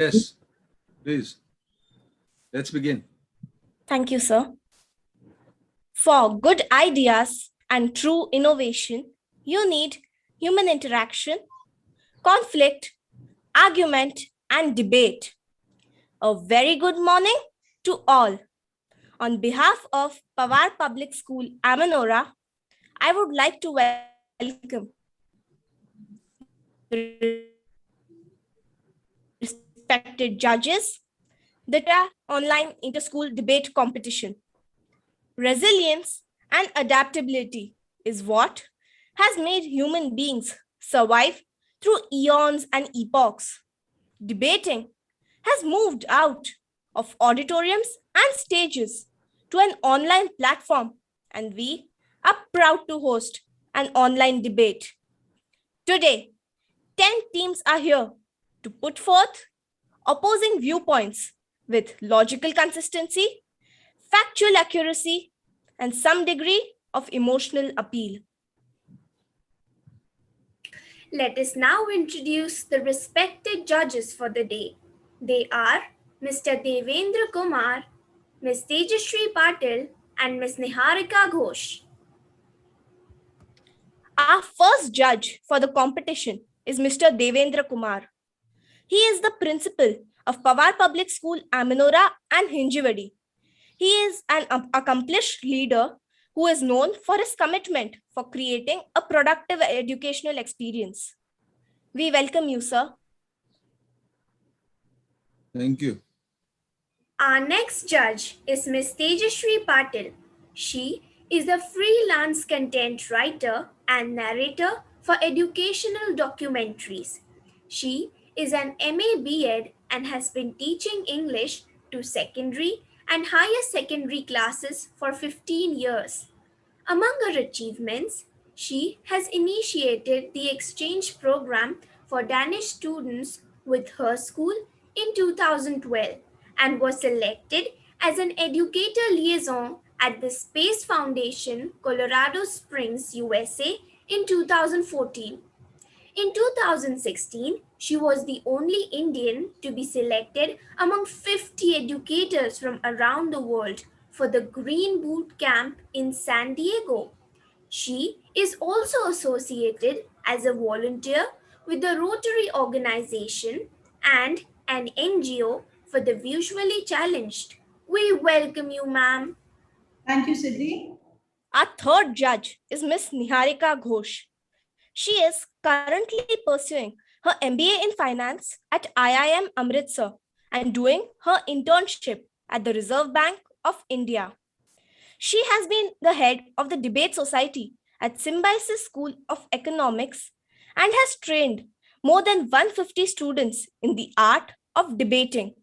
Yes, please. Let's begin. Thank you, sir. For good ideas and true innovation, you need human interaction, conflict, argument, and debate. A very good morning to all. On behalf of Pawar Public School, Amanora, I would like to welcome the respected judges, the online inter-school debate competition. Resilience and adaptability is what has made human beings survive through eons and epochs. Debating has moved out of auditoriums and stages to an online platform, and we are proud to host an online debate. Today, 10 teams are here to put forth opposing viewpoints with logical consistency, factual accuracy, and some degree of emotional appeal. Let us now introduce the respected judges for the day. They are Mr. Devendra Kumar, Ms. Tejashree Patil, and Ms. Niharika Ghosh. Our first judge for the competition is Mr. Devendra Kumar. He is the principal of Pawar Public School, Amanora and Hinjivadi. He is an accomplished leader who is known for his commitment for creating a productive educational experience. We welcome you, sir. Thank you. Our next judge is Ms. Tejashree Patil. She is a freelance content writer and narrator for educational documentaries. She is an MA B.Ed and has been teaching English to secondary and higher secondary classes for 15 years. Among her achievements, she has initiated the exchange program for Danish students with her school in 2012 and was selected as an educator liaison at the Space Foundation, Colorado Springs, USA in 2014. In 2016, she was the only Indian to be selected among 50 educators from around the world for the Green Boot Camp in San Diego. She is also associated as a volunteer with the Rotary organization and an NGO for the visually challenged. We welcome you, ma'am. Thank you, Siddhi. Our third judge is Ms. Niharika Ghosh. She is currently pursuing her MBA in Finance at IIM Amritsar and doing her internship at the Reserve Bank of India. She has been the head of the Debate Society at Symbiosis School of Economics and has trained more than 150 students in the art of debating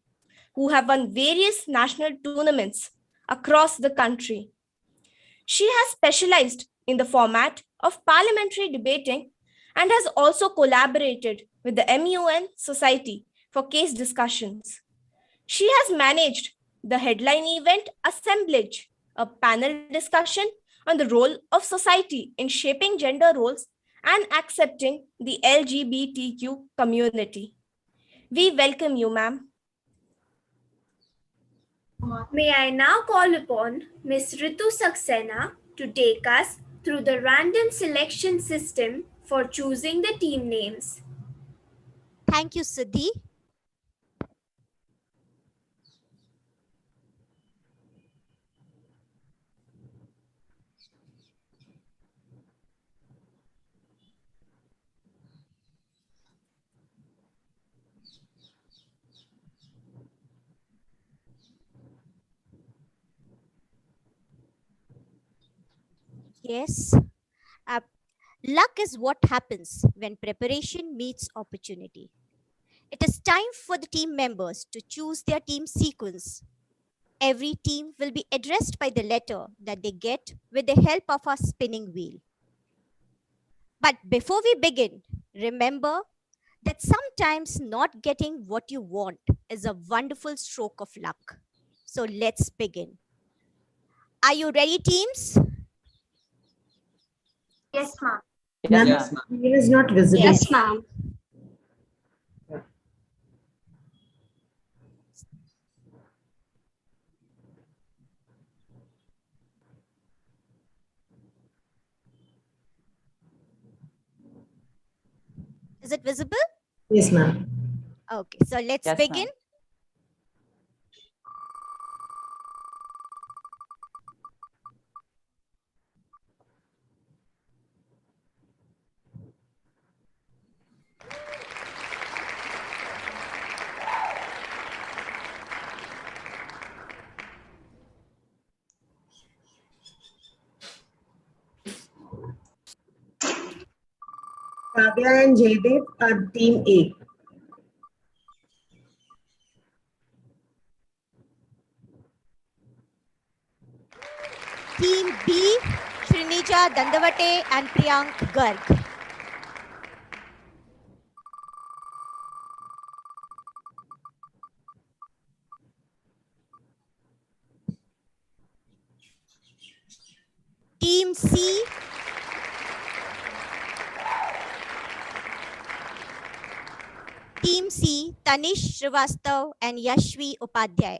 who have won various national tournaments across the country. She has specialized in the format of parliamentary debating and has also collaborated with the MUN Society for case discussions. She has managed the headline event Assemblage, a panel discussion on the role of society in shaping gender roles and accepting the LGBTQ community. We welcome you, ma'am. May I now call upon Ms. Ritu Saxena to take us through the random selection system for choosing the team names. Thank you, Siddhi. Yes, luck is what happens when preparation meets opportunity. It is time for the team members to choose their team sequence. Every team will be addressed by the letter that they get with the help of our spinning wheel. But before we begin, remember that sometimes not getting what you want is a wonderful stroke of luck. So let's begin. Are you ready, teams? Yes, ma'am. Yes, ma'am. It is not visible. Yes, ma'am. Is it visible? Yes, ma'am. Okay, so let's Yes, begin. ma'am. Kavya and Jaydev are team A. Team B, Srinija Dandavate and Priyank Garg. Team C, Tanish Srivastav and Yashvi Upadhyay.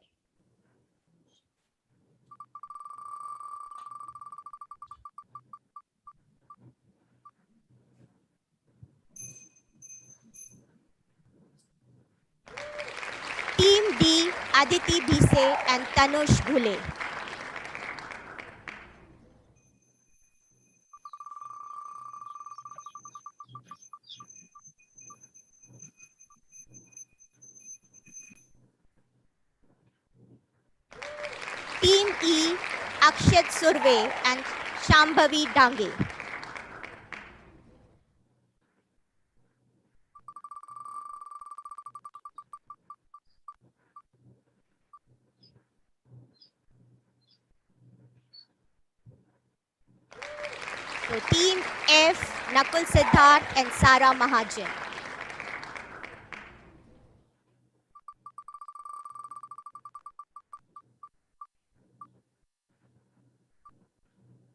Team D, Aditi Bhise and Tanush Ghule. Team E, Akshat Surve and Shambhavi Dange. So Team F, Nakul Siddharth and Sara Mahajan.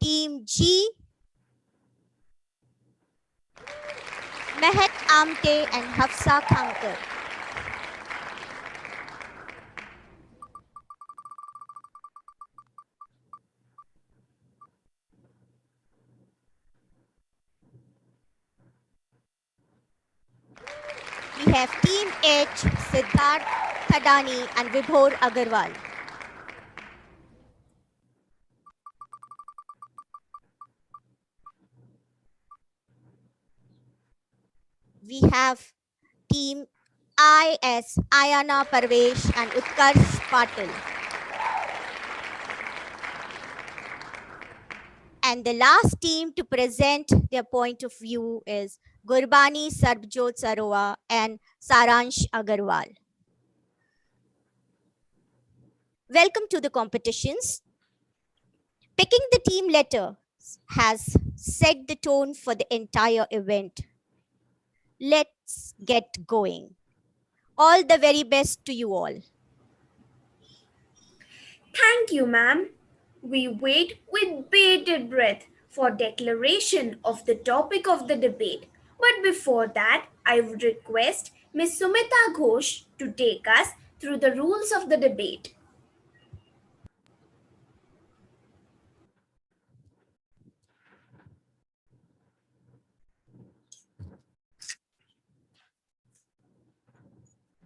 Team G, Mehak Amte and Hafsa Khankar. We have Team H, Siddharth Thadani and Vibhor Agarwal. We have Team IS, Ayana Parvesh and Utkarsh Patil. And the last team to present their point of view is Gurbani Sarbjot Sarowa and Saransh Agarwal. Welcome to the competitions. Picking the team letter has set the tone for the entire event. Let's get going. All the very best to you all. Thank you, ma'am. We wait with bated breath for declaration of the topic of the debate. But before that, I would request Ms. Sumita Ghosh to take us through the rules of the debate.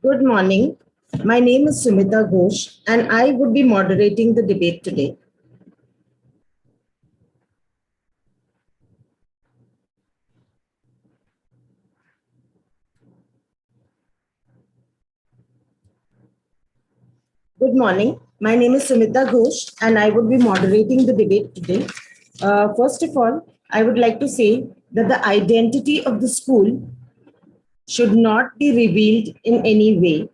Good morning. My name is Sumita Ghosh and I would be moderating the debate today. Good morning. My name is Sumita Ghosh and I would be moderating the debate today. First of all, I would like to say that the identity of the school should not be revealed in any way.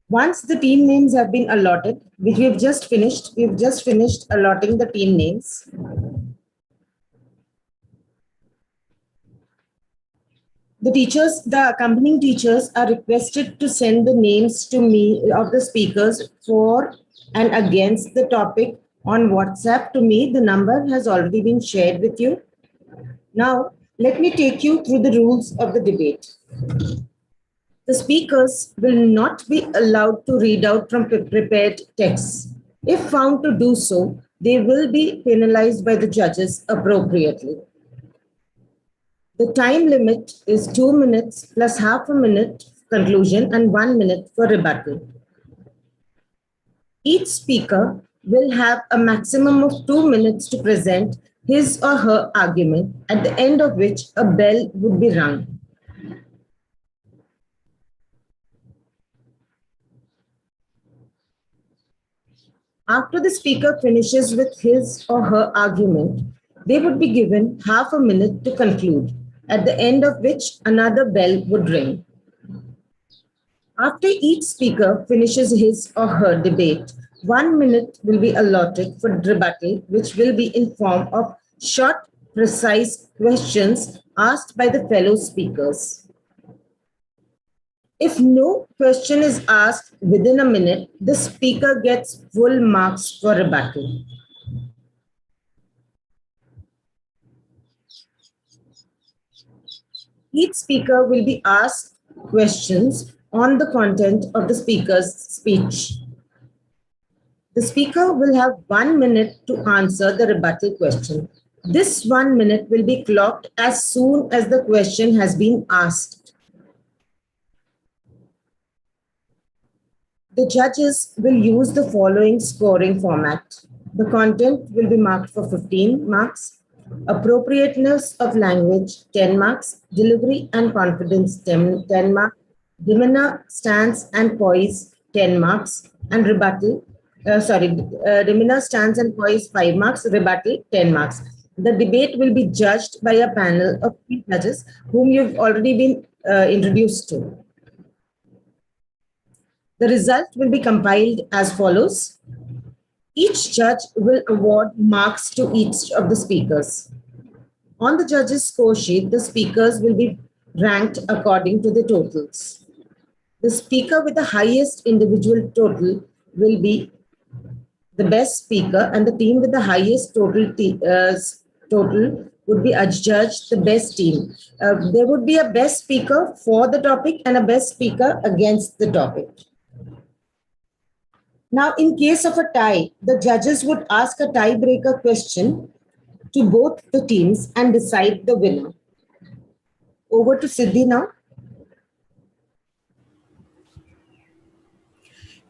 Once the team names have been allotted, which we've just finished allotting the team names. The accompanying teachers are requested to send the names to me of the speakers for and against the topic on WhatsApp to me. The number has already been shared with you. Now, let me take you through the rules of the debate. The speakers will not be allowed to read out from prepared texts. If found to do so, they will be penalized by the judges appropriately. The time limit is 2 minutes plus half a minute conclusion and 1 minute for rebuttal. Each speaker will have a maximum of 2 minutes to present his or her argument, at the end of which a bell would be rung. After the speaker finishes with his or her argument, they would be given half a minute to conclude, at the end of which another bell would ring. After each speaker finishes his or her debate, 1 minute will be allotted for rebuttal, which will be in form of short, precise questions asked by the fellow speakers. If no question is asked within a minute, the speaker gets full marks for rebuttal. Each speaker will be asked questions on the content of the speaker's speech. The speaker will have 1 minute to answer the rebuttal question. This 1 minute will be clocked as soon as the question has been asked. The judges will use the following scoring format. The content will be marked for 15 marks, appropriateness of language 10 marks, delivery and confidence 10 marks, demeanor, stance and poise 10 marks, and demeanor, stance and poise 5 marks, rebuttal 10 marks. The debate will be judged by a panel of 3 judges whom you've already been introduced to. The result will be compiled as follows. Each judge will award marks to each of the speakers. On the judge's score sheet, the speakers will be ranked according to the totals. The speaker with the highest individual total will be the best speaker, and the team with the highest total would be adjudged the best team. There would be a best speaker for the topic and a best speaker against the topic. Now, in case of a tie, the judges would ask a tiebreaker question to both the teams and decide the winner. Over to Siddhi now.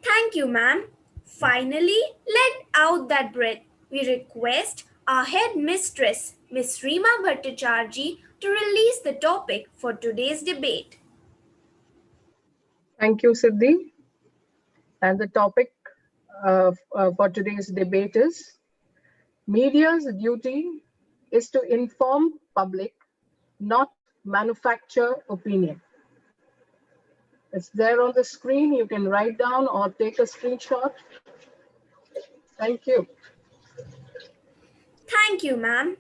Thank you, ma'am. Finally, let out that breath. We request our head mistress, Miss Rima Bhattacharjee, to release the topic for today's debate. Thank you, Siddhi. And the topic for today's debate is media's duty is to inform public, not manufacture opinion. It's there on the screen. You can write down or take a screenshot. Thank you. Thank you, ma'am.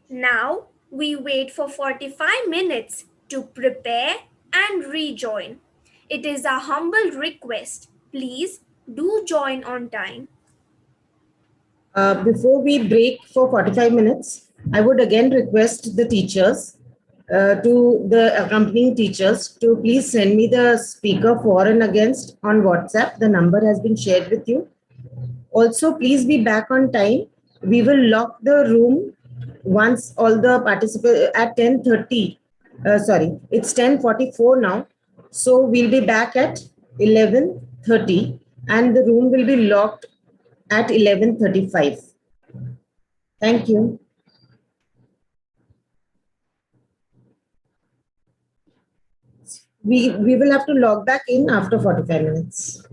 Now we wait for 45 minutes to prepare and rejoin. It is a humble request. Please do join on time. Before we break for 45 minutes, I would again request the teachers, to the accompanying teachers, to please send me the speaker for and against on WhatsApp. The number has been shared with you. Also, please be back on time. We will lock the room once all the participants at 10:30. It's 10:44 now. So we'll be back at 11:30 and the room will be locked at 11:35. Thank you. We will have to log back in after 45 minutes.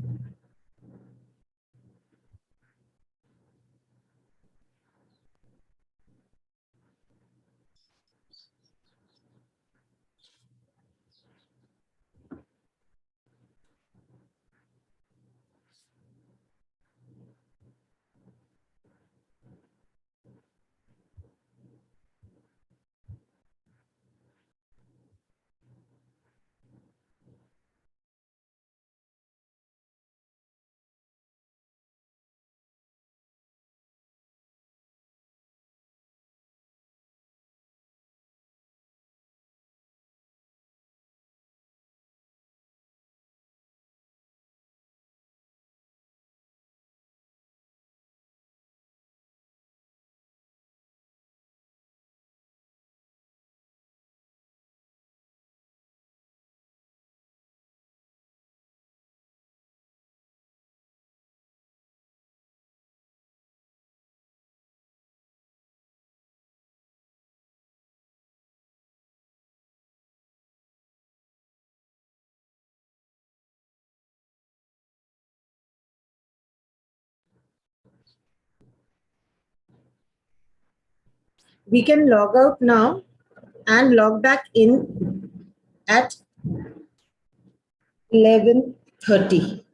We can log out now and log back in at 11:30.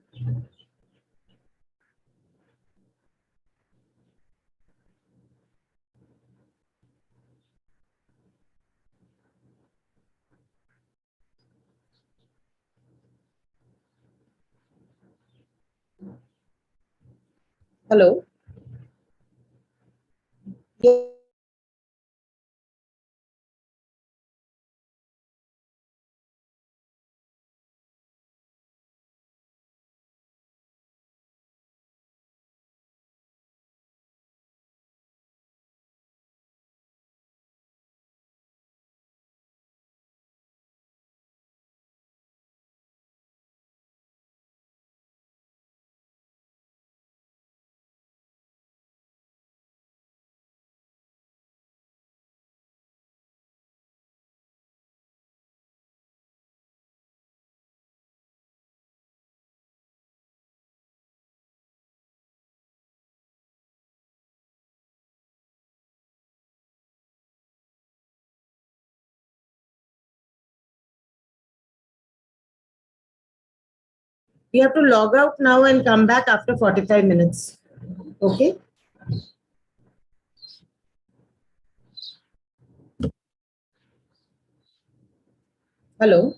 Hello? Yeah. We have to log out now and come back after 45 minutes. Okay? Hello?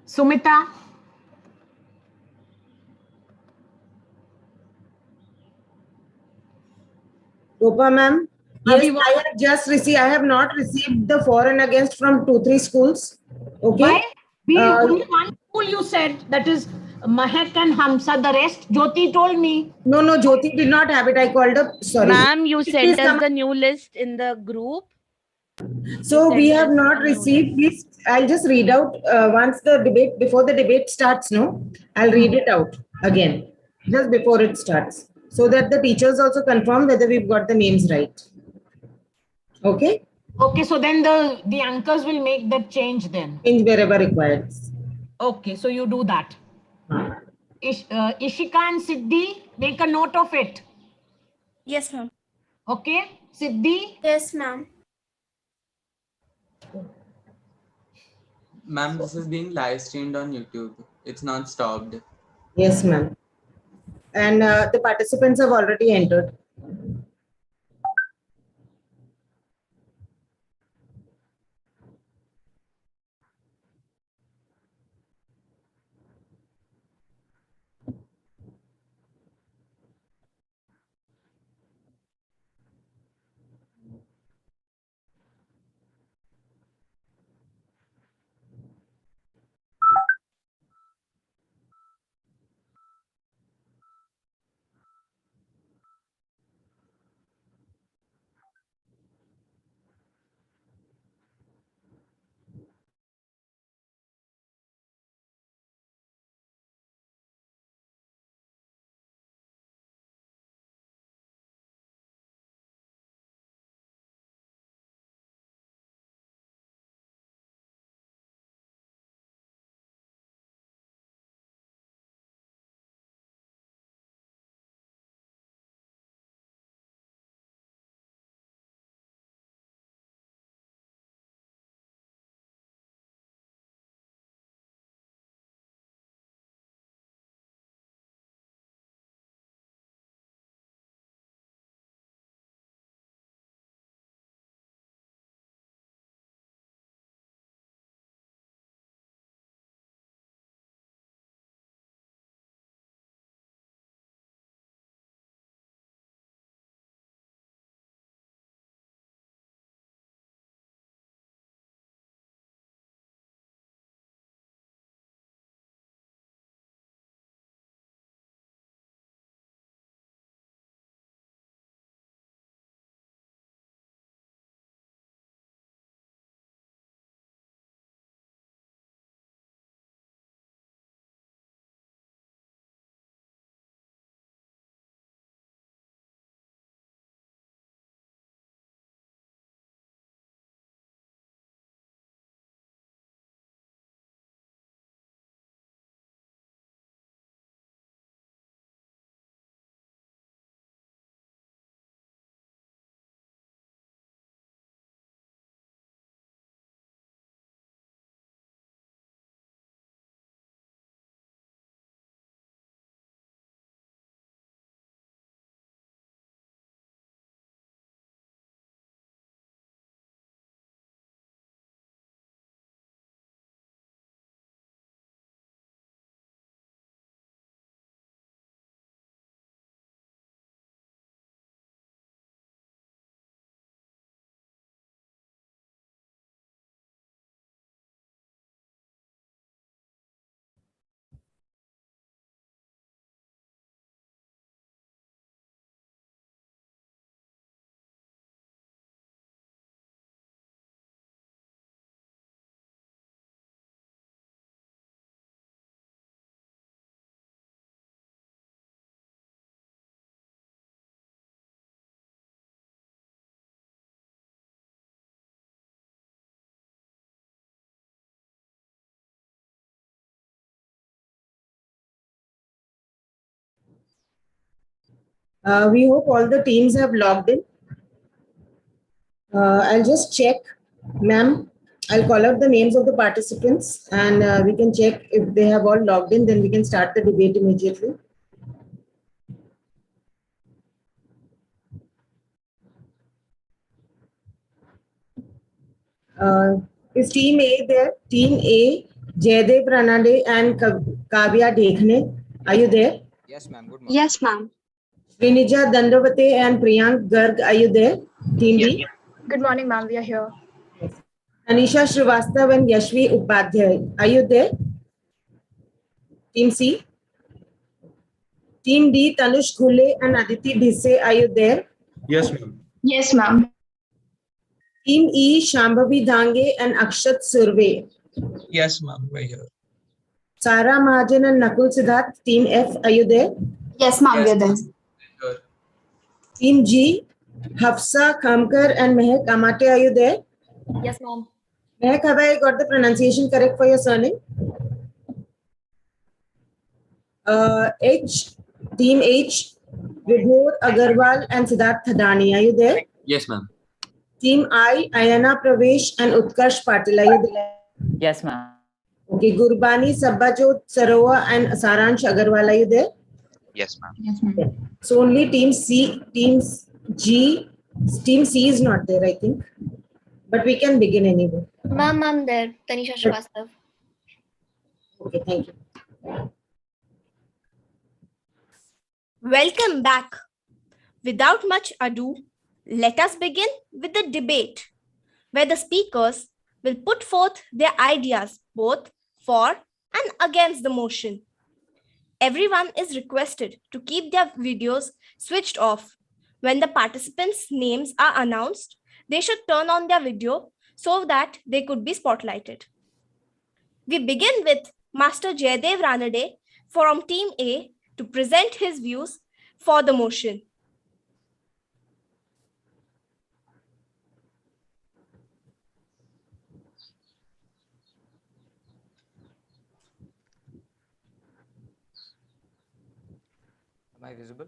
Sumita, Rupa ma'am. Yes, Everyone- I have just received. I have not received the for and against from 2-3 schools. Okay. why? We Uh, only one school you said, that is Mahek and Hamsa. The rest, Jyoti told me. No, Jyoti did not have it. I called up. Sorry. Ma'am, you Please sent us come. the new list in the group. So we sent have us not a new received. Please, I'll just read out once the debate, before the debate starts. No, I'll read it out again just before it starts, so that the teachers also confirm whether we've got the names right. Okay, Okay, so then the anchors will make that change then. change wherever required. Okay, so you do that. Ishika and Siddhi, make a note of it. Yes, ma'am. Okay, Siddhi. Yes, ma'am. Ma'am, this is being live streamed on YouTube. It's not stopped. Yes, ma'am. And the participants have already entered. We hope all the teams have logged in. I'll just check, ma'am. I'll call out the names of the participants and we can check if they have all logged in, then we can start the debate immediately. Is Team A there? Team A, Jaydev Ranade and Kavya Dekhne. Are you there? Yes, ma'am. Good morning. Yes, ma'am. Srinija Dandavate and Priyank Garg. Are you there? Team B. Good morning, ma'am. We are here. Anisha Srivastav and Yashvi Upadhyay. Are you there? Team C. Team D, Tanush Ghule and Aditi Dhise. Are you there? Yes, ma'am. Yes, ma'am. Team E, Shambhavi Dhange and Akshat Surve. Yes, ma'am, we're here. Sara Mahajan and Nakul Siddharth. Team F, are you there? Yes, ma'am. We are there. Good. Team G, Hafsa Khamkar and Mehak Amate. Are you there? Yes, ma'am. Mehak, have I got the pronunciation correct for your surname? H, Team H, Vibhor Agarwal and Siddharth Thadani. Are you there? Yes, ma'am. Team I, Ayana Pravesh and Utkarsh Patil. Are you there? Yes, ma'am. Okay, Gurbani, Sabbajot Sarowa and Saransh Agarwal. Are you there? Yes, ma'am. Yes, ma'am. So only Team C, Team G, Team C is not there, I think. But we can begin anyway. Ma'am, I'm there. Tanisha Srivastav. Okay, thank you. Welcome back. Without much ado, let us begin with the debate, where the speakers will put forth their ideas both for and against the motion. Everyone is requested to keep their videos switched off. When the participants' names are announced, they should turn on their video so that they could be spotlighted. We begin with Master Jaydev Ranade from Team A to present his views for the motion. Am I visible?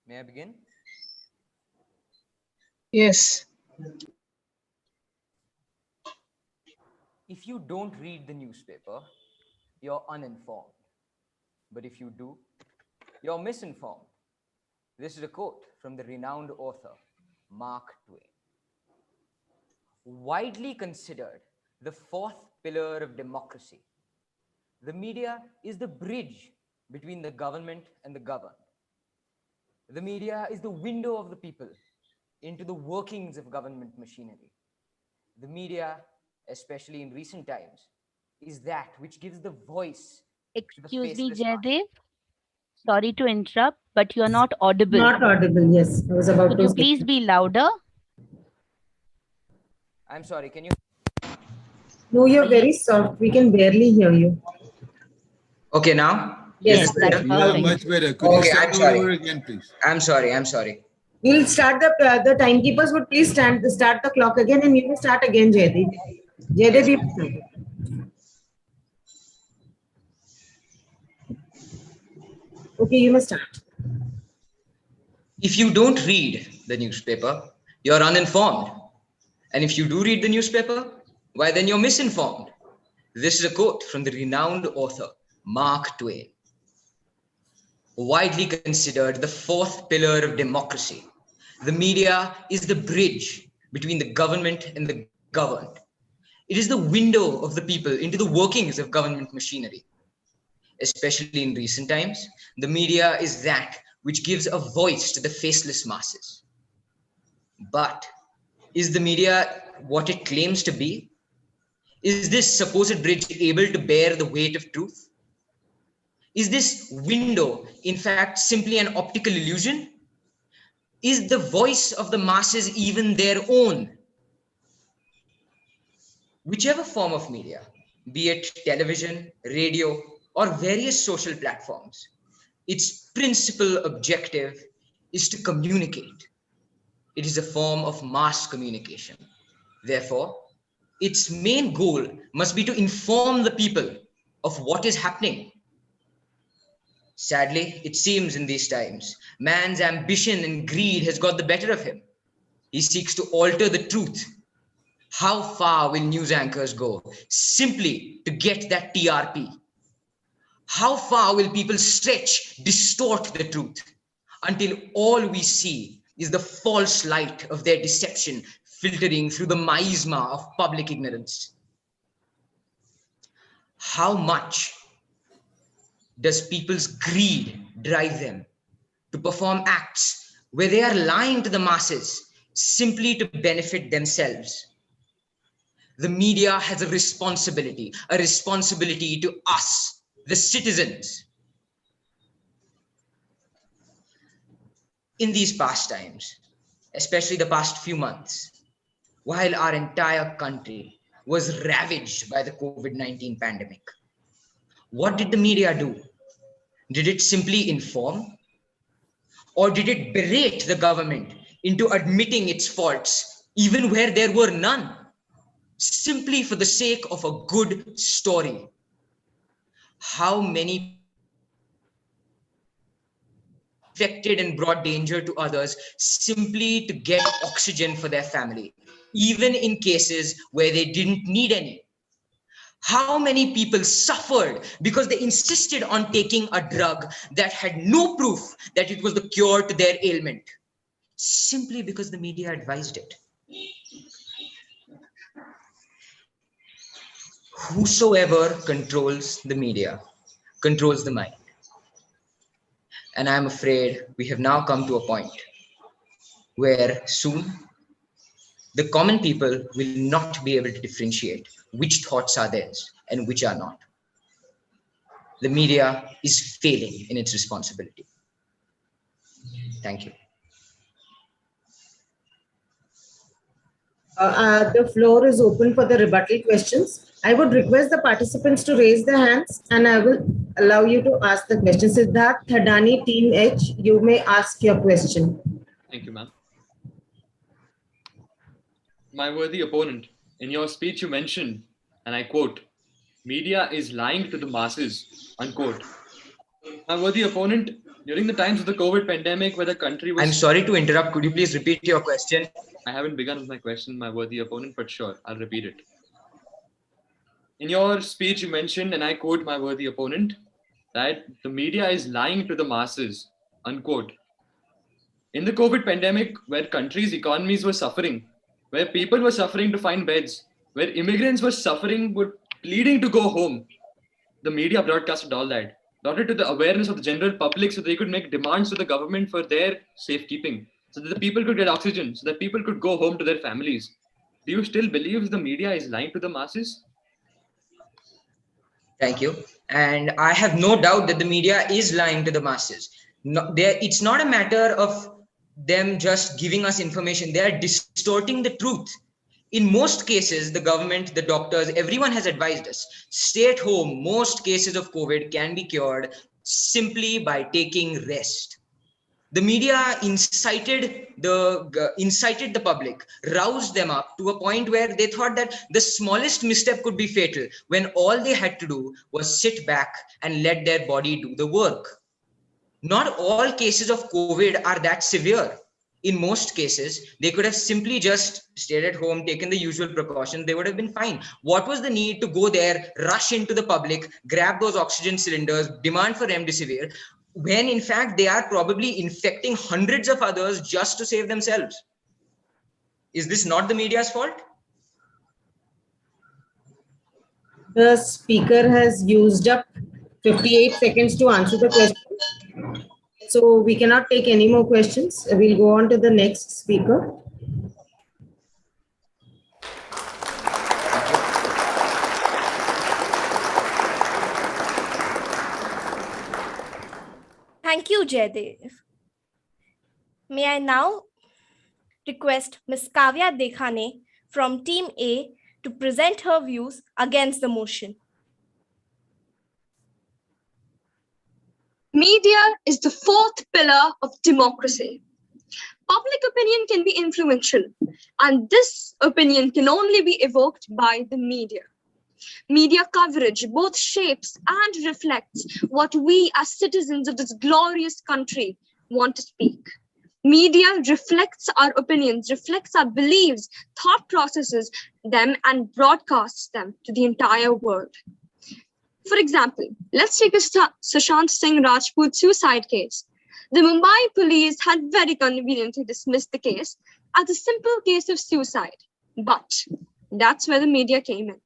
May I begin? Yes. If you don't read the newspaper, you're uninformed. But if you do, you're misinformed. This is a quote from the renowned author, Mark Twain. Widely considered the fourth pillar of democracy, the media is the bridge between the government and the governed. The media is the window of the people into the workings of government machinery. The media, especially in recent times, is that which gives the voice to the Excuse me, faceless masses. Jaydev. Sorry to interrupt, but you're not audible. Not audible, yes. I was about Could to you say. please be louder? I'm sorry, can you? No, you're very soft. We can barely hear you. Okay, now? Yes, Is this better? that's Yeah, perfect. much better. Could you Okay, start I'm sorry. over again, please? I'm sorry. We'll start the timekeepers would please start the clock again and you will start again, Jaydev. Jaydev, you start. Okay, you must start. If you don't read the newspaper, you're uninformed. And if you do read the newspaper, why then you're misinformed. This is a quote from the renowned author, Mark Twain. Widely considered the fourth pillar of democracy, the media is the bridge between the government and the governed. It is the window of the people into the workings of government machinery. Especially in recent times, the media is that which gives a voice to the faceless masses. But is the media what it claims to be? Is this supposed bridge able to bear the weight of truth? Is this window, in fact, simply an optical illusion? Is the voice of the masses even their own? Whichever form of media, be it television, radio, or various social platforms, its principal objective is to communicate. It is a form of mass communication. Therefore, its main goal must be to inform the people of what is happening. Sadly, it seems in these times, man's ambition and greed has got the better of him. He seeks to alter the truth. How far will news anchors go simply to get that TRP? How far will people stretch, distort the truth until all we see is the false light of their deception filtering through the miasma of public ignorance? How much does people's greed drive them to perform acts where they are lying to the masses simply to benefit themselves? The media has a responsibility to us, the citizens. In these past times, especially the past few months, while our entire country was ravaged by the COVID-19 pandemic, what did the media do? Did it simply inform? Or did it berate the government into admitting its faults, even where there were none, simply for the sake of a good story? How many infected and brought danger to others simply to get oxygen for their family, even in cases where they didn't need any? How many people suffered because they insisted on taking a drug that had no proof that it was the cure to their ailment, simply because the media advised it? Whosoever controls the media controls the mind. And I'm afraid we have now come to a point where soon the common people will not be able to differentiate which thoughts are theirs and which are not. The media is failing in its responsibility. Thank you. The floor is open for the rebuttal questions. I would request the participants to raise their hands and I will allow you to ask the question. Siddharth Thadani, Team H, you may ask your question. Thank you, ma'am. My worthy opponent, in your speech you mentioned, and I quote, "Media is lying to the masses," unquote. My worthy opponent, during the times of the COVID pandemic where the country was... I'm sorry to interrupt. Could you please repeat your question? I haven't begun with my question, my worthy opponent, but sure, I'll repeat it. In your speech you mentioned, and I quote my worthy opponent, that the media is lying to the masses, unquote. In the COVID pandemic, where countries' economies were suffering, where people were suffering to find beds, where immigrants were suffering, were pleading to go home, the media broadcasted all that, brought it to the awareness of the general public so they could make demands to the government for their safekeeping, so that the people could get oxygen, so that people could go home to their families. Do you still believe the media is lying to the masses? Thank you. And I have no doubt that the media is lying to the masses. It's not a matter of them just giving us information. They are distorting the truth. In most cases, the government, the doctors, everyone has advised us, stay at home. Most cases of COVID can be cured simply by taking rest. The media incited the public, roused them up to a point where they thought that the smallest misstep could be fatal, when all they had to do was sit back and let their body do the work. Not all cases of COVID are that severe. In most cases, they could have simply just stayed at home, taken the usual precautions, they would have been fine. What was the need to go there, rush into the public, grab those oxygen cylinders, demand for remdesivir, when in fact they are probably infecting hundreds of others just to save themselves? Is this not the media's fault? The speaker has used up 58 seconds to answer the question. So we cannot take any more questions. We'll go on to the next speaker. Thank you, Jaydev. May I now request Ms. Kavya Dekhane from Team A to present her views against the motion. Media is the fourth pillar of democracy. Public opinion can be influential, and this opinion can only be evoked by the media. Media coverage both shapes and reflects what we as citizens of this glorious country want to speak. Media reflects our opinions, reflects our beliefs, thought processes them, and broadcasts them to the entire world. For example, let's take a Sushant Singh Rajput suicide case. The Mumbai police had very conveniently dismissed the case as a simple case of suicide. But that's where the media came in.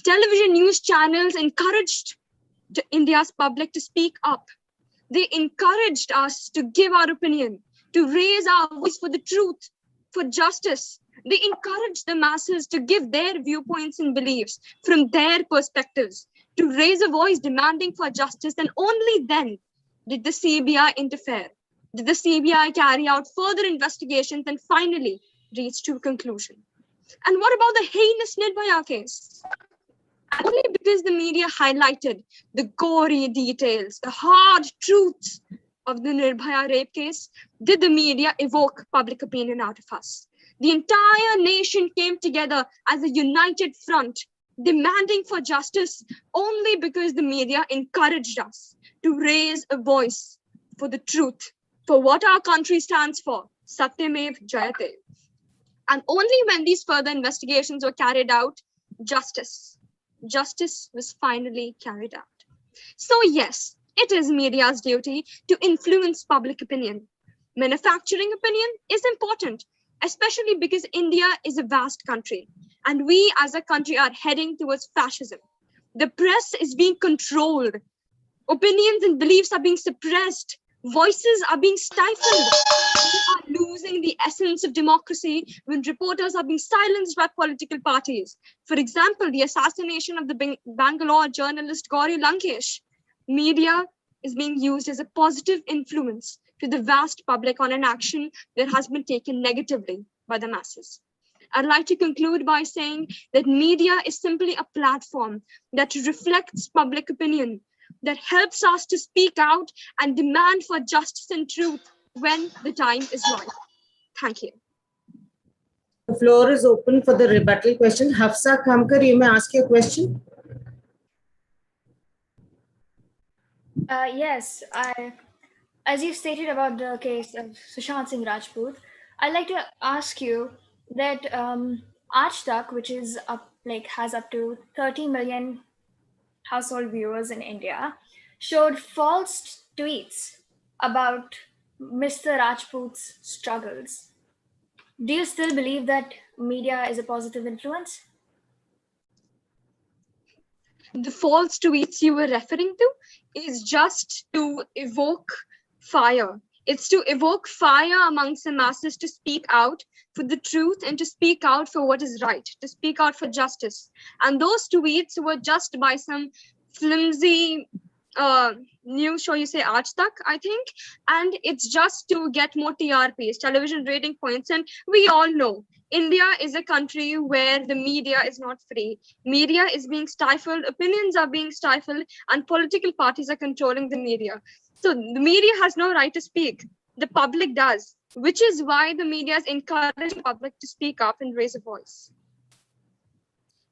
Television news channels encouraged India's public to speak up. They encouraged us to give our opinion, to raise our voice for the truth, for justice. They encouraged the masses to give their viewpoints and beliefs from their perspectives, to raise a voice demanding for justice, and only then did the CBI interfere. Did the CBI carry out further investigations and finally reach to a conclusion? And what about the heinous Nirbhaya case? Only because the media highlighted the gory details, the hard truths of the Nirbhaya rape case, did the media evoke public opinion out of us. The entire nation came together as a united front, demanding for justice only because the media encouraged us to raise a voice for the truth, for what our country stands for, Satyamev Jayate. And only when these further investigations were carried out, justice was finally carried out. So yes, it is media's duty to influence public opinion. Manufacturing opinion is important, especially because India is a vast country and we as a country are heading towards fascism. The press is being controlled. Opinions and beliefs are being suppressed. Voices are being stifled. We are losing the essence of democracy when reporters are being silenced by political parties. For example, the assassination of the Bangalore journalist Gauri Lankesh. Media is being used as a positive influence to the vast public on an action that has been taken negatively by the masses. I'd like to conclude by saying that media is simply a platform that reflects public opinion, that helps us to speak out and demand for justice and truth when the time is right. Thank you. The floor is open for the rebuttal question. Hafsa Kamkar, you may ask your question. Yes, as you stated about the case of Sushant Singh Rajput, I'd like to ask you that Aaj which is has up to 30 million household viewers in India, showed false tweets about Mr. Rajput's struggles. Do you still believe that media is a positive influence? The false tweets you were referring to is just to evoke fire. It's to evoke fire amongst the masses to speak out for the truth and to speak out for what is right, to speak out for justice. And those tweets were just by some flimsy news show, you say Aaj Tak, I think, and it's just to get more TRPs, television rating points. And we all know India is a country where the media is not free. Media is being stifled, opinions are being stifled, and political parties are controlling the media. So the media has no right to speak. The public does, which is why the media is encouraging the public to speak up and raise a voice.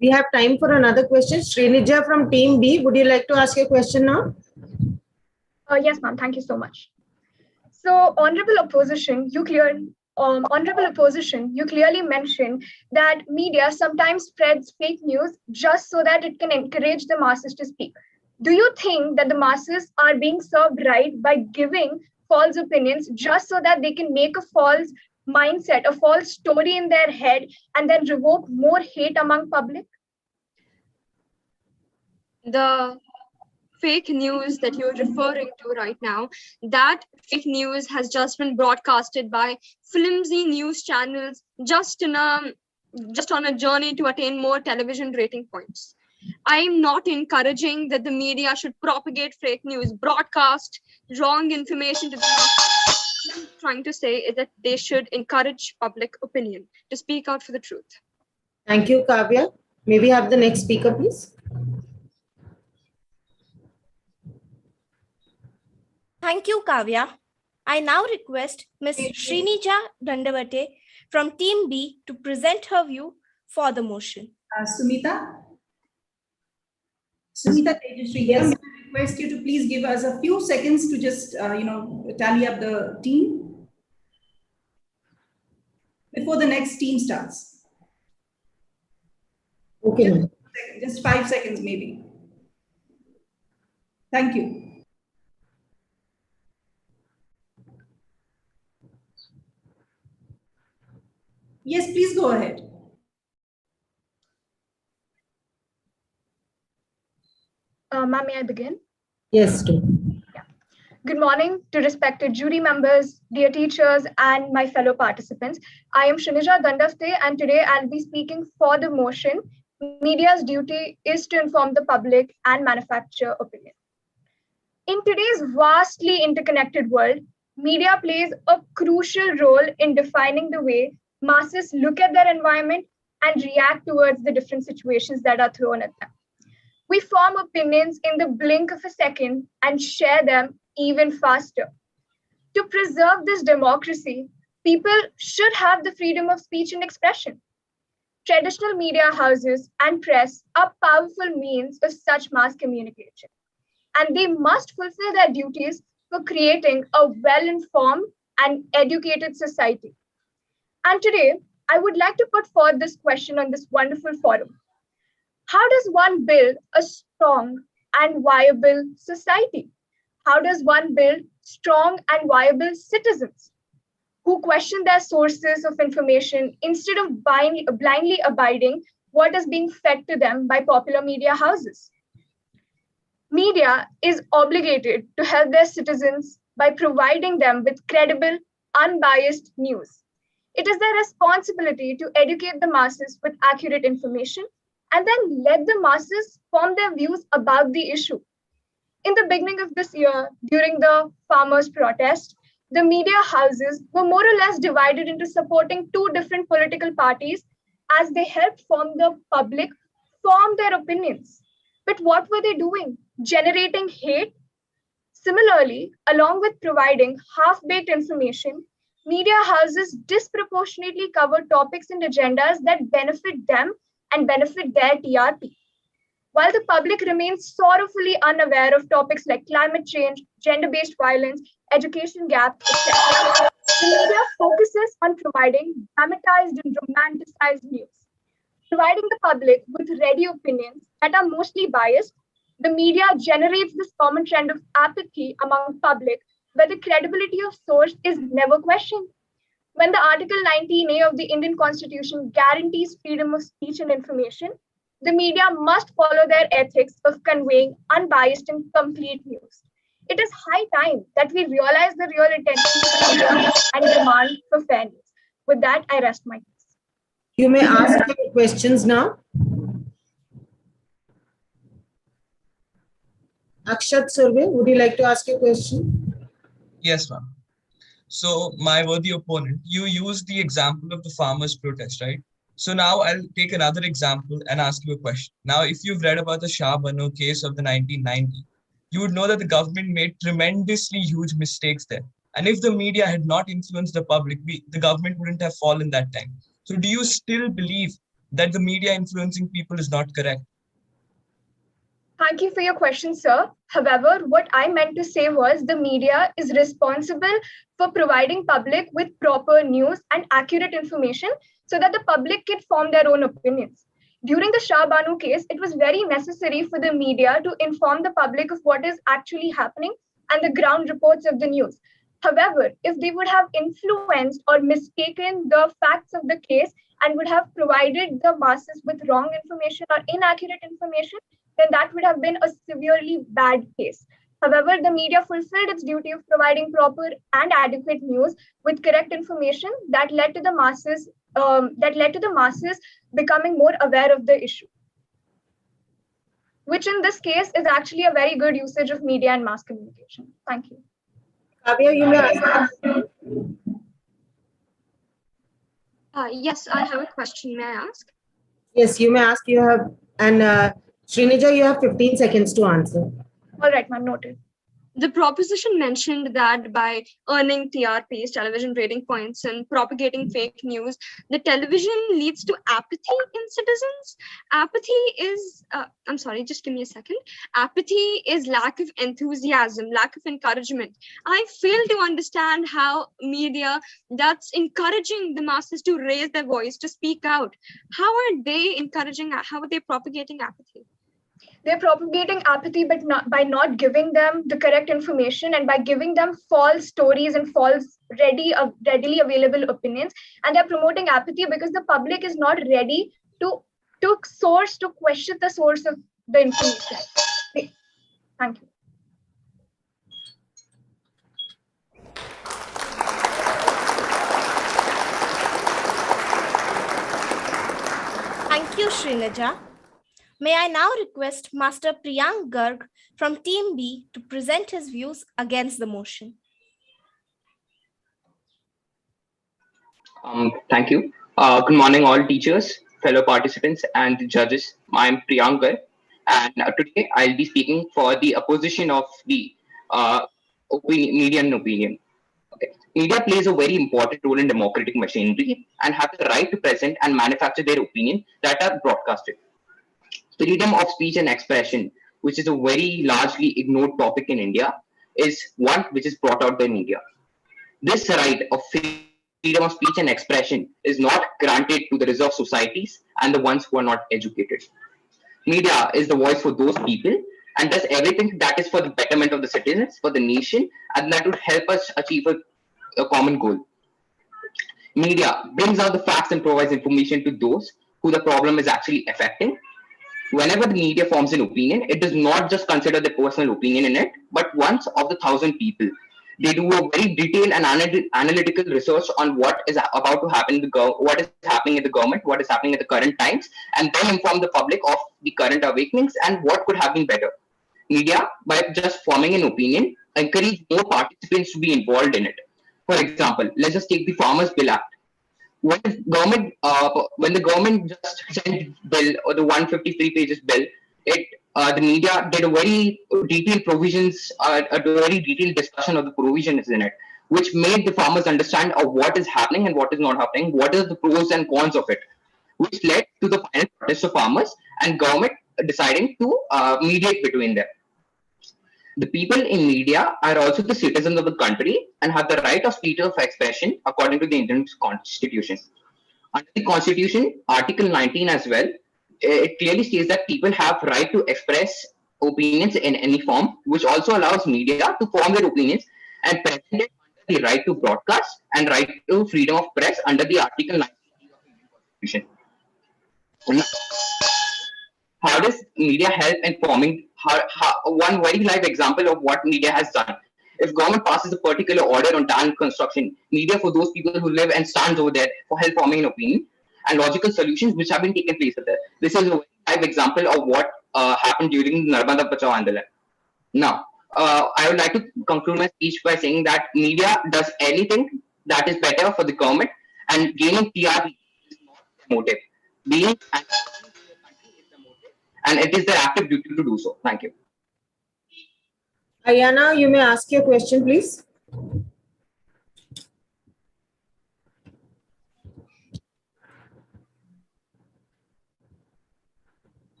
We have time for another question. Srinija from Team B, would you like to ask your question now? Yes, ma'am. Thank you so much. So, honorable opposition, you clearly mentioned that media sometimes spreads fake news just so that it can encourage the masses to speak. Do you think that the masses are being served right by giving false opinions just so that they can make a false mindset, a false story in their head, and then revoke more hate among public? The fake news that you're referring to right now, that fake news has just been broadcasted by flimsy news channels just on a journey to attain more television rating points. I'm not encouraging that the media should propagate fake news, broadcast wrong information to the masses. What I'm trying to say is that they should encourage public opinion to speak out for the truth. Thank you, Kavya. May we have the next speaker, please? Thank you, Kavya. I now request Ms. Srinija Dandavate from Team B to present her view for the motion. Sumita Tejasri, yes. I request you to please give us a few seconds to just, tally up the team before the next team starts. Okay. Just 5 seconds, maybe. Thank you. Yes, please go ahead. Ma'am, may I begin? Yes, do. Good morning to respected jury members, dear teachers, and my fellow participants. I am Srinija Dandavate, and today I'll be speaking for the motion. Media's duty is to inform the public and manufacture opinion. In today's vastly interconnected world, media plays a crucial role in defining the way masses look at their environment and react towards the different situations that are thrown at them. We form opinions in the blink of a second and share them even faster. To preserve this democracy, people should have the freedom of speech and expression. Traditional media houses and press are powerful means of such mass communication, and they must fulfill their duties for creating a well-informed and educated society. And today, I would like to put forth this question on this wonderful forum. How does one build a strong and viable society? How does one build strong and viable citizens who question their sources of information instead of blindly abiding what is being fed to them by popular media houses? Media is obligated to help their citizens by providing them with credible, unbiased news. It is their responsibility to educate the masses with accurate information and then let the masses form their views about the issue. In the beginning of this year, during the farmers' protest, the media houses were more or less divided into supporting two different political parties as they helped the public form their opinions. But what were they doing? Generating hate? Similarly, along with providing half-baked information, media houses disproportionately cover topics and agendas that benefit them and benefit their TRP. While the public remains sorrowfully unaware of topics like climate change, gender-based violence, education gaps, etc., the media focuses on providing dramatized and romanticized news. Providing the public with ready opinions that are mostly biased, the media generates this common trend of apathy among public where the credibility of source is never questioned. When the Article 19A of the Indian Constitution guarantees freedom of speech and information, the media must follow their ethics of conveying unbiased and complete news. It is high time that we realize the real intention of the media and demand for fair news. With that, I rest my case. You may ask your questions now. Akshat Survey, would you like to ask a question? Yes, ma'am. So, my worthy opponent, you used the example of the farmers' protest, right? So now I'll take another example and ask you a question. Now, if you've read about the Shah Bano case of the 1990s, you would know that the government made tremendously huge mistakes there. And if the media had not influenced the public, the government wouldn't have fallen that time. So do you still believe that the media influencing people is not correct? Thank you for your question, sir. However, what I meant to say was the media is responsible for providing public with proper news and accurate information so that the public can form their own opinions. During the Shah Banu case, it was very necessary for the media to inform the public of what is actually happening and the ground reports of the news. However, if they would have influenced or mistaken the facts of the case and would have provided the masses with wrong information or inaccurate information, then that would have been a severely bad case. However, the media fulfilled its duty of providing proper and adequate news with correct information that led to the masses becoming more aware of the issue, which in this case is actually a very good usage of media and mass communication. Thank you. Kavya, you may ask. Yes, I have a question. May I ask? Yes, you may ask. You have, and Srinija, you have 15 seconds to answer. All right, ma'am, noted. The proposition mentioned that by earning TRPs, television rating points, and propagating fake news, the television leads to apathy in citizens. Apathy is, I'm sorry, just give me a second. Apathy is lack of enthusiasm, lack of encouragement. I fail to understand how media that's encouraging the masses to raise their voice, to speak out. How are they propagating apathy? They're propagating apathy, but not by not giving them the correct information and by giving them false stories and false readily available opinions. And they're promoting apathy because the public is not ready to question the source of the information. Thank you. Thank you, Srinaja. May I now request Master Priyank Garg from Team B to present his views against the motion. Thank you. Good morning, all teachers, fellow participants, and the judges. I'm Priyank Garg, and today I'll be speaking for the opposition of the media and opinion. Okay. Media plays a very important role in democratic machinery and have the right to present and manufacture their opinion that are broadcasted. Freedom of speech and expression, which is a very largely ignored topic in India, is one which is brought out by media. This right of freedom of speech and expression is not granted to the reserved societies and the ones who are not educated. Media is the voice for those people and does everything that is for the betterment of the citizens, for the nation, and that would help us achieve a common goal. Media brings out the facts and provides information to those who the problem is actually affecting. Whenever the media forms an opinion, it does not just consider the personal opinion in it, but once of the 1,000 people. They do a very detailed and analytical research on what is about to happen, what is happening in the government, what is happening at the current times, and then inform the public of the current awakenings and what could have been better. Media, by just forming an opinion, encourage more participants to be involved in it. For example, let's just take the Farmers Bill Act. When the government just sent bill or the 153 pages bill, the media did a very detailed provisions, a very detailed discussion of the provisions in it, which made the farmers understand of what is happening and what is not happening, what are the pros and cons of it, which led to the final protest of farmers and government deciding to mediate between them. The people in media are also the citizens of the country and have the right of freedom of expression according to the Indian Constitution. Under the Constitution, Article 19 as well, it clearly states that people have right to express opinions in any form, which also allows media to form their opinions and present it under the right to broadcast and right to freedom of press under the Article 19 of the Indian Constitution. How does media help in forming one very live example of what media has done? If government passes a particular order on dam construction, media for those people who live and stands over there for help forming an opinion and logical solutions which have been taken place there. This is a very live example of what happened during the Narmada Bachao Andolan. Now, I would like to conclude my speech by saying that media does anything that is better for the government, and gaining TRP is not their motive. Being and it is their active duty to do so. Thank you. Ayana, you may ask your question, please.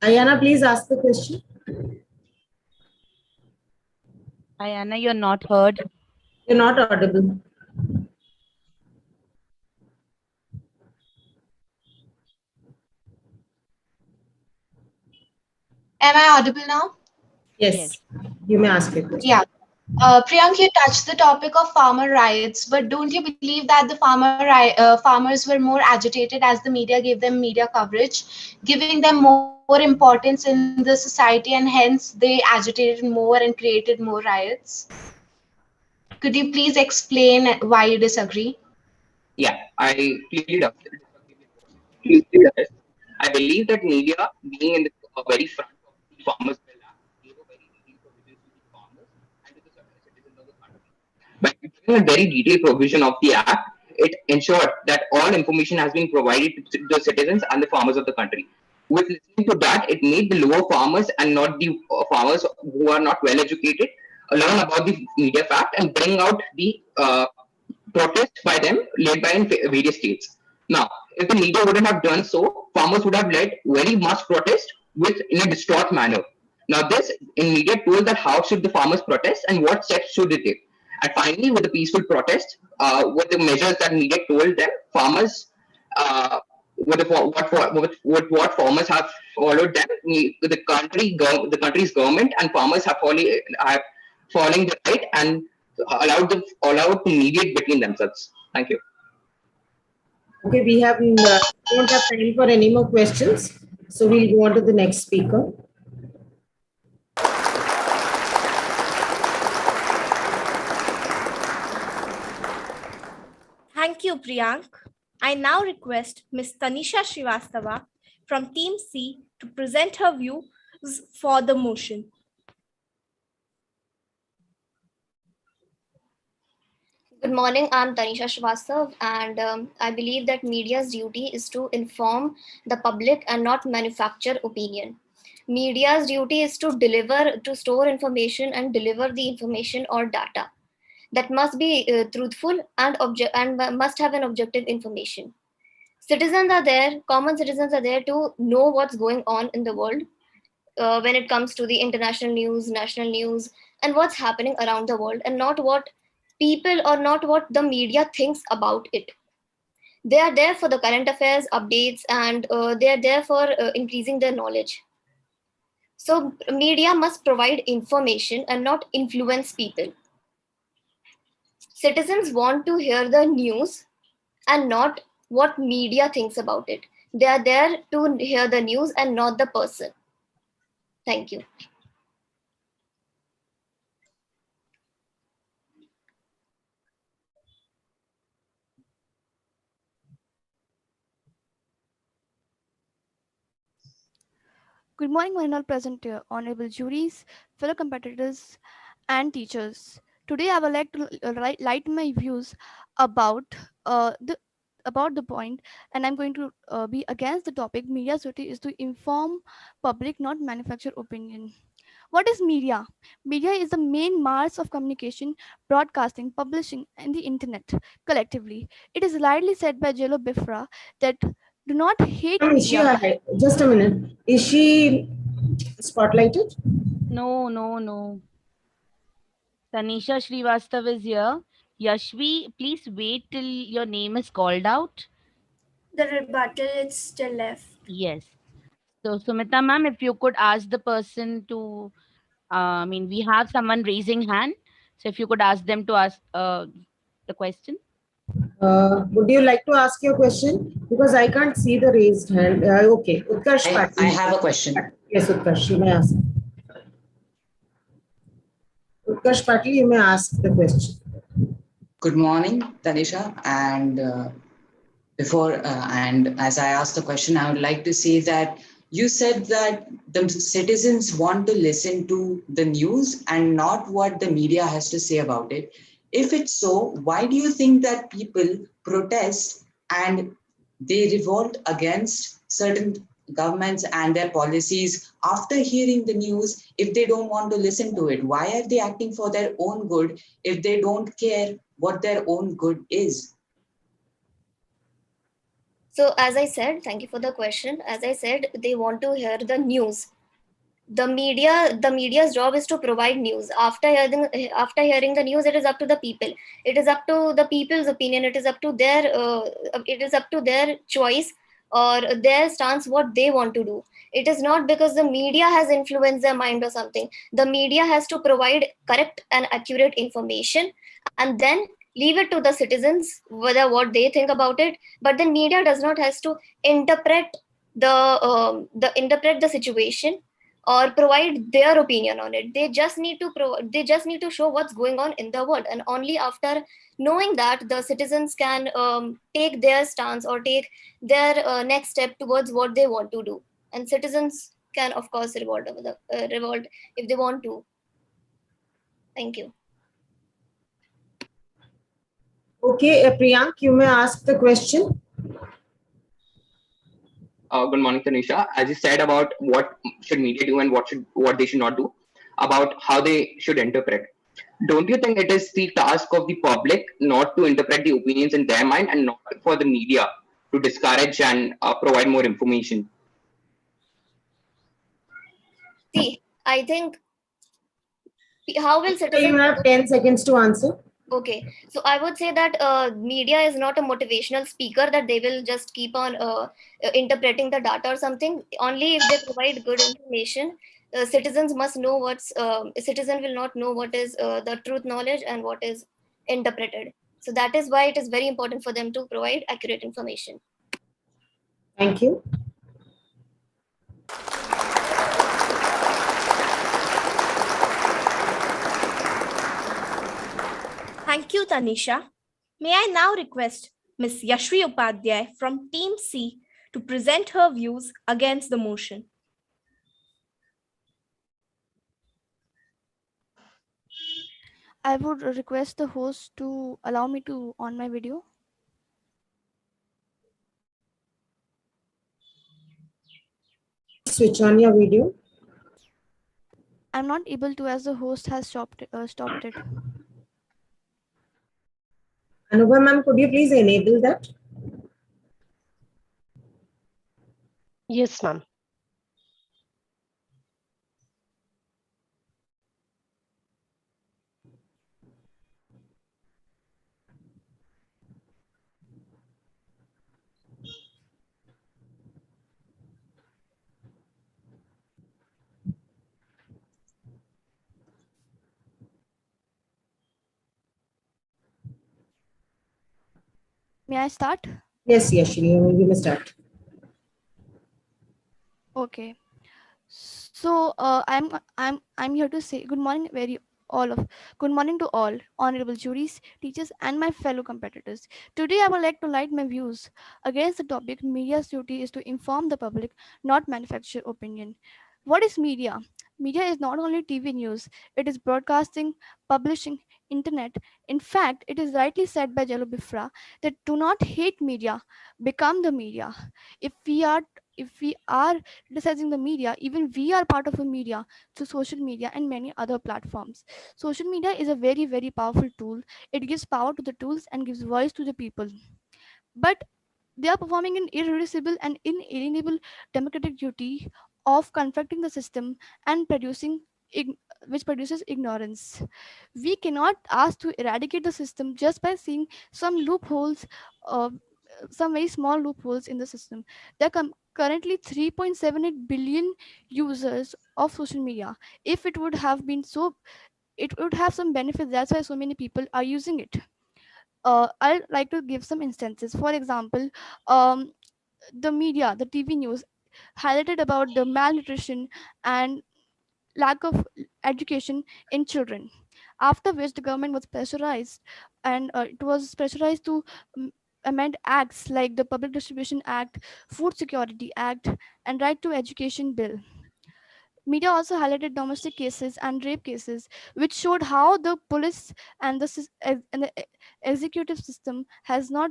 Ayana, please ask the question. Ayana, you're not heard. You're not audible. Am I audible now? Yes. You may ask your question. Yeah. Priyank, you touched the topic of farmer riots, but don't you believe that the farmers were more agitated as the media gave them media coverage, giving them more importance in the society, and hence they agitated more and created more riots? Could you please explain why you disagree? Yeah, I clearly disagree. I believe that media being in the very front of the farmers' bill gave a very detailed provision to the farmers and to the citizens of the country. By giving a very detailed provision of the act, it ensured that all information has been provided to the citizens and the farmers of the country, with listening to that, it made the lower farmers and not the farmers who are not well educated learn about the media fact and bring out the protest by them led by in various states. Now, if the media wouldn't have done so, farmers would have led very mass protest with in a distraught manner. Now, this in media told that how should the farmers protest and what steps should they take. And finally, with the peaceful protest, with the measures that media told them, farmers with what farmers have followed them, the country's government and farmers have following the right and allowed to mediate between themselves. Thank you. Okay, we don't have time for any more questions. So we'll go on to the next speaker. Thank you, Priyank. I now request Ms. Tanisha Srivastava from Team C to present her views for the motion. Good morning, I'm Tanisha Srivastav, and I believe that media's duty is to inform the public and not manufacture opinion. Media's duty is to store information and deliver the information or data that must be truthful and must have an objective information. Common citizens are there to know what's going on in the world when it comes to the international news, national news, and what's happening around the world, and not what people or not what the media thinks about it. They are there for the current affairs updates, and they are there for increasing their knowledge. So media must provide information and not influence people. Citizens want to hear the news and not what media thinks about it. They are there to hear the news and not the person. Thank you. Good morning, one and all present here, honorable juries, fellow competitors, and teachers. Today, I would like to light my views about the point, and I'm going to be against the topic. Media's duty is to inform public, not manufacture opinion. What is media? Media is the main mass of communication, broadcasting, publishing, and the internet collectively. It is rightly said by Jello Bifra that do not hate media. Just a minute. Is she spotlighted? No. Tanisha Srivastav is here. Yashvi, please wait till your name is called out. The rebuttal is still left. Yes. So, Sumita ma'am, if you could ask the person to, we have someone raising hand. So, if you could ask them to ask the question. Would you like to ask your question? Because I can't see the raised hand. Okay. Utkarsh Patil. I have a question. Yes, Utkarsh, you may ask. Utkarsh Patil, you may ask the question. Good morning, Tanisha. And and as I asked the question, I would like to say that you said that the citizens want to listen to the news and not what the media has to say about it. If it's so, why do you think that people protest and they revolt against certain governments and their policies after hearing the news if they don't want to listen to it? Why are they acting for their own good if they don't care what their own good is? So as I said, thank you for the question. As I said, they want to hear the news. The media's job is to provide news. After hearing the news, it is up to the people. It is up to the people's opinion. It is up to their choice or their stance what they want to do. It is not because the media has influenced their mind or something. The media has to provide correct and accurate information, and then leave it to the citizens whether what they think about it. But the media does not has to interpret the situation or provide their opinion on it. They just need to show what's going on in the world, and only after knowing that the citizens can take their stance or take their next step towards what they want to do. And citizens can of course revolt if they want to. Thank you. Okay, Priyank, you may ask the question. good morning, Tanisha. As you said about what should media do and what they should not do, about how they should interpret. Don't you think it is the task of the public not to interpret the opinions in their mind and not for the media to discourage and provide more information? See, I think how will So you citizens have 10 seconds to answer. Okay, so I would say that media is not a motivational speaker that they will just keep on interpreting the data or something. Only if they provide good information, citizens must know a citizen will not know what is the truth knowledge and what is interpreted. So that is why it is very important for them to provide accurate information. Thank you. Thank you, Tanisha. May I now request Ms. Yashvi Upadhyay from Team C to present her views against the motion. I would request the host to allow me to on my video. Switch on your video. I'm not able to as the host has stopped it. Anubha ma'am, could you please enable that? Yes, ma'am. May I start? Yes, Yashvi, you may start. Okay. So I'm here to say good morning, good morning to all honorable juries, teachers, and my fellow competitors. Today I would like to light my views against the topic. Media's duty is to inform the public, not manufacture opinion. What is media? Media is not only TV news; it is broadcasting, publishing, internet. In fact, it is rightly said by Jello Bifra that do not hate media, become the media. If we are criticizing the media, even we are part of a media through social media and many other platforms. Social media is a very, very powerful tool. It gives power to the tools and gives voice to the people. But they are performing an irreducible and inalienable democratic duty of confronting the system and which produces ignorance. We cannot ask to eradicate the system just by seeing some loopholes, uh, some very small loopholes in the system. There are currently 3.78 billion users of social media. If it would have been so, it would have some benefits. That's why so many people are using it. I'd like to give some instances. For example, um, the TV news highlighted about the malnutrition and lack of education in children. After which the government was pressurized, and it was pressurized to amend acts like the Public Distribution Act, Food Security Act, and Right to Education Bill. Media also highlighted domestic cases and rape cases, which showed how the police and the executive system has not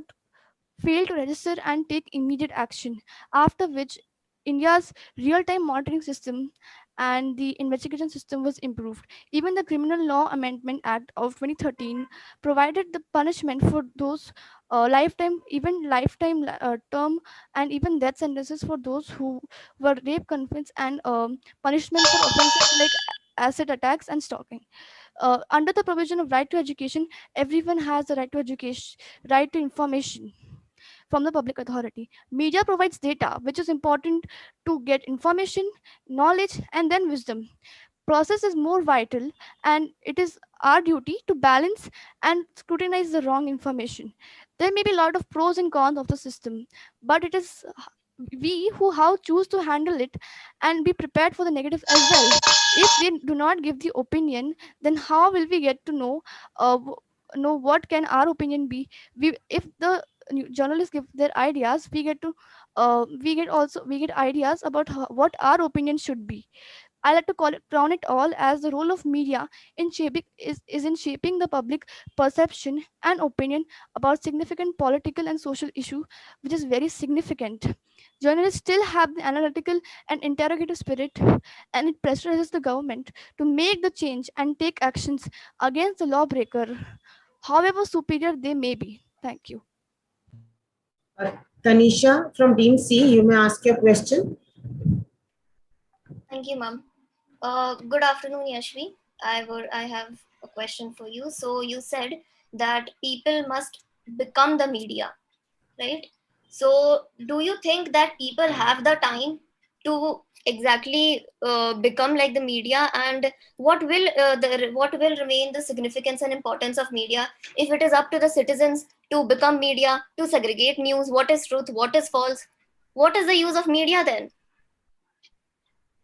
failed to register and take immediate action. After which, India's real-time monitoring system and the investigation system was improved. Even the Criminal Law Amendment Act of 2013 provided the punishment for those lifetime term and even death sentences for those who were rape convicts, and punishment for offenses like acid attacks and stalking. Under the provision of right to education, everyone has the right to education, right to information from the public authority. Media provides data, which is important to get information, knowledge, and then wisdom. Process is more vital, and it is our duty to balance and scrutinize the wrong information. There may be a lot of pros and cons of the system, but it is we who how choose to handle it and be prepared for the negative as well. If they do not give the opinion, then how will we get to know what can our opinion be? If the journalists give their ideas, we get ideas about what our opinion should be. I like to crown it all as the role of media in shaping is in shaping the public perception and opinion about significant political and social issue, which is very significant. Journalists still have the analytical and interrogative spirit, and it pressurizes the government to make the change and take actions against the lawbreaker, however superior they may be. Thank you. Tanisha from Team C, you may ask your question. Thank you, ma'am. Good afternoon, Yashvi. I have a question for you. So you said that people must become the media, right? So do you think that people have the time to exactly become like the media, and what will remain the significance and importance of media if it is up to the citizens to become media, to segregate news, what is truth, what is false? What is the use of media then?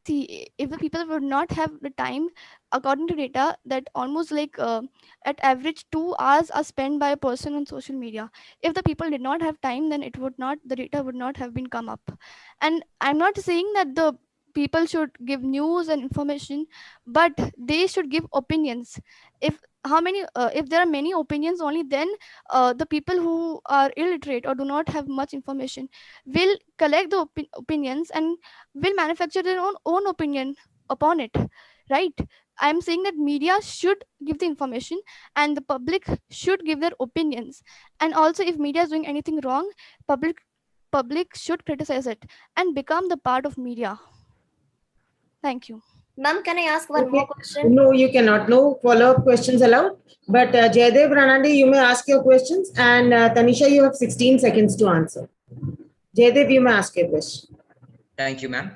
See, if the people would not have the time, according to data, that almost like at average 2 hours are spent by a person on social media. If the people did not have time, then the data would not have been come up. And I'm not saying that the people should give news and information, but they should give opinions. If there are many opinions, only then the people who are illiterate or do not have much information will collect the opinions and will manufacture their own opinion upon it, right? I'm saying that media should give the information and the public should give their opinions. And also, if media is doing anything wrong, public should criticize it and become the part of media. Thank you. Ma'am, can I ask one more question? No, you cannot. No follow-up questions allowed. But Jaydev Ranade, you may ask your questions. And Tanisha, you have 16 seconds to answer. Jaydev, you may ask your question. Thank you, ma'am.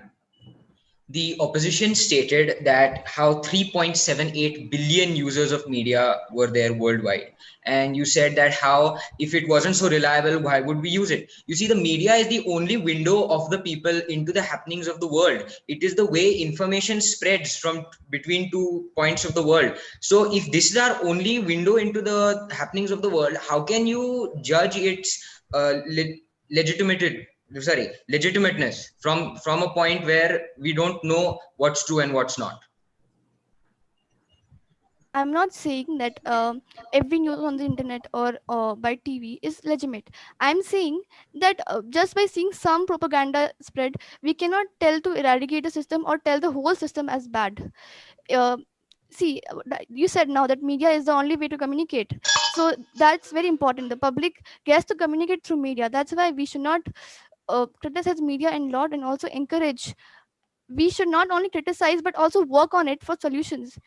The opposition stated that how 3.78 billion users of media were there worldwide. And you said that how, if it wasn't so reliable, why would we use it? You see, the media is the only window of the people into the happenings of the world. It is the way information spreads from between 2 points of the world. So if this is our only window into the happenings of the world, how can you judge its legitimateness from a point where we don't know what's true and what's not? I'm not saying that every news on the internet or by TV is legitimate. I'm saying that just by seeing some propaganda spread, we cannot tell to eradicate a system or tell the whole system as bad. See, you said now that media is the only way to communicate. So that's very important. The public gets to communicate through media. That's why we should not criticize media a lot and also encourage. We should not only criticize but also work on it for solutions.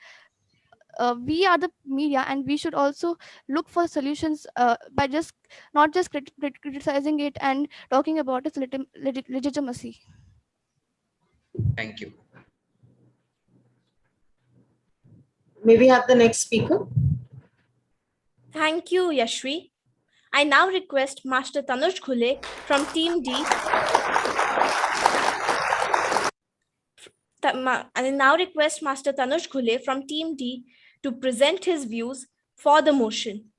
We are the media and we should also look for solutions by just not just criticizing it and talking about its legitimacy. Thank you. May we have the next speaker? Thank you, Yashvi. I now request Master Tanuj Khule from Team D. I now request Master Tanuj Khule from Team D to present his views for the motion.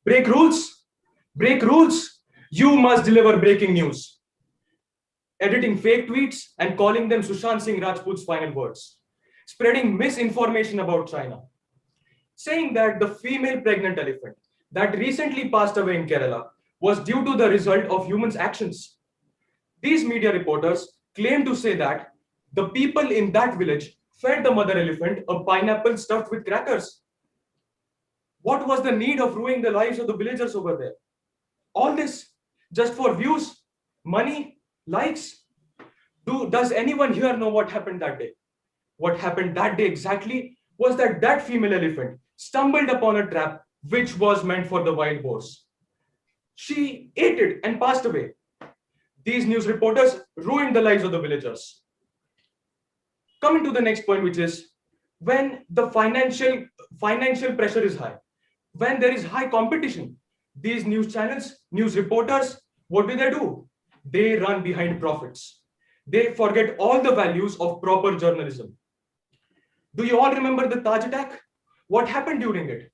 Break rules. Break rules. You must deliver breaking news. Editing fake tweets and calling them Sushant Singh Rajput's final words. Spreading misinformation about China. Saying that the female pregnant elephant that recently passed away in Kerala was due to the result of humans' actions. These media reporters claim to say that the people in that village fed the mother elephant a pineapple stuffed with crackers. What was the need of ruining the lives of the villagers over there? All this just for views, money, likes? Does anyone here know what happened that day? What happened that day exactly was that that female elephant stumbled upon a trap which was meant for the wild boars. She ate it and passed away. These news reporters ruined the lives of the villagers. Coming to the next point, which is when the financial pressure is high, when there is high competition, these news channels, news reporters, what do? They run behind profits. They forget all the values of proper journalism. Do you all remember the Taj attack What happened during it?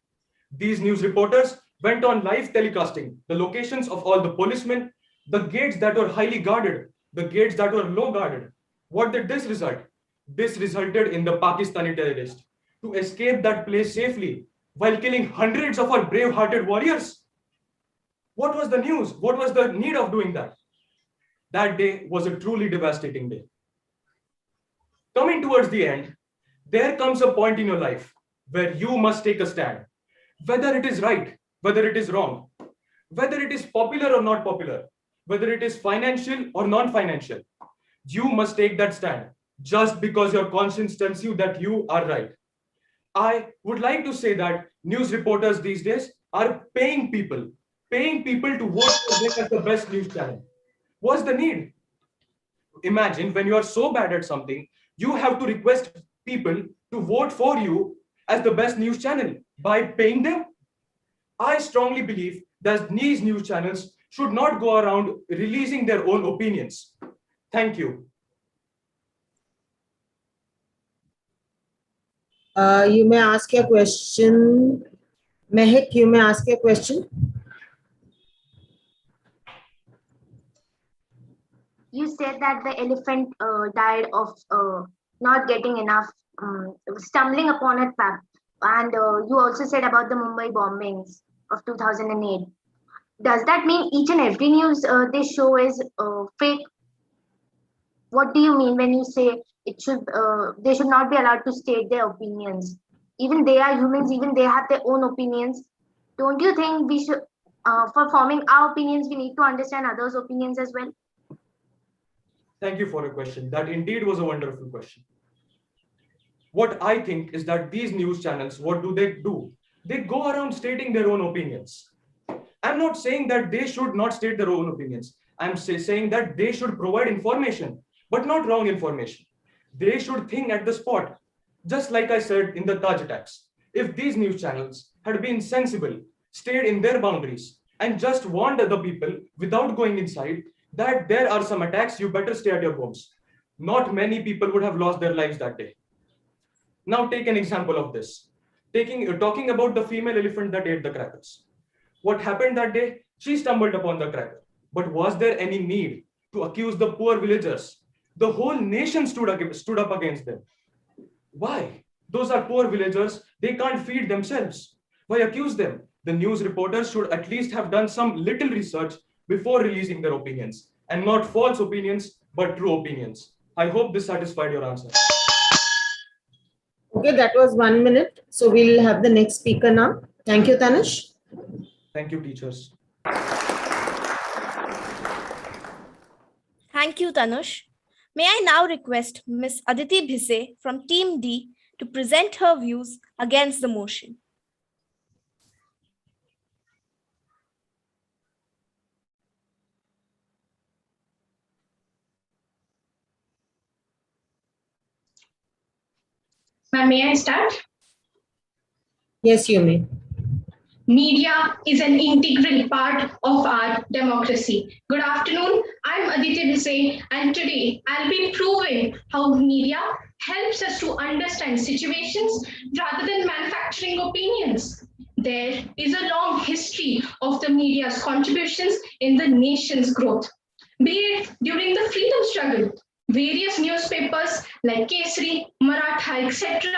These news reporters went on live telecasting the locations of all the policemen, the gates that were highly guarded, the gates that were low guarded. What did this result? This resulted in the Pakistani terrorists to escape that place safely while killing hundreds of our brave-hearted warriors. What was the news? What was the need of doing that? That day was a truly devastating day. Coming towards the end, there comes a point in your life where you must take a stand. Whether it is right, whether it is wrong, whether it is popular or not popular, whether it is financial or non-financial, you must take that stand just because your conscience tells you that you are right. I would like to say that news reporters these days are paying people to vote for them as the best news channel. What's the need? Imagine when you are so bad at something, you have to request people to vote for you as the best news channel by paying them. I strongly believe that these news channels should not go around releasing their own opinions. Thank you. You may ask your question. Mehak, you may ask your question. You said that the elephant died of not getting enough, stumbling upon a fact. And you also said about the Mumbai bombings of 2008. Does that mean each and every news they show is fake? What do you mean when you say it should they should not be allowed to state their opinions? Even they are humans, even they have their own opinions. Don't you think we should, for forming our opinions, we need to understand others' opinions as well? Thank you for your question. That indeed was a wonderful question. What I think is that these news channels, what do? They go around stating their own opinions. I'm not saying that they should not state their own opinions. I'm saying that they should provide information, but not wrong information. They should think at the spot. Just like I said in the Taj attacks, if these news channels had been sensible, stayed in their boundaries, and just warned other people without going inside that there are some attacks, you better stay at your homes, not many people would have lost their lives that day. Now take an example of this. Talking about the female elephant that ate the crackers. What happened that day? She stumbled upon the cracker. But was there any need to accuse the poor villagers? The whole nation stood up against them. Why? Those are poor villagers. They can't feed themselves. Why accuse them? The news reporters should at least have done some little research before releasing their opinions, and not false opinions, but true opinions. I hope this satisfied your answer. Okay, that was 1 minute. So we'll have the next speaker now. Thank you, Tanish. Thank you, teachers. Thank you, Tanush. May I now request Ms. Aditi Bhise from Team D to present her views against the motion. May I start? Yes, you may. Media is an integral part of our democracy. Good afternoon, I'm Aditi Bhise, and today I'll be proving how media helps us to understand situations rather than manufacturing opinions. There is a long history of the media's contributions in the nation's growth, be it during the freedom struggle. Various newspapers like Kesari, Maratha, etc.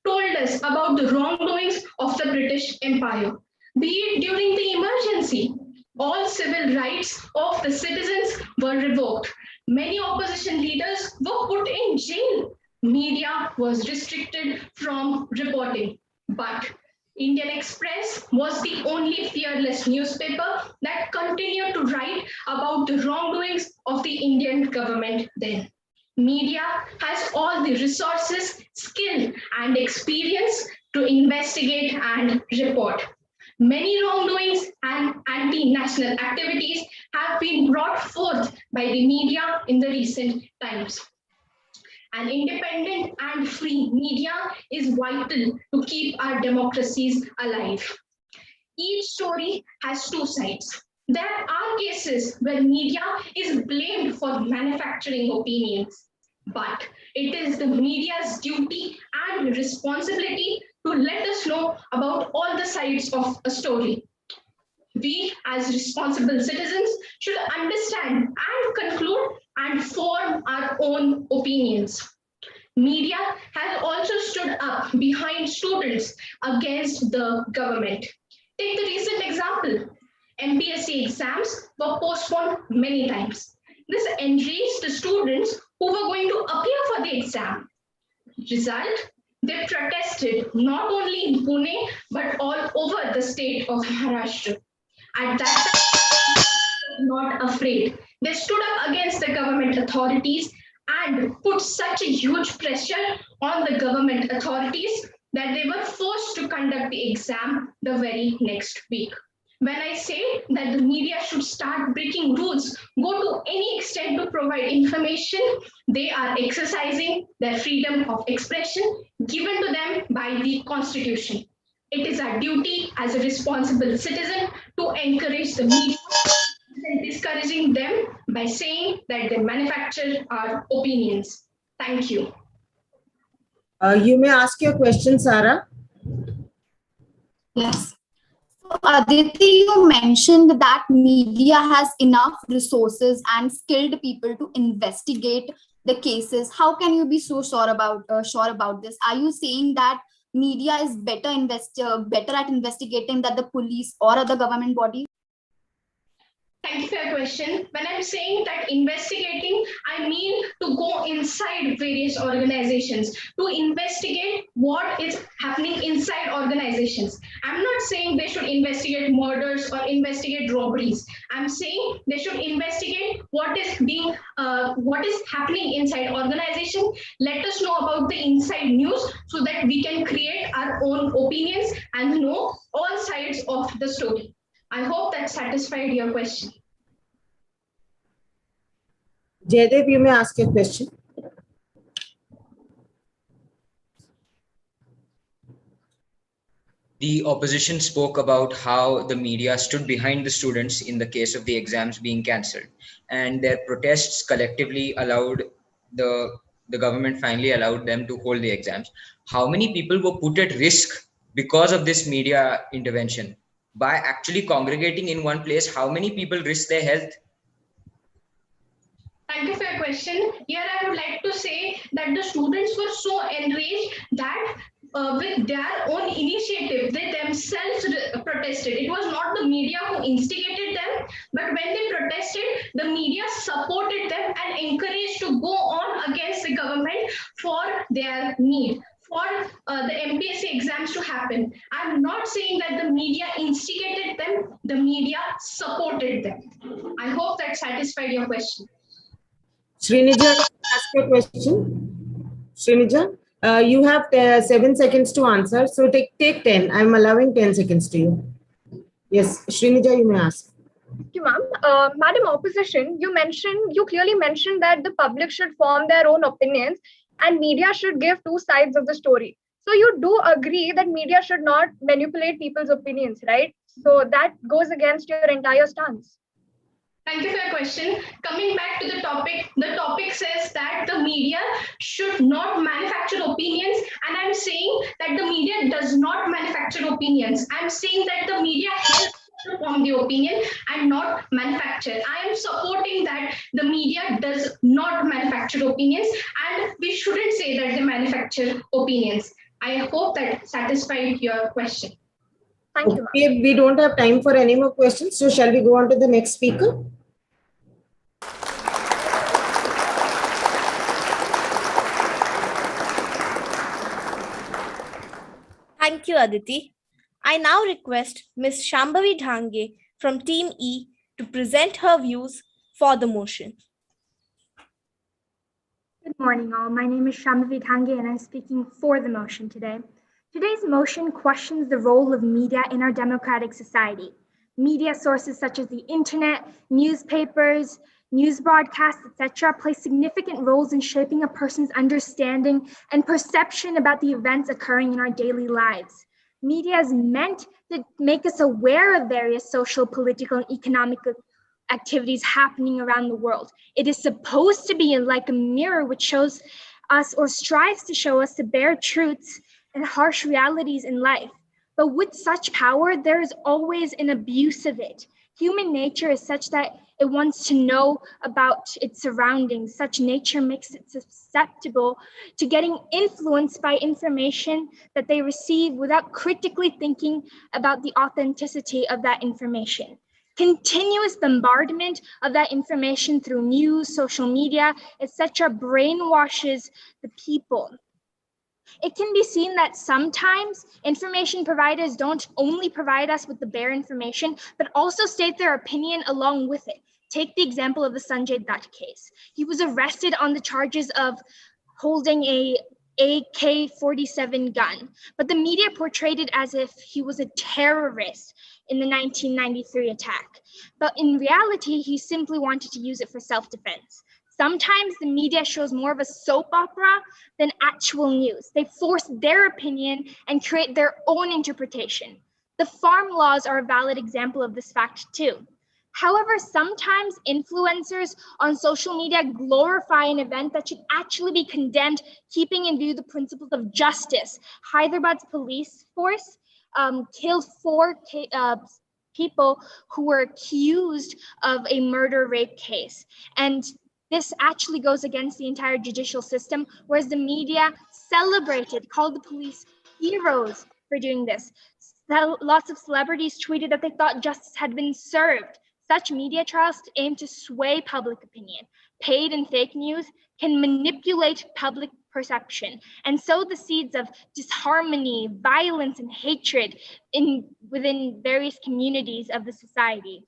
told us about the wrongdoings of the British Empire. Be it during the emergency, all civil rights of the citizens were revoked. Many opposition leaders were put in jail. Media was restricted from reporting. But Indian Express was the only fearless newspaper that continued to write about the wrongdoings of the Indian government then. Media has all the resources, skill, and experience to investigate and report. Many wrongdoings and anti-national activities have been brought forth by the media in the recent times. An independent and free media is vital to keep our democracies alive. Each story has two sides. There are cases where media is blamed for manufacturing opinions, but it is the media's duty and responsibility to let us know about all the sides of a story. We, as responsible citizens, should understand and conclude and form our own opinions. Media has also stood up behind students against the government. Take the recent example. MPSC exams were postponed many times. This enraged the students who were going to appear for the exam. Result, they protested not only in Pune but all over the state of Maharashtra. At that time, they were not afraid. They stood up against the government authorities and put such a huge pressure on the government authorities that they were forced to conduct the exam the very next week. When I say that the media should start breaking rules, go to any extent to provide information, they are exercising their freedom of expression given to them by the Constitution. It is our duty as a responsible citizen to encourage the media and discouraging them by saying that they manufacture our opinions. Thank you. You may ask your question, Sarah. Yes. So, Aditi, you mentioned that media has enough resources and skilled people to investigate the cases. How can you be so sure about this? Are you saying that media is better at investigating than the police or other government bodies? Thank you for your question. When I'm saying that investigating, I mean to go inside various organizations, to investigate what is happening inside organizations. I'm not saying they should investigate murders or investigate robberies. I'm saying they should investigate what is happening inside organization. Let us know about the inside news so that we can create our own opinions and know all sides of the story. I hope that satisfied your question. Jaydev, you may ask your question. The opposition spoke about how the media stood behind the students in the case of the exams being cancelled, and their protests collectively allowed the government finally allowed them to hold the exams. How many people were put at risk because of this media intervention? By actually congregating in one place, how many people risk their health? Thank you for your question. Here I would like to say that the students were so enraged that with their own initiative, they themselves protested. It was not the media who instigated them, but when they protested, the media supported them and encouraged to go on against the government for their need, for the MPSC exams to happen. I'm not saying that the media instigated them, the media supported them. I hope that satisfied your question. Srinija, ask your question. Srinija, you have 7 seconds to answer. So take 10. I'm allowing 10 seconds to you. Yes, Srinija, you may ask. Thank you, ma'am. Madam Opposition, you clearly mentioned that the public should form their own opinions and media should give two sides of the story. So you do agree that media should not manipulate people's opinions, right? So that goes against your entire stance. Thank you for your question. Coming back to the topic says that the media should not manufacture opinions, and I'm saying that the media does not manufacture opinions. I'm saying that the media helps to form the opinion and not manufacture. I am supporting that the media does not manufacture opinions, and we shouldn't say that they manufacture opinions. I hope that satisfied your question. Thank you. Okay, we don't have time for any more questions. So shall we go on to the next speaker? Thank you, Aditi. I now request Ms. Shambhavi Dhange from Team E to present her views for the motion. Good morning, all. My name is Shambhavi Dhange, and I'm speaking for the motion today. Today's motion questions the role of media in our democratic society. Media sources such as the internet, newspapers, news broadcasts, etc., play significant roles in shaping a person's understanding and perception about the events occurring in our daily lives. Media is meant to make us aware of various social, political, and economic activities happening around the world. It is supposed to be like a mirror which shows us or strives to show us the bare truths and harsh realities in life. But with such power, there is always an abuse of it. Human nature is such that it wants to know about its surroundings. Such nature makes it susceptible to getting influenced by information that they receive without critically thinking about the authenticity of that information. Continuous bombardment of that information through news, social media, etc., brainwashes the people. It can be seen that sometimes information providers don't only provide us with the bare information, but also state their opinion along with it. Take the example of the Sanjay Dutt case. He was arrested on the charges of holding a AK-47 gun, but the media portrayed it as if he was a terrorist in the 1993 attack. But in reality, he simply wanted to use it for self-defense. Sometimes the media shows more of a soap opera than actual news. They force their opinion and create their own interpretation. The farm laws are a valid example of this fact too. However, sometimes influencers on social media glorify an event that should actually be condemned, keeping in view the principles of justice. Hyderabad's police force killed 4 people who were accused of a murder rape case. And this actually goes against the entire judicial system, whereas the media celebrated, called the police heroes for doing this. Lots of celebrities tweeted that they thought justice had been served. Such media trials aim to sway public opinion. Paid and fake news can manipulate public perception and sow the seeds of disharmony, violence, and hatred within various communities of the society.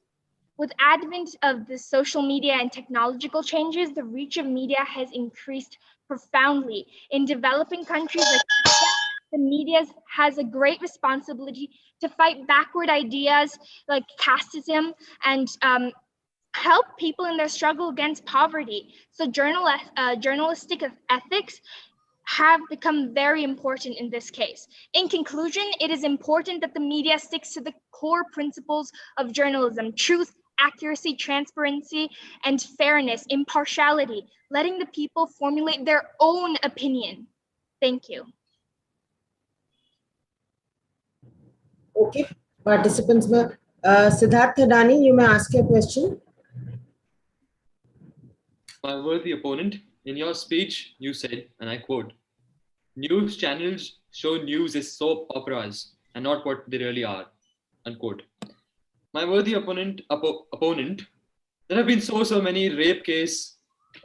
With advent of the social media and technological changes, the reach of media has increased profoundly. In developing countries like India, the media has a great responsibility to fight backward ideas like casteism and help people in their struggle against poverty. So journalistic ethics have become very important in this case. In conclusion, it is important that the media sticks to the core principles of journalism: truth, accuracy, transparency, and fairness, impartiality, letting the people formulate their own opinion. Thank you. Okay, participants, Siddharth Thadani, you may ask your question. My worthy opponent, in your speech, you said, and I quote, "News channels show news as soap operas and not what they really are," unquote. My worthy opponent, there have been so many rape cases.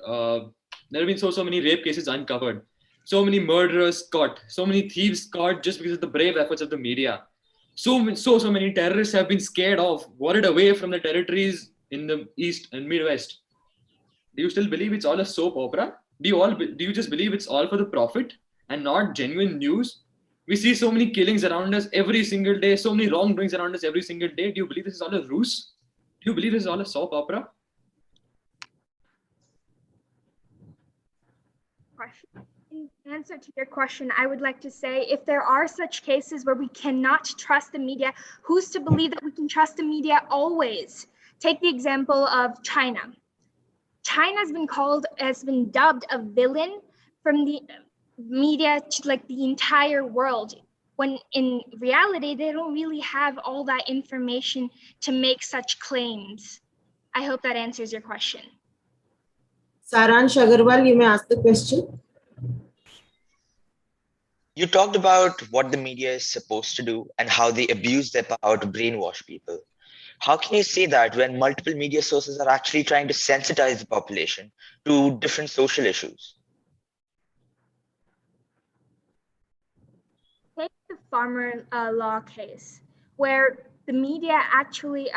There have been so many rape cases uncovered, so many murderers caught, so many thieves caught just because of the brave efforts of the media. So many terrorists have been scared off, worried away from the territories in the East and Midwest. Do you still believe it's all a soap opera? Do you just believe it's all for the profit and not genuine news? We see so many killings around us every single day, so many wrongdoings around us every single day. Do you believe this is all a ruse? Do you believe this is all a soap opera? In answer to your question, I would like to say, if there are such cases where we cannot trust the media, who's to believe that we can trust the media always? Take the example of China. China has been dubbed a villain from the media to like the entire world, when in reality, they don't really have all that information to make such claims. I hope that answers your question. Saransh Agarwal, you may ask the question. You talked about what the media is supposed to do and how they abuse their power to brainwash people. How can you say that when multiple media sources are actually trying to sensitize the population to different social issues? Take the farmer law case, where the media actually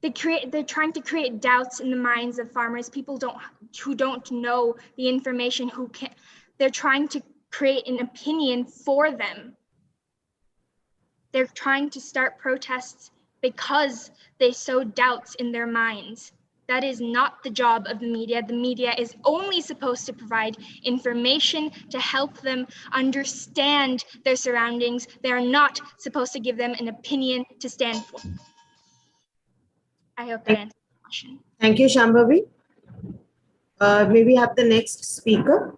they're trying to create doubts in the minds of farmers, people who don't know the information, they're trying to create an opinion for them. They're trying to start protests because they sow doubts in their minds. That is not the job of the media. The media is only supposed to provide information to help them understand their surroundings. They are not supposed to give them an opinion to stand for. I hope that answers the question. Thank you, Shambhavi. May we have the next speaker?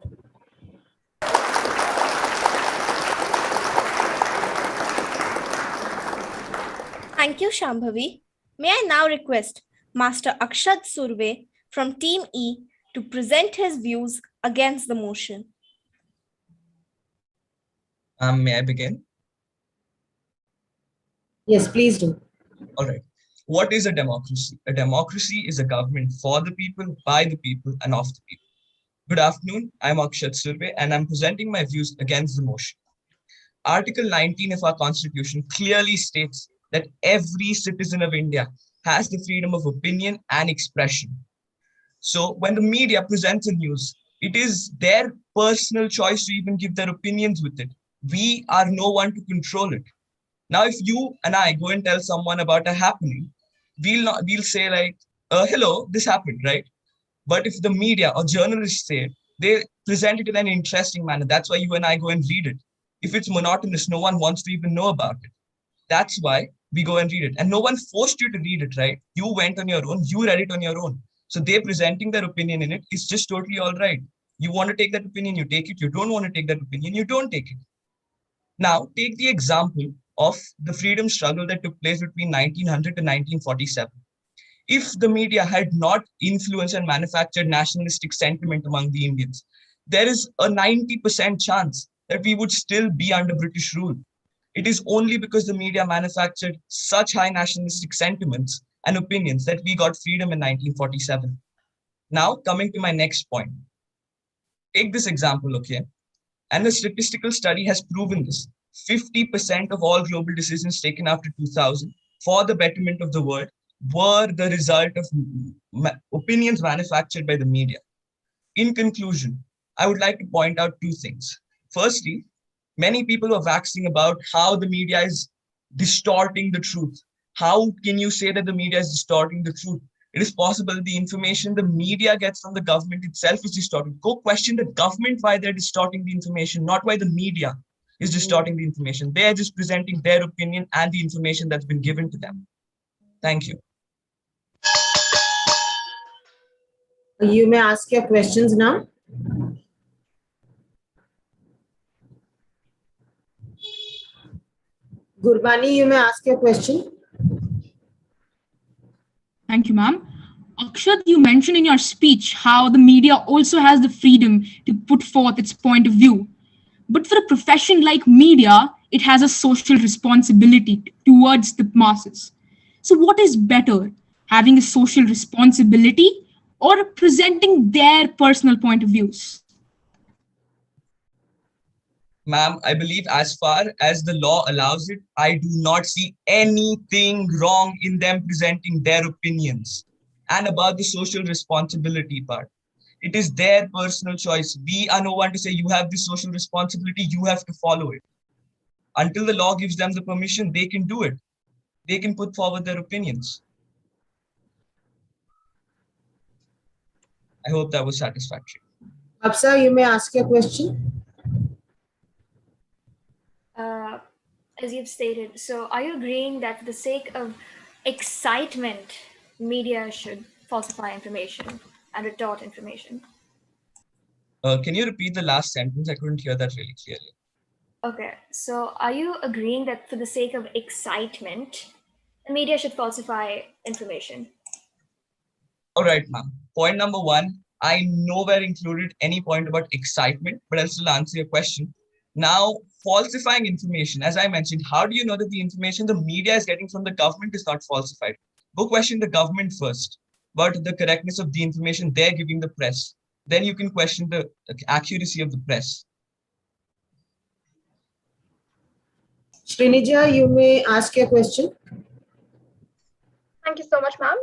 Thank you, Shambhavi. May I now request Master Akshat Surve from Team E to present his views against the motion. May I begin? Yes, please do. All right. What is a democracy? A democracy is a government for the people, by the people, and of the people. Good afternoon. I'm Akshat Surve, and I'm presenting my views against the motion. Article 19 of our Constitution clearly states that every citizen of India has the freedom of opinion and expression. So when the media presents a news, it is their personal choice to even give their opinions with it. We are no one to control it. Now, if you and I go and tell someone about a happening, we'll say like, hello, this happened, right? But if the media or journalists say it, they present it in an interesting manner. That's why you and I go and read it. If it's monotonous, no one wants to even know about it. That's why we go and read it. And no one forced you to read it, right? You went on your own, you read it on your own. So they're presenting their opinion in it. It's just totally all right. You want to take that opinion, you take it. You don't want to take that opinion, you don't take it. Now, take the example of the freedom struggle that took place between 1900 to 1947. If the media had not influenced and manufactured nationalistic sentiment among the Indians, there is a 90% chance that we would still be under British rule. It is only because the media manufactured such high nationalistic sentiments and opinions that we got freedom in 1947. Now, coming to my next point. Take this example, okay? And a statistical study has proven this. 50% of all global decisions taken after 2000 for the betterment of the world were the result of opinions manufactured by the media. In conclusion, I would like to point out two things. Firstly, many people are waxing about how the media is distorting the truth. How can you say that the media is distorting the truth? It is possible the information the media gets from the government itself is distorted. Go question the government why they're distorting the information, not why the media is distorting the information. They're just presenting their opinion and the information that's been given to them. Thank you. You may ask your questions now. Gurbani, you may ask your question. Thank you, ma'am. Akshat, you mentioned in your speech how the media also has the freedom to put forth its point of view. But for a profession like media, it has a social responsibility towards the masses. So what is better, having a social responsibility or presenting their personal point of views? Ma'am, I believe as far as the law allows it, I do not see anything wrong in them presenting their opinions. And about the social responsibility part, it is their personal choice. We are no one to say you have this social responsibility, you have to follow it. Until the law gives them the permission, they can do it. They can put forward their opinions. I hope that was satisfactory. Apsa, you may ask your question. As you've stated, so are you agreeing that for the sake of excitement, media should falsify information and retort information? Can you repeat the last sentence? I couldn't hear that really clearly. Okay, so are you agreeing that for the sake of excitement, the media should falsify information? All right, ma'am. Point number one, I nowhere included any point about excitement, but I'll still answer your question. Now, falsifying information, as I mentioned, how do you know that the information the media is getting from the government is not falsified? Go question the government first about the correctness of the information they're giving the press. Then you can question the accuracy of the press. Srinija, you may ask your question. Thank you so much, ma'am.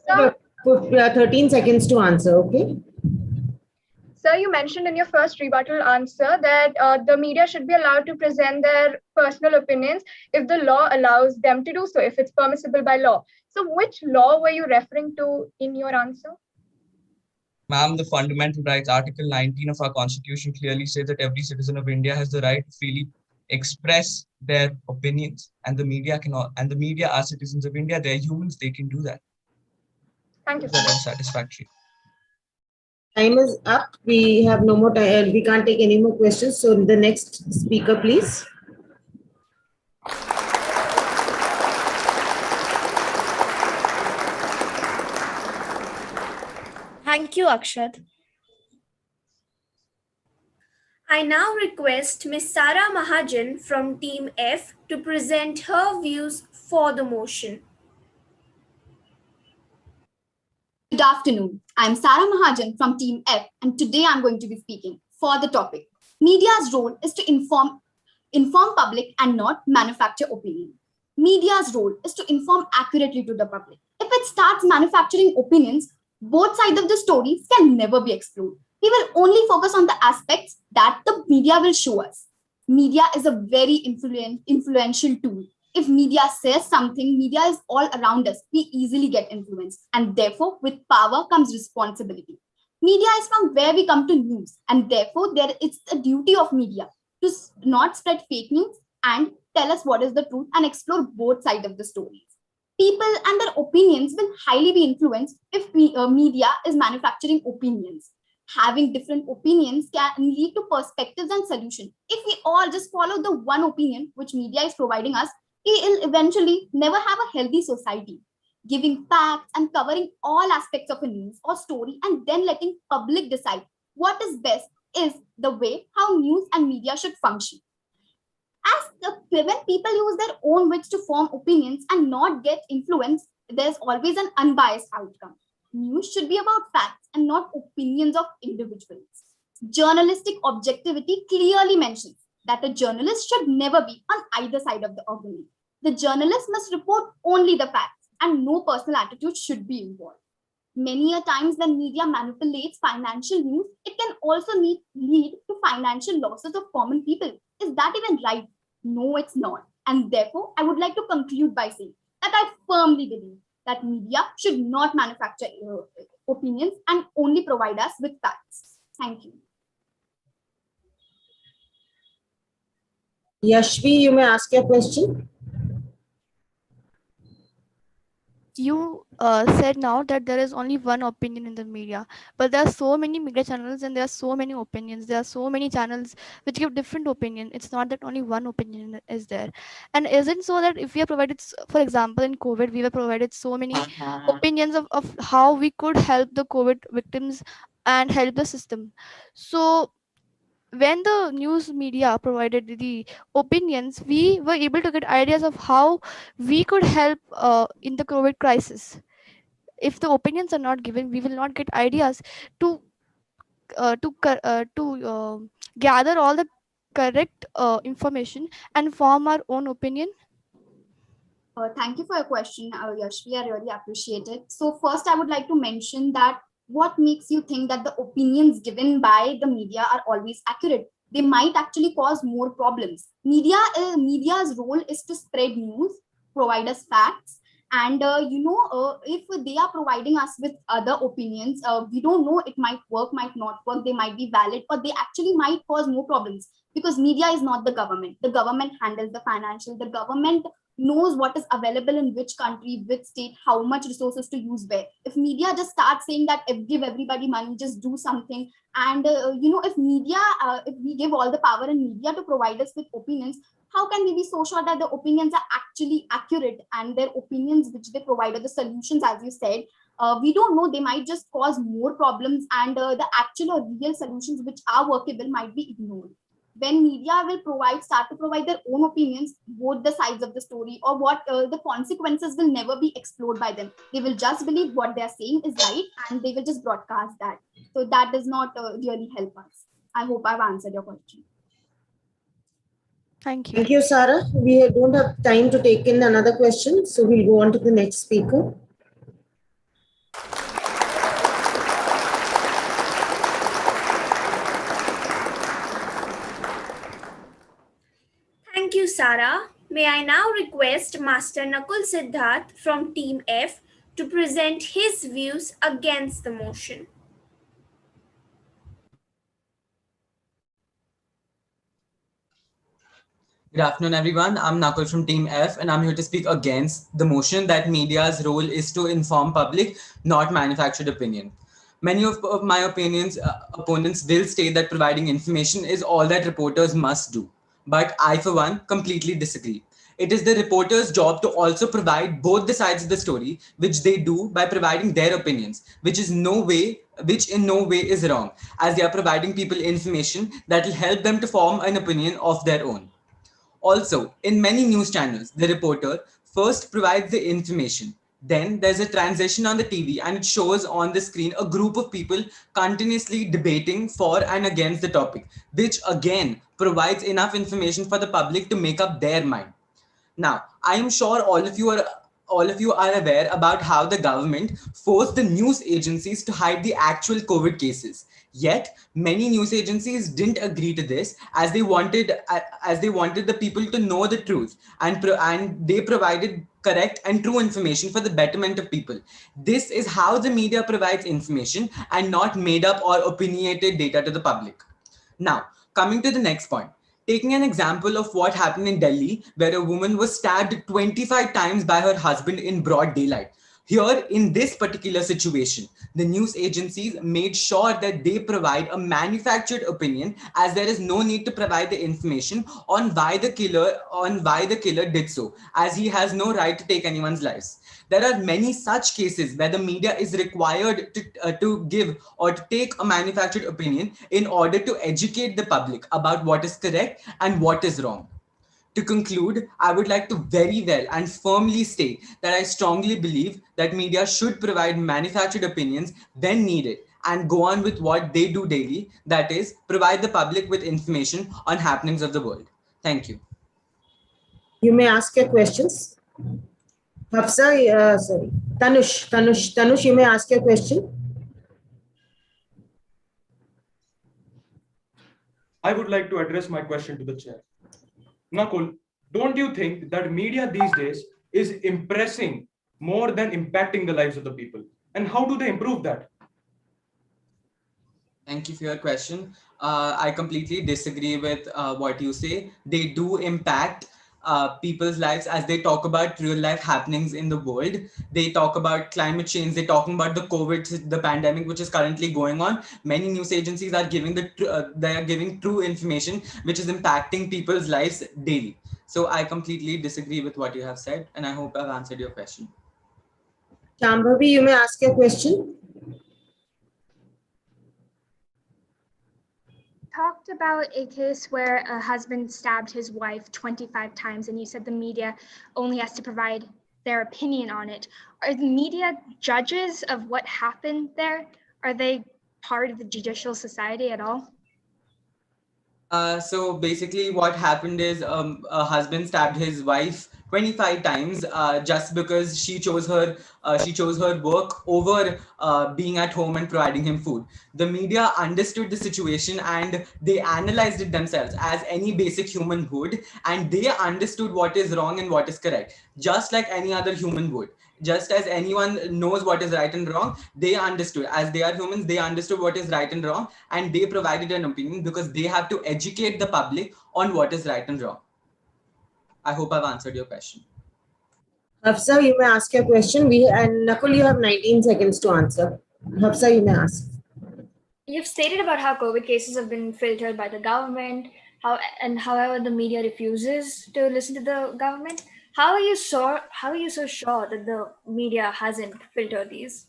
Sir, 13 seconds to answer, okay? Sir, you mentioned in your first rebuttal answer that the media should be allowed to present their personal opinions if the law allows them to do so, if it's permissible by law. So which law were you referring to in your answer? Ma'am, the fundamental rights, Article 19 of our Constitution clearly says that every citizen of India has the right to freely express their opinions, and the media are citizens of India. They're humans, they can do that. Thank you. That was satisfactory. Time is up. We have no more time. We can't take any more questions. So the next speaker, please. Thank you, Akshad. I now request Ms. Sara Mahajan from Team F to present her views for the motion. Good afternoon. I'm Sara Mahajan from Team F, and today I'm going to be speaking for the topic. Media's role is to inform public and not manufacture opinion. Media's role is to inform accurately to the public. If it starts manufacturing opinions, both sides of the stories can never be explored. We will only focus on the aspects that the media will show us. Media is a very influential tool. If media says something, media is all around us. We easily get influenced, and therefore, with power comes responsibility. Media is from where we come to news, and therefore, it's the duty of media to not spread fake news and tell us what is the truth and explore both sides of the stories. People and their opinions will highly be influenced if media is manufacturing opinions. Having different opinions can lead to perspectives and solutions. If we all just follow the one opinion which media is providing us, we will eventually never have a healthy society. Giving facts and covering all aspects of a news or story and then letting public decide what is best is the way how news and media should function. When people use their own wits to form opinions and not get influenced, there's always an unbiased outcome. News should be about facts and not opinions of individuals. Journalistic objectivity clearly mentions that a journalist should never be on either side of the argument. The journalist must report only the facts and no personal attitude should be involved. Many a times when media manipulates financial news, it can also lead to financial losses of common people. Is that even right? No, it's not. And therefore, I would like to conclude by saying that I firmly believe that media should not manufacture opinions and only provide us with facts. Thank you. Yashvi, you may ask your question. You said now that there is only one opinion in the media, but there are so many media channels and there are so many opinions. There are so many channels which give different opinion. It's not that only one opinion is there. And isn't so that if we are provided, for example, in COVID, we were provided so many opinions of how we could help the COVID victims and help the system. So when the news media provided the opinions, we were able to get ideas of how we could help in the COVID crisis. If the opinions are not given, we will not get ideas to gather all the correct information and form our own opinion. Thank you for your question, Yashvi. I really appreciate it. So first, I would like to mention that what makes you think that the opinions given by the media are always accurate? They might actually cause more problems. Media's role is to spread news, provide us facts, and if they are providing us with other opinions, we don't know, it might work, might not work, they might be valid, or they actually might cause more problems, because media is not the government. The government handles the financial, the government knows what is available in which country, which state, how much resources to use where. If media just starts saying that give everybody money, just do something, and if we give all the power in media to provide us with opinions, how can we be so sure that the opinions are actually accurate, and their opinions which they provide are the solutions, as you said? We don't know, they might just cause more problems, and the actual or real solutions which are workable might be ignored. When media will start to provide their own opinions, both the sides of the story, or what the consequences will never be explored by them. They will just believe what they are saying is right, and they will just broadcast that. So that does not really help us. I hope I've answered your question. Thank you. Thank you, Sarah. We don't have time to take in another question, so we'll go on to the next speaker. Thank you, Sarah. May I now request Master Nakul Siddharth from Team F to present his views against the motion. Good afternoon, everyone. I'm Nakul from Team F, and I'm here to speak against the motion that media's role is to inform public, not manufactured opinion. Many of my opponents will state that providing information is all that reporters must do. But I, for one, completely disagree. It is the reporter's job to also provide both the sides of the story, which they do by providing their opinions, which is no way which in no way is wrong, as they are providing people information that will help them to form an opinion of their own. Also, in many news channels, the reporter first provides the information. Then there's a transition on the TV and it shows on the screen a group of people continuously debating for and against the topic, which again provides enough information for the public to make up their mind. Now, I am sure all of you are aware about how the government forced the news agencies to hide the actual COVID cases. Yet, many news agencies didn't agree to this as they wanted the people to know the truth and they provided correct and true information for the betterment of people. This is how the media provides information and not made up or opinionated data to the public. Now, coming to the next point, taking an example of what happened in Delhi, where a woman was stabbed 25 times by her husband in broad daylight. Here, in this particular situation, the news agencies made sure that they provide a manufactured opinion, as there is no need to provide the information on why the killer did so, as he has no right to take anyone's lives. There are many such cases where the media is required to give or to take a manufactured opinion in order to educate the public about what is correct and what is wrong. To conclude, I would like to very well and firmly state that I strongly believe that media should provide manufactured opinions when needed and go on with what they do daily, that is, provide the public with information on happenings of the world. Thank you. You may ask your questions. Hafsa, sorry, Tanush, you may ask your question. I would like to address my question to the chair. Nakul, don't you think that media these days is impressing more than impacting the lives of the people? And how do they improve that? Thank you for your question. I completely disagree with what you say. They do impact people's lives as they talk about real life happenings in the world. They talk about climate change. They're talking about the COVID, the pandemic, which is currently going on. Many news agencies are giving they are giving true information, which is impacting people's lives daily. So I completely disagree with what you have said, and I hope I've answered your question. Shambhavi, you may ask your question. Talked about a case where a husband stabbed his wife 25 times, and you said the media only has to provide their opinion on it. Are the media judges of what happened there? Are they part of the judicial society at all? So basically, what happened is a husband stabbed his wife 25 times just because she chose her work over being at home and providing him food. The media understood the situation and they analyzed it themselves as any basic human would, and they understood what is wrong and what is correct, just like any other human would. Just as anyone knows what is right and wrong, they understood, as they are humans, they understood what is right and wrong, and they provided an opinion because they have to educate the public on what is right and wrong. I hope I've answered your question. Hafsa, you may ask your question. And Nakul, you have 19 seconds to answer. Hafsa, you may ask. You've stated about how COVID cases have been filtered by the government, however the media refuses to listen to the government. How are you so sure that the media hasn't filtered these?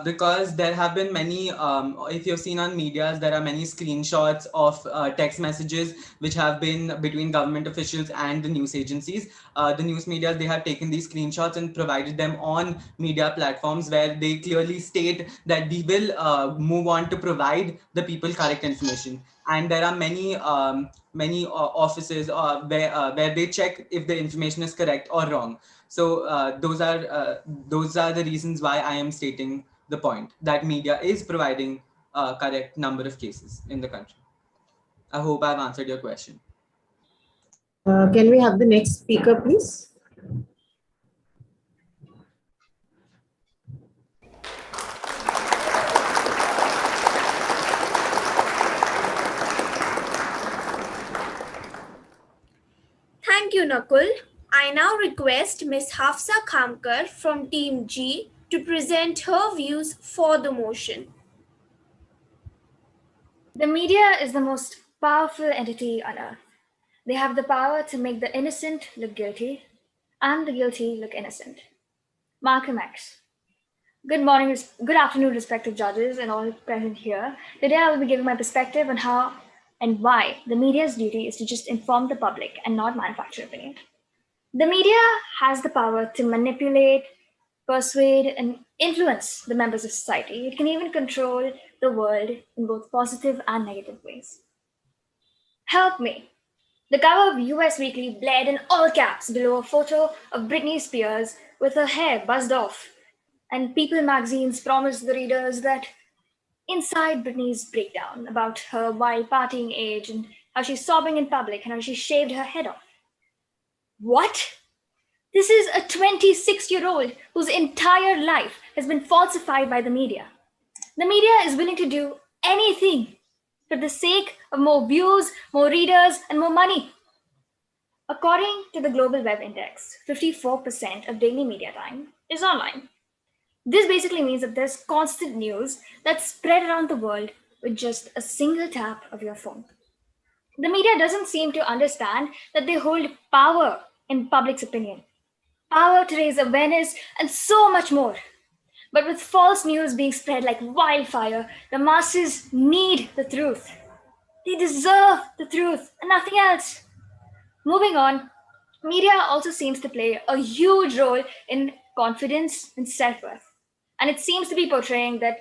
Because there have been many, if you've seen on medias, there are many screenshots of text messages which have been between government officials and the news agencies. The news media, they have taken these screenshots and provided them on media platforms where they clearly state that we will move on to provide the people correct information. And there are many offices where they check if the information is correct or wrong. So those are the reasons why I am stating the point that media is providing a correct number of cases in the country. I hope I've answered your question. Can we have the next speaker, please? Thank you, Nakul. I now request Ms. Hafsa Khamkar from Team G to present her views for the motion. The media is the most powerful entity on earth. They have the power to make the innocent look guilty and the guilty look innocent. Malcolm X. Good morning, good afternoon, respective judges and all present here. Today I will be giving my perspective on how and why the media's duty is to just inform the public and not manufacture opinion. The media has the power to manipulate, persuade, and influence the members of society. It can even control the world in both positive and negative ways. Help me. The cover of US Weekly blared in all caps below a photo of Britney Spears with her hair buzzed off, and People magazines promised the readers that inside Britney's breakdown about her wild partying age and how she's sobbing in public and how she shaved her head off. What? This is a 26-year-old whose entire life has been falsified by the media. The media is willing to do anything for the sake of more views, more readers, and more money. According to the Global Web Index, 54% of daily media time is online. This basically means that there's constant news that's spread around the world with just a single tap of your phone. The media doesn't seem to understand that they hold power in public's opinion, power to raise awareness, and so much more. But with false news being spread like wildfire, the masses need the truth. They deserve the truth and nothing else. Moving on, media also seems to play a huge role in confidence and self-worth. And it seems to be portraying that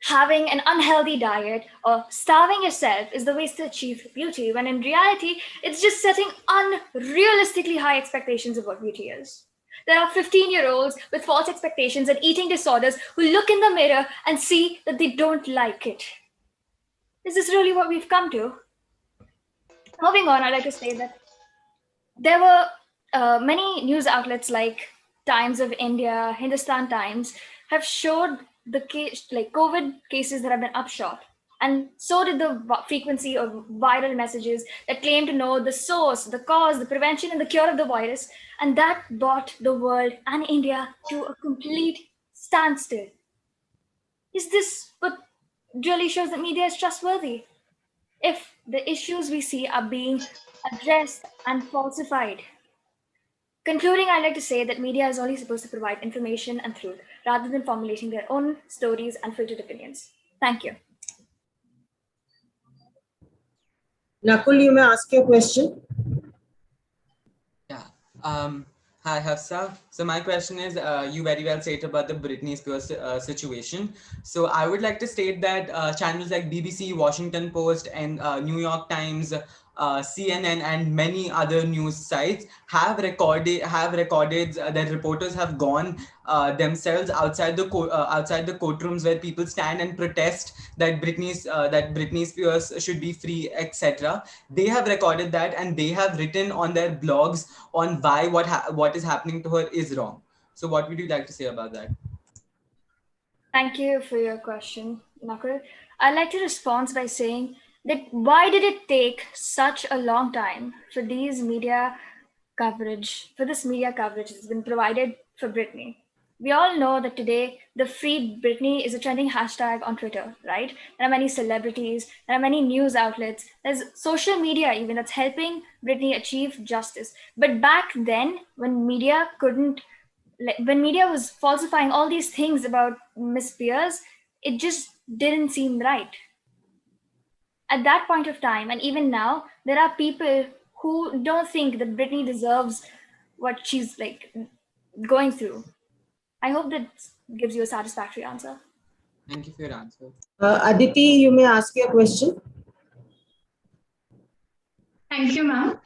having an unhealthy diet or starving yourself is the ways to achieve beauty, when in reality, it's just setting unrealistically high expectations of what beauty is. There are 15-year-olds with false expectations and eating disorders who look in the mirror and see that they don't like it. Is this really what we've come to? Moving on, I'd like to say that there were many news outlets like Times of India, Hindustan Times have showed the COVID cases that have been upshot. And so did the frequency of viral messages that claim to know the source, the cause, the prevention, and the cure of the virus. And that brought the world and India to a complete standstill. Is this what really shows that media is trustworthy? If the issues we see are being addressed and falsified. Concluding, I'd like to say that media is only supposed to provide information and truth rather than formulating their own stories and filtered opinions. Thank you. Nakul, you may ask your question. Yeah. Hi, Hafsa. So my question is, you very well stated about the Britney Spears situation. So I would like to state that channels like BBC, Washington Post, and New York Times, CNN, and many other news sites have recorded that reporters have gone themselves outside the courtrooms where people stand and protest that Britney Spears should be free, etc. They have recorded that, and they have written on their blogs on why what is happening to her is wrong. So what would you like to say about that? Thank you for your question, Nakul. I'd like to respond by saying that why did it take such a long time for this media coverage has been provided for Britney? We all know that today the Free Britney is a trending hashtag on Twitter, right? There are many celebrities, there are many news outlets, there's social media even that's helping Britney achieve justice. But back then, when media was falsifying all these things about Miss Spears, it just didn't seem right. At that point of time, and even now, there are people who don't think that Britney deserves what she's going through. I hope that gives you a satisfactory answer. Thank you for your answer. Aditi, you may ask your question. Thank you, ma'am.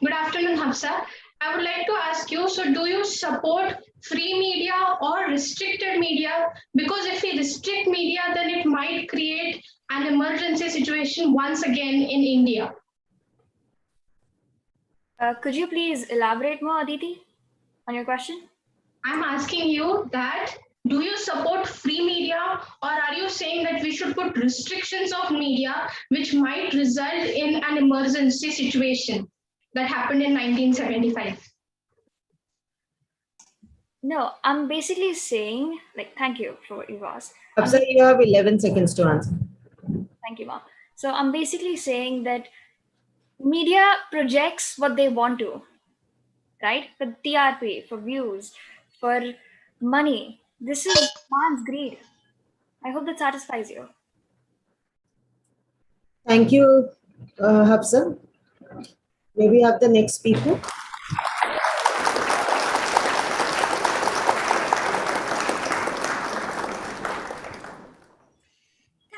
Good afternoon, Hafsa. I would like to ask you, so do you support free media or restricted media? Because if we restrict media, then it might create an emergency situation once again in India. Could you please elaborate more, Aditi, on your question? I'm asking you that, do you support free media, or are you saying that we should put restrictions of media which might result in an emergency situation that happened in 1975? No, I'm basically saying, thank you for what you've asked. Hafsa, you have 11 seconds to answer. Thank you, Ma. So I'm basically saying that media projects what they want to, right? For TRP, for views, for money. This is man's greed. I hope that satisfies you. Thank you, Hafsa. May we have the next speaker?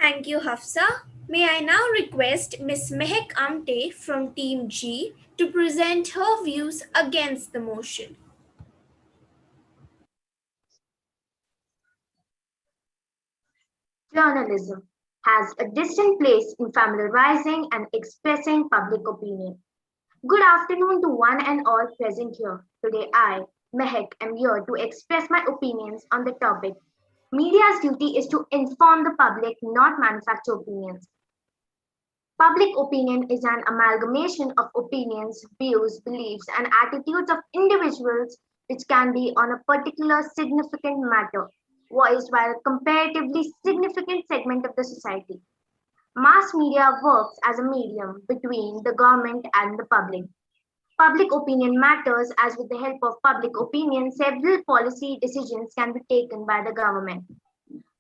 Thank you, Hafsa. May I now request Ms. Mehak Amte from Team G to present her views against the motion. Journalism has a distinct place in familiarizing and expressing public opinion. Good afternoon to one and all present here. Today I, Mehak, am here to express my opinions on the topic. Media's duty is to inform the public, not manufacture opinions. Public opinion is an amalgamation of opinions, views, beliefs, and attitudes of individuals which can be on a particular significant matter, voiced by a comparatively significant segment of the society. Mass media works as a medium between the government and the public. Public opinion matters as with the help of public opinion, several policy decisions can be taken by the government.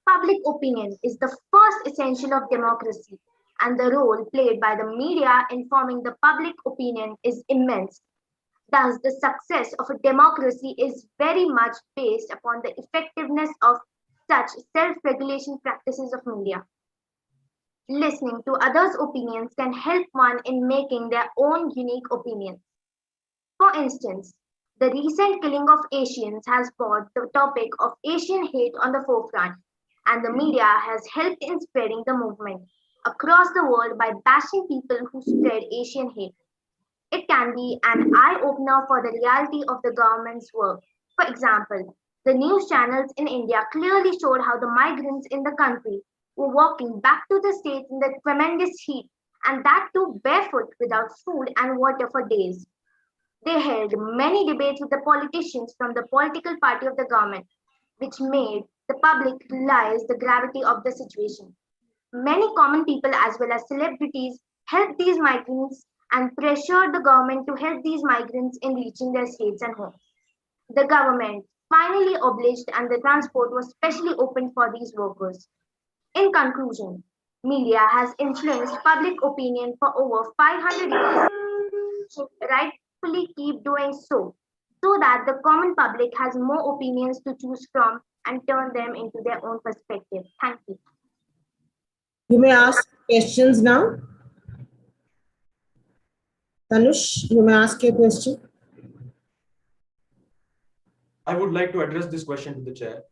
Public opinion is the first essential of democracy, and the role played by the media in forming the public opinion is immense. Thus, the success of a democracy is very much based upon the effectiveness of such self-regulation practices of media. Listening to others' opinions can help one in making their own unique opinions. For instance, the recent killing of Asians has brought the topic of Asian hate on the forefront, and the media has helped in spreading the movement across the world by bashing people who spread Asian hate. It can be an eye opener for the reality of the government's work. For example, the news channels in India clearly showed how the migrants in the country were walking back to the states in the tremendous heat, and that too barefoot without food and water for days. They held many debates with the politicians from the political party of the government, which made the public realize the gravity of the situation. Many common people, as well as celebrities, helped these migrants and pressured the government to help these migrants in reaching their states and homes. The government finally obliged, and the transport was specially opened for these workers. In conclusion, media has influenced public opinion for over 500 years, should rightfully keep doing so that the common public has more opinions to choose from and turn them into their own perspective. Thank you. You may ask questions now. Tanush, you may ask your question. I would like to address this question to the chair.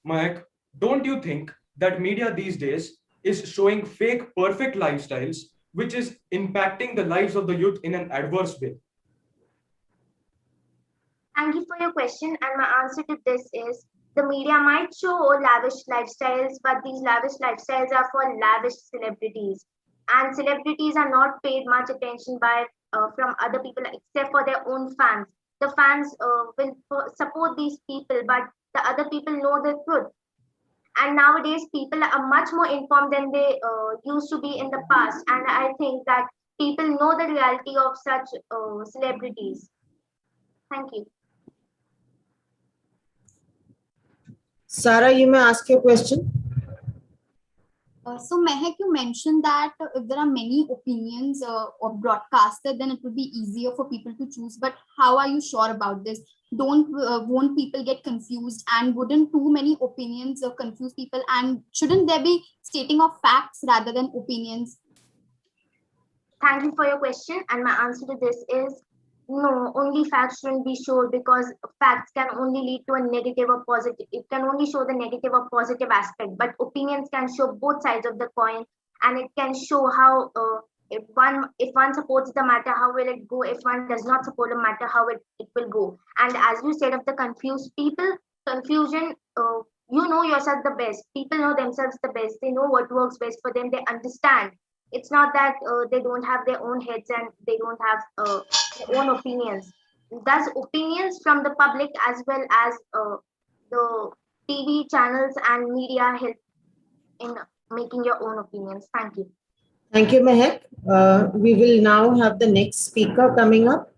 Mike, don't you think that media these days is showing fake perfect lifestyles, which is impacting the lives of the youth in an adverse way? Thank you for your question. And my answer to this is the media might show lavish lifestyles, but these lavish lifestyles are for lavish celebrities. And celebrities are not paid much attention by from other people except for their own fans. The fans will support these people, but the other people know the truth. And nowadays, people are much more informed than they used to be in the past. And I think that people know the reality of such celebrities. Thank you. Sarah, you may ask your question. So Mehak, you mentioned that if there are many opinions or broadcasted, then it would be easier for people to choose. But how are you sure about this? Won't people get confused, and wouldn't too many opinions confuse people? And shouldn't there be stating of facts rather than opinions? Thank you for your question. And my answer to this is no, only facts shouldn't be shown, because facts can only lead to a negative or positive. It can only show the negative or positive aspect, but opinions can show both sides of the coin, and it can show how if one supports the matter, how will it go? If one does not support the matter, how it will go. And as you said of the confused people, confusion, you know yourself the best. People know themselves the best. They know what works best for them. They understand. It's not that they don't have their own heads and they don't have their own opinions. Thus, opinions from the public as well as the TV channels and media help in making your own opinions. Thank you. Thank you, Mehak. We will now have the next speaker coming up.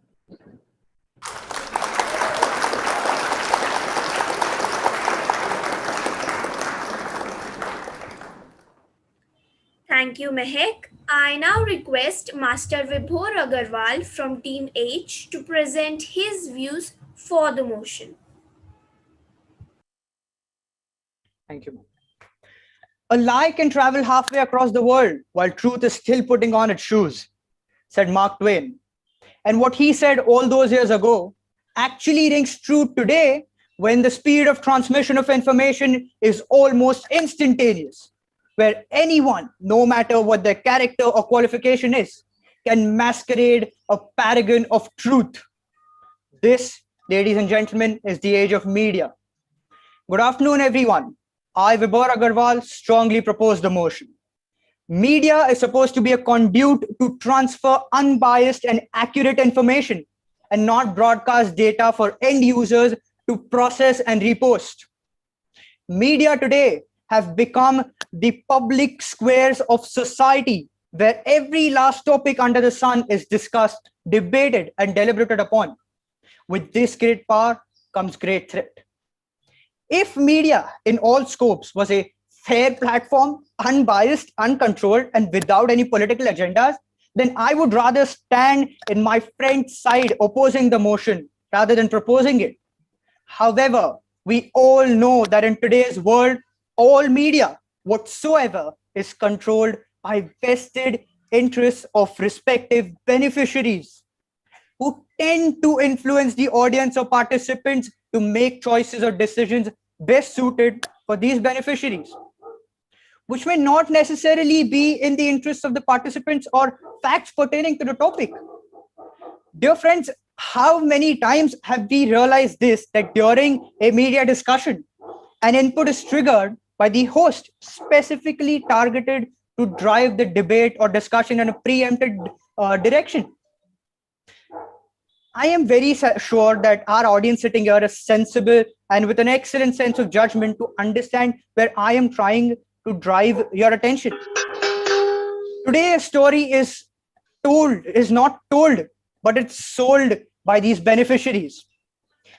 Thank you, Mehek. I now request Master Vibhor Agarwal from Team H to present his views for the motion. Thank you. A lie can travel halfway across the world while truth is still putting on its shoes, said Mark Twain. And what he said all those years ago actually rings true today when the speed of transmission of information is almost instantaneous, where anyone, no matter what their character or qualification is, can masquerade a paragon of truth. This, ladies and gentlemen, is the age of media. Good afternoon, everyone. I, Vibhor Agarwal, strongly propose the motion. Media is supposed to be a conduit to transfer unbiased and accurate information and not broadcast data for end users to process and repost. Media today have become the public squares of society where every last topic under the sun is discussed, debated, and deliberated upon. With this great power comes great threat. If media in all scopes was a fair platform, unbiased, uncontrolled, and without any political agendas, then I would rather stand in my friend's side opposing the motion rather than proposing it. However, we all know that in today's world, all media whatsoever is controlled by vested interests of respective beneficiaries who tend to influence the audience or participants to make choices or decisions best suited for these beneficiaries, which may not necessarily be in the interests of the participants or facts pertaining to the topic. Dear friends, how many times have we realized this, that during a media discussion, an input is triggered by the host specifically targeted to drive the debate or discussion in a preempted direction? I am very sure that our audience sitting here is sensible and with an excellent sense of judgment to understand where I am trying to drive your attention. Today, a story is not told, but it's sold by these beneficiaries.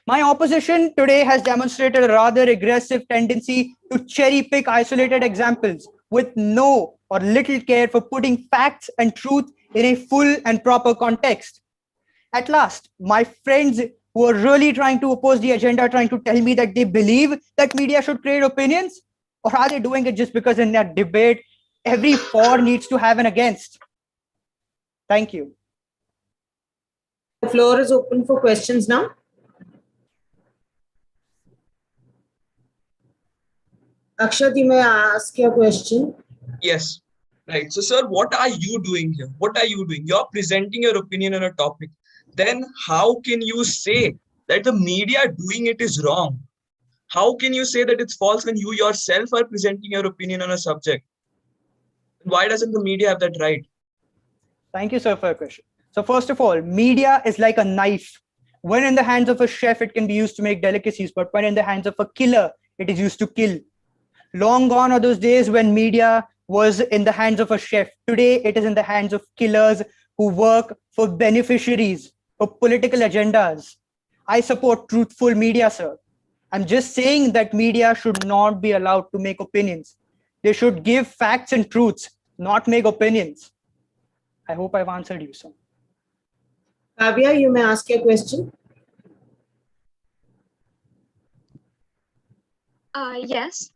My opposition today has demonstrated a rather aggressive tendency to cherry pick isolated examples with no or little care for putting facts and truth in a full and proper context. At last, my friends who are really trying to oppose the agenda are trying to tell me that they believe that media should create opinions, or are they doing it just because in that debate, every for needs to have an against? Thank you. The floor is open for questions now. Akshat, you may ask your question. Yes. Right. So, sir, what are you doing here? What are you doing? You're presenting your opinion on a topic. Then how can you say that the media doing it is wrong? How can you say that it's false when you yourself are presenting your opinion on a subject? Why doesn't the media have that right? Thank you, sir, for your question. So first of all, media is like a knife. When in the hands of a chef, it can be used to make delicacies, but when in the hands of a killer, it is used to kill. Long gone are those days when media was in the hands of a chef. Today, it is in the hands of killers who work for beneficiaries, for political agendas. I support truthful media, sir. I'm just saying that media should not be allowed to make opinions. They should give facts and truths, not make opinions. I hope I've answered you, sir. Kavya, you may ask your question. Yes.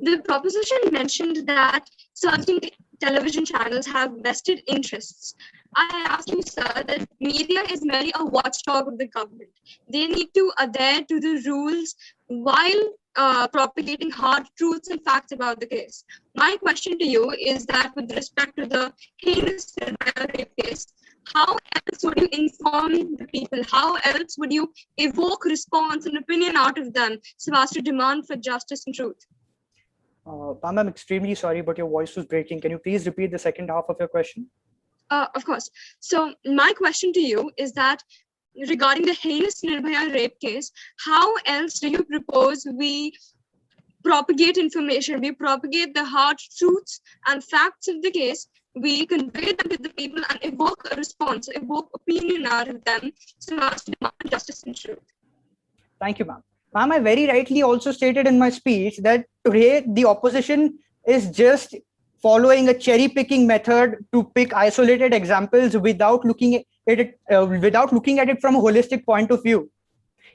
The proposition mentioned that certain television channels have vested interests. I ask you, sir, that media is merely a watchdog of the government. They need to adhere to the rules while propagating hard truths and facts about the case. My question to you is that with respect to the heinous rape case, how else would you inform the people? How else would you evoke response and opinion out of them so as to demand for justice and truth? Ma'am, I'm extremely sorry, but your voice was breaking. Can you please repeat the second half of your question? Of course. So my question to you is that regarding the heinous Nirbhaya rape case, how else do you propose we propagate information, we propagate the hard truths and facts of the case, we convey them to the people and evoke a response, evoke opinion out of them so as to demand justice and truth? Thank you, ma'am. Ma'am, I very rightly also stated in my speech that today the opposition is just following a cherry picking method to pick isolated examples without looking at it from a holistic point of view.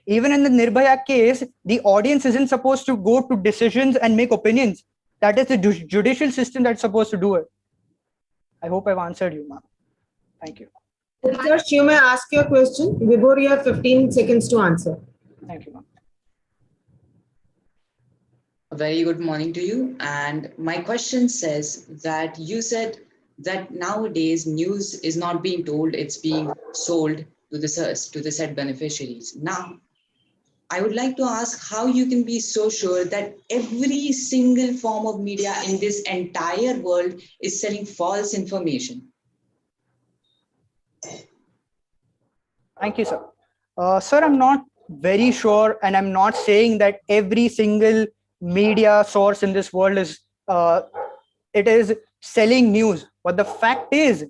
Even in the Nirbhaya case, the audience isn't supposed to go to decisions and make opinions. That is the judicial system that's supposed to do it. I hope I've answered you, ma'am. Thank you. Utkarsh, you may ask your question. Vibhor, you have 15 seconds to answer. Thank you, ma'am. A very good morning to you. And my question says that you said that nowadays news is not being told, it's being sold to the said beneficiaries. Now, I would like to ask how you can be so sure that every single form of media in this entire world is selling false information. Thank you, sir. Sir, I'm not very sure, and I'm not saying that every single media source in this world is selling news. But the fact is,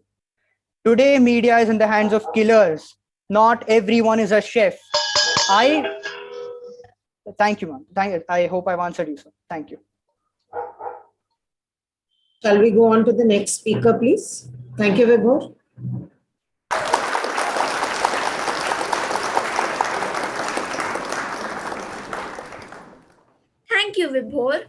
today media is in the hands of killers. Not everyone is a chef. Thank you, ma'am. I hope I've answered you, sir. Thank you. Shall we go on to the next speaker, please? Thank you, Vibhor. Thank you, Vibhor.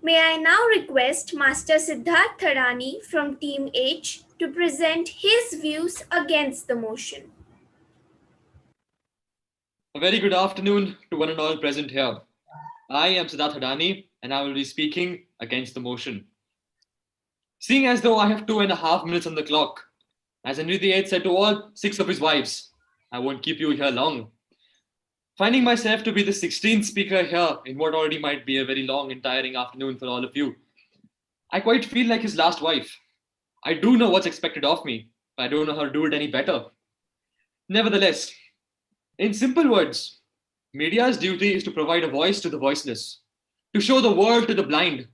May I now request Master Siddharth Thadani from Team H to present his views against the motion. A very good afternoon to one and all present here. I am Siddharth Thadani and I will be speaking against the motion. Seeing as though I have 2.5 minutes on the clock, as Henry VIII said to all 6 of his wives, I won't keep you here long. Finding myself to be the 16th speaker here in what already might be a very long and tiring afternoon for all of you, I quite feel like his last wife. I do know what's expected of me, but I don't know how to do it any better. Nevertheless, in simple words, media's duty is to provide a voice to the voiceless, to show the world to the blind,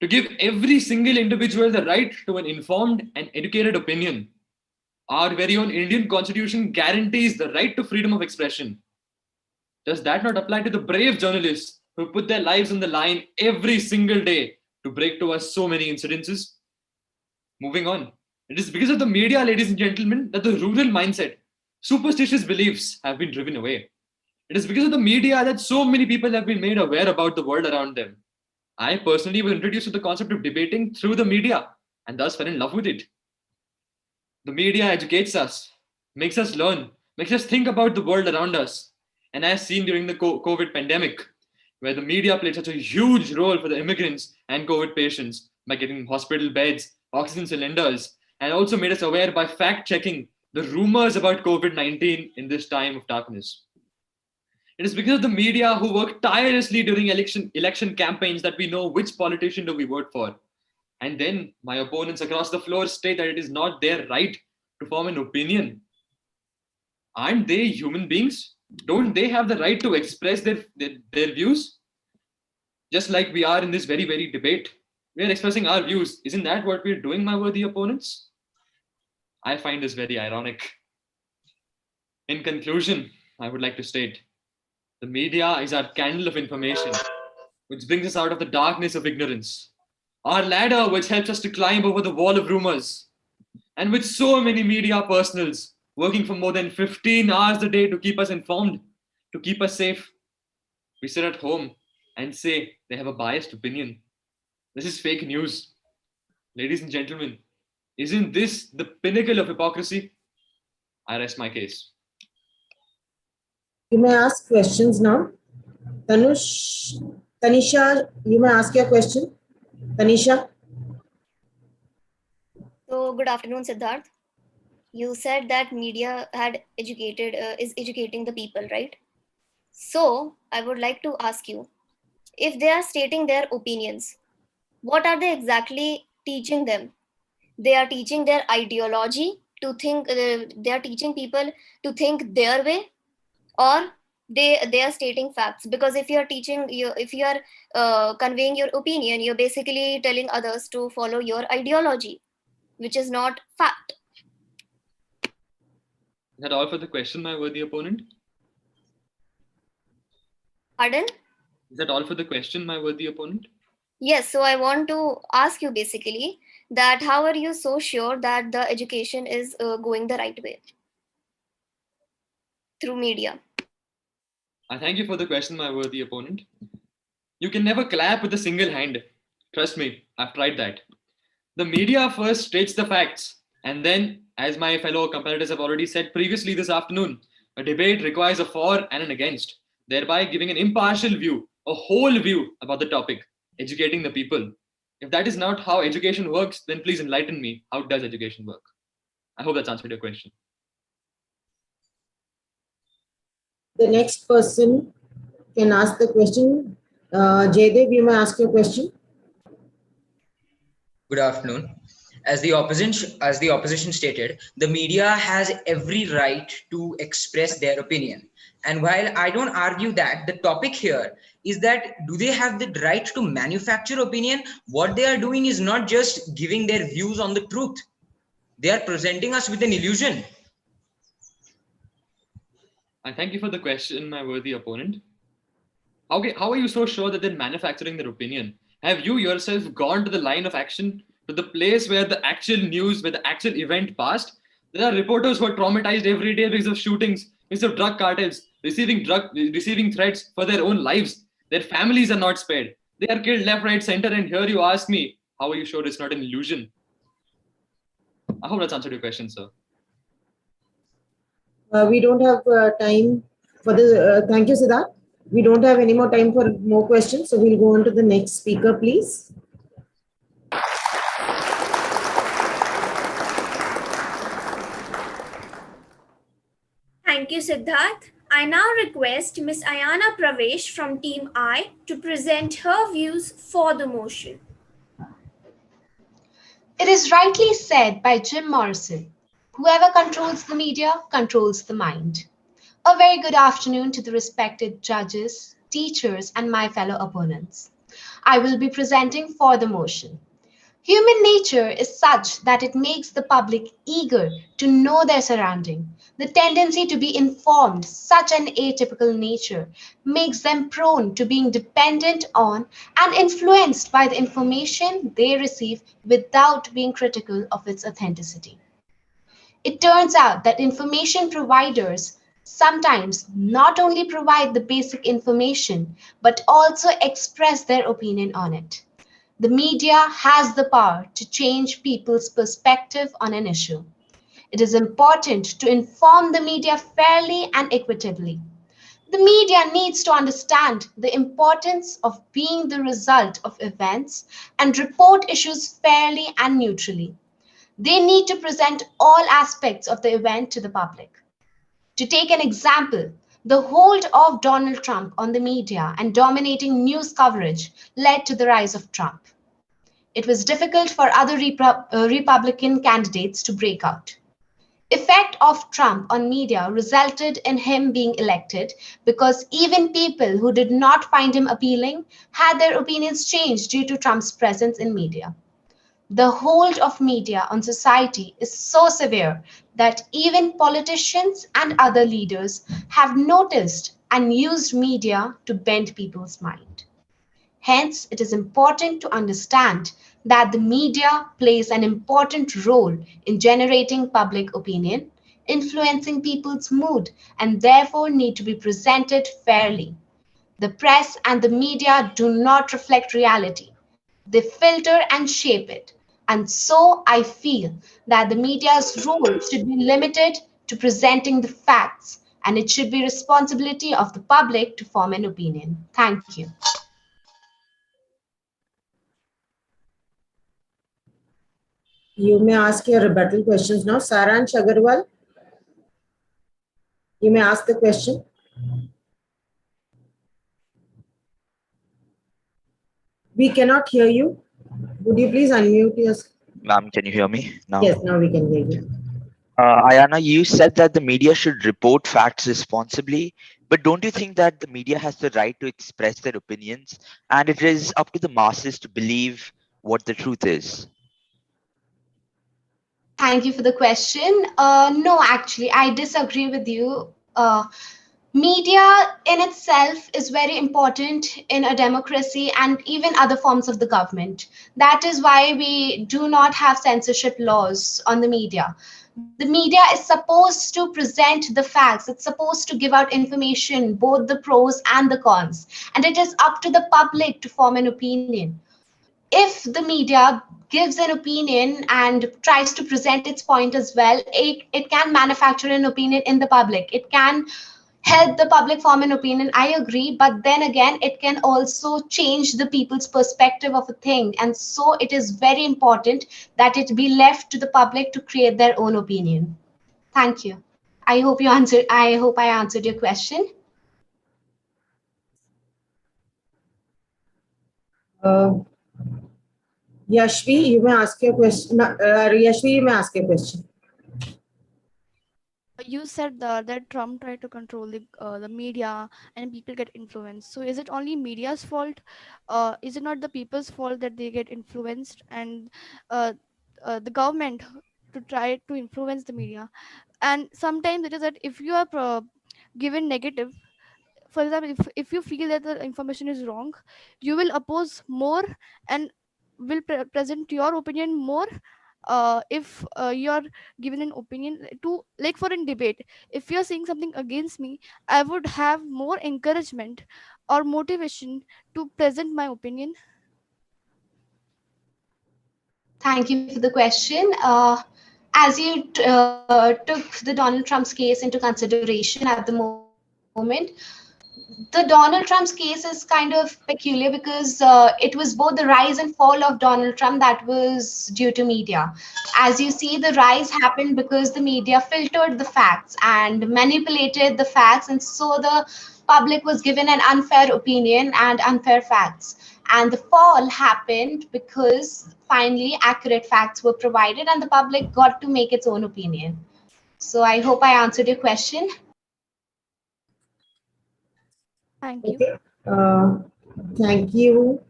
to give every single individual the right to an informed and educated opinion. Our very own Indian Constitution guarantees the right to freedom of expression. Does that not apply to the brave journalists who put their lives on the line every single day to break to us so many incidences? Moving on. It is because of the media, ladies and gentlemen, that the rural mindset, superstitious beliefs have been driven away. It is because of the media that so many people have been made aware about the world around them. I personally was introduced to the concept of debating through the media and thus fell in love with it. The media educates us, makes us learn, makes us think about the world around us. And as seen during the COVID pandemic, where the media played such a huge role for the immigrants and COVID patients by getting hospital beds, oxygen cylinders, and also made us aware by fact-checking the rumors about COVID-19 in this time of darkness. It is because of the media who work tirelessly during election campaigns that we know which politician do we vote for. And then my opponents across the floor state that it is not their right to form an opinion. Aren't they human beings? Don't they have the right to express their views? Just like we are in this very, very debate. We are expressing our views. Isn't that what we're doing, my worthy opponents? I find this very ironic. In conclusion, I would like to state, the media is our candle of information, which brings us out of the darkness of ignorance. Our ladder, which helps us to climb over the wall of rumors. And with so many media personals working for more than 15 hours a day to keep us informed, to keep us safe, we sit at home and say they have a biased opinion. This is fake news. Ladies and gentlemen, isn't this the pinnacle of hypocrisy? I rest my case. You may ask questions now. Tanisha, you may ask your question. Tanisha. So, good afternoon, Siddharth. You said that media is educating the people, right? So, I would like to ask you, if they are stating their opinions, what are they exactly teaching them? They are teaching their ideology to think, they are teaching people to think their way, or they are stating facts. Because if you are conveying your opinion, you're basically telling others to follow your ideology, which is not fact. Is that all for the question, my worthy opponent? Pardon? Is that all for the question, my worthy opponent? Yes, so I want to ask you basically that how are you so sure that the education is going the right way through media? I thank you for the question, my worthy opponent. You can never clap with a single hand. Trust me, I've tried that. The media first states the facts, and then, as my fellow competitors have already said previously this afternoon, a debate requires a for and an against, thereby giving an impartial view, a whole view about the topic, educating the people. If that is not how education works, then please enlighten me. How does education work? I hope that's answered your question. The next person can ask the question. Jaydev, you may ask your question. Good afternoon. As the opposition stated, the media has every right to express their opinion. And while I don't argue that, the topic here is that do they have the right to manufacture opinion? What they are doing is not just giving their views on the truth. They are presenting us with an illusion. I thank you for the question, my worthy opponent. How are you so sure that they're manufacturing their opinion? Have you yourself gone to the line of action, to the place where the actual news, where the actual event passed? There are reporters who are traumatized every day because of shootings, because of drug cartels, receiving threats for their own lives. Their families are not spared. They are killed left, right, center, and here you ask me, how are you sure it's not an illusion? I hope that's answered your question, sir. We don't have time for the. Thank you, Siddharth. We don't have any more time for more questions, so we'll go on to the next speaker, please. Thank you, Siddharth. I now request Ms. Ayana Pravesh from Team I to present her views for the motion. It is rightly said by Jim Morrison, whoever controls the media controls the mind. A very good afternoon to the respected judges, teachers, and my fellow opponents. I will be presenting for the motion. Human nature is such that it makes the public eager to know their surrounding. The tendency to be informed, such an atypical nature, makes them prone to being dependent on and influenced by the information they receive without being critical of its authenticity. It turns out that information providers sometimes not only provide the basic information, but also express their opinion on it. The media has the power to change people's perspective on an issue. It is important to inform the media fairly and equitably. The media needs to understand the importance of being the result of events and report issues fairly and neutrally. They need to present all aspects of the event to the public. To take an example, the hold of Donald Trump on the media and dominating news coverage led to the rise of Trump. It was difficult for other Republican candidates to break out. Effect of Trump on media resulted in him being elected because even people who did not find him appealing had their opinions changed due to Trump's presence in media. The hold of media on society is so severe that even politicians and other leaders have noticed and used media to bend people's mind. Hence, it is important to understand that the media plays an important role in generating public opinion, influencing people's mood, and therefore need to be presented fairly. The press and the media do not reflect reality. They filter and shape it. And so I feel that the media's role should be limited to presenting the facts, and it should be responsibility of the public to form an opinion. Thank you. You may ask your rebuttal questions now. Saransh Agarwal, you may ask the question. We cannot hear you. Would you please unmute yourself? Ma'am, can you hear me now? Yes, now we can hear you. Ayana, you said that the media should report facts responsibly, but don't you think that the media has the right to express their opinions and it is up to the masses to believe what the truth is? Thank you for the question. No, actually, I disagree with you. Media in itself is very important in a democracy and even other forms of the government. That is why we do not have censorship laws on the media. The media is supposed to present the facts, it's supposed to give out information, both the pros and the cons, and it is up to the public to form an opinion. If the media gives an opinion and tries to present its point as well, it can manufacture an opinion in the public. It can help the public form an opinion. I agree, but then again, it can also change the people's perspective of a thing. And so it is very important that it be left to the public to create their own opinion. Thank you. I hope I answered your question. Uh, Yashvi, you may ask your question. Yashvi, you may ask your question. You said that Trump tried to control the media and people get influenced. So is it only media's fault? Is it not the people's fault that they get influenced and uh, the government to try to influence the media? And sometimes it is that if you are given negative, for example, if you feel that the information is wrong, you will oppose more and will present your opinion more. If you're given an opinion to, like for a debate, if you're saying something against me, I would have more encouragement or motivation to present my opinion. Thank you for the question. As you took the Donald Trump's case into consideration at the moment, the Donald Trump's case is kind of peculiar because it was both the rise and fall of Donald Trump that was due to media. As you see, the rise happened because the media filtered the facts and manipulated the facts, and so the public was given an unfair opinion and unfair facts. And the fall happened because finally accurate facts were provided and the public got to make its own opinion. So I hope I answered your question. Thank you. Okay. Thank you.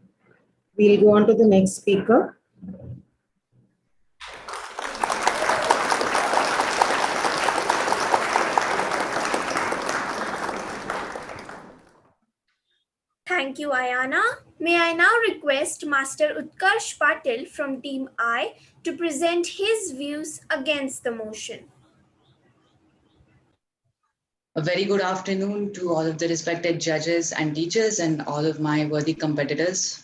We'll go on to the next speaker. Thank you, Ayana. May I now request Master Utkarsh Patil from Team I to present his views against the motion. A very good afternoon to all of the respected judges and teachers and all of my worthy competitors.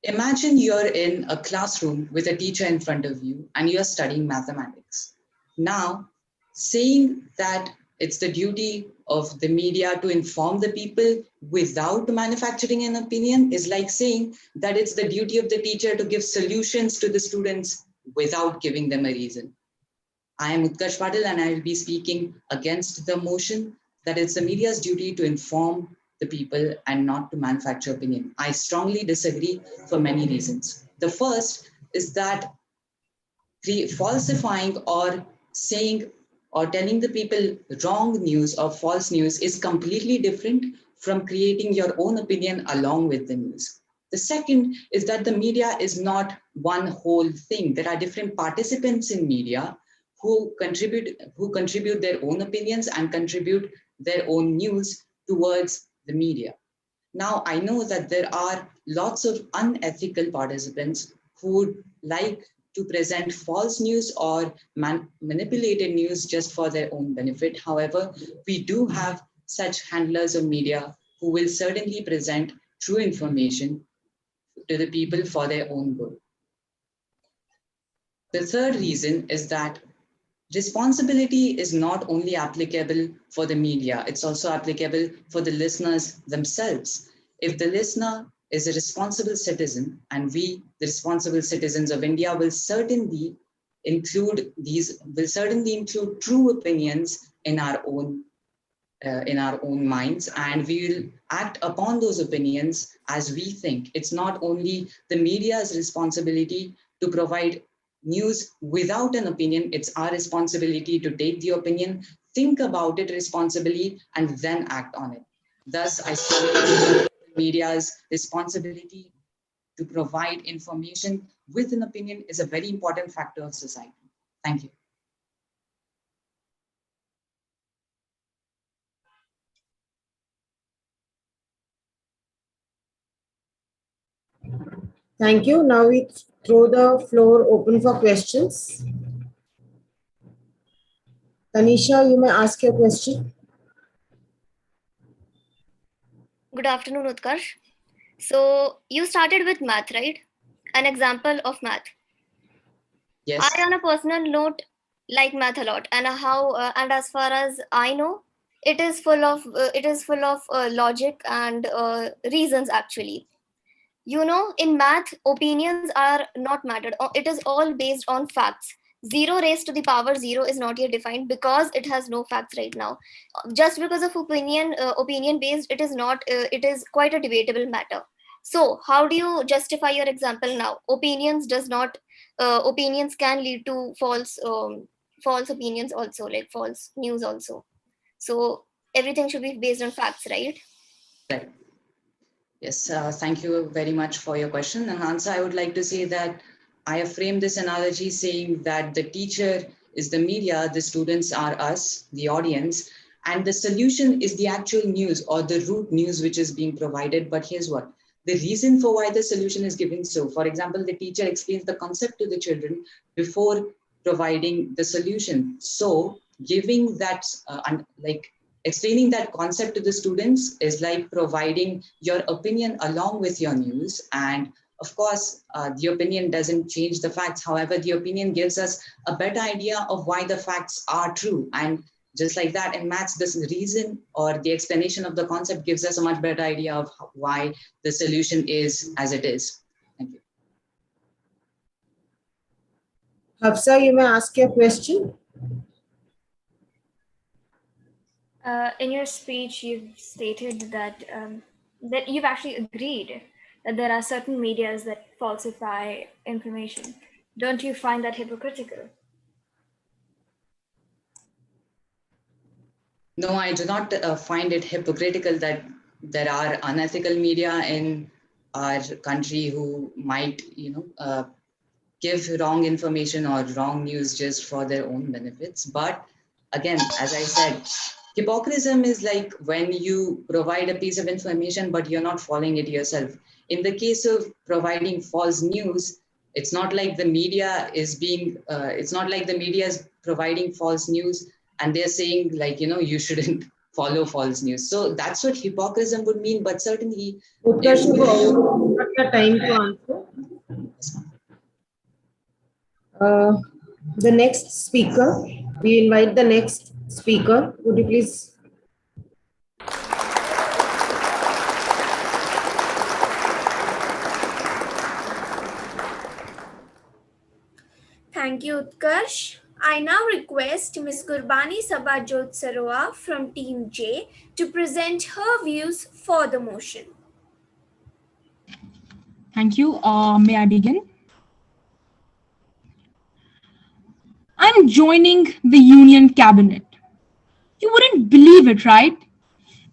Imagine you're in a classroom with a teacher in front of you and you're studying mathematics. Now, saying that it's the duty of the media to inform the people without manufacturing an opinion is like saying that it's the duty of the teacher to give solutions to the students without giving them a reason. I am Utkarsh Patil and I will be speaking against the motion that it's the media's duty to inform the people and not to manufacture opinion. I strongly disagree for many reasons. The first is that falsifying or saying or telling the people wrong news or false news is completely different from creating your own opinion along with the news. The second is that the media is not one whole thing. There are different participants in media who contribute their own opinions and contribute their own news towards the media. Now, I know that there are lots of unethical participants who would like to present false news or manipulated news just for their own benefit. However, we do have such handlers of media who will certainly present true information to the people for their own good. The third reason is that responsibility is not only applicable for the media, it's also applicable for the listeners themselves. If the listener is a responsible citizen, and we, the responsible citizens of India, will certainly include true opinions in our own minds, and we will act upon those opinions as we think. It's not only the media's responsibility to provide news without an opinion, it's our responsibility to take the opinion, think about it responsibly, and then act on it. Thus, I strongly believe the media's responsibility to provide information with an opinion is a very important factor of society. Thank you. Thank you. Now we throw the floor open for questions. Tanisha, you may ask your question. Good afternoon, Utkarsh. So you started with math, right? An example of math. Yes. I, on a personal note, like math a lot, and and as far as I know, it is full of logic and reasons actually. In math, opinions are not mattered. It is all based on facts. 0 raised to the power 0 is not yet defined because it has no facts right now. Just because of opinion based, it is not. It is quite a debatable matter. So, how do you justify your example now? Opinions can lead to false opinions also, like false news also. So everything should be based on facts, right? Right. Yes, thank you very much for your question. And answer, I would like to say that I have framed this analogy saying that the teacher is the media, the students are us, the audience, and the solution is the actual news or the root news which is being provided. But here's what, the reason for why the solution is given. So, for example, the teacher explains the concept to the children before providing the solution. So, giving that, explaining that concept to the students is like providing your opinion along with your news. And of course, the opinion doesn't change the facts. However, the opinion gives us a better idea of why the facts are true. And just like that in maths, this reason or the explanation of the concept gives us a much better idea of why the solution is as it is. Thank you. Hafsa, you may ask your question. In your speech, you've stated that that you've actually agreed that there are certain medias that falsify information. Don't you find that hypocritical? No, I do not find it hypocritical that there are unethical media in our country who might, give wrong information or wrong news just for their own benefits. But again, as I said, hypocrisy is like when you provide a piece of information, but you're not following it yourself. In the case of providing false news, it's not like the media is providing false news and they're saying like, you shouldn't follow false news. So that's what hypocrisy would mean, but certainly. Utkarsh, not your time to answer. The next speaker, we invite the next speaker. Would you please? Thank you, Utkarsh. I now request Ms. Gurbani Sabajot Saroa from Team J to present her views for the motion. Thank you. May I begin? I'm joining the Union Cabinet. You wouldn't believe it, right?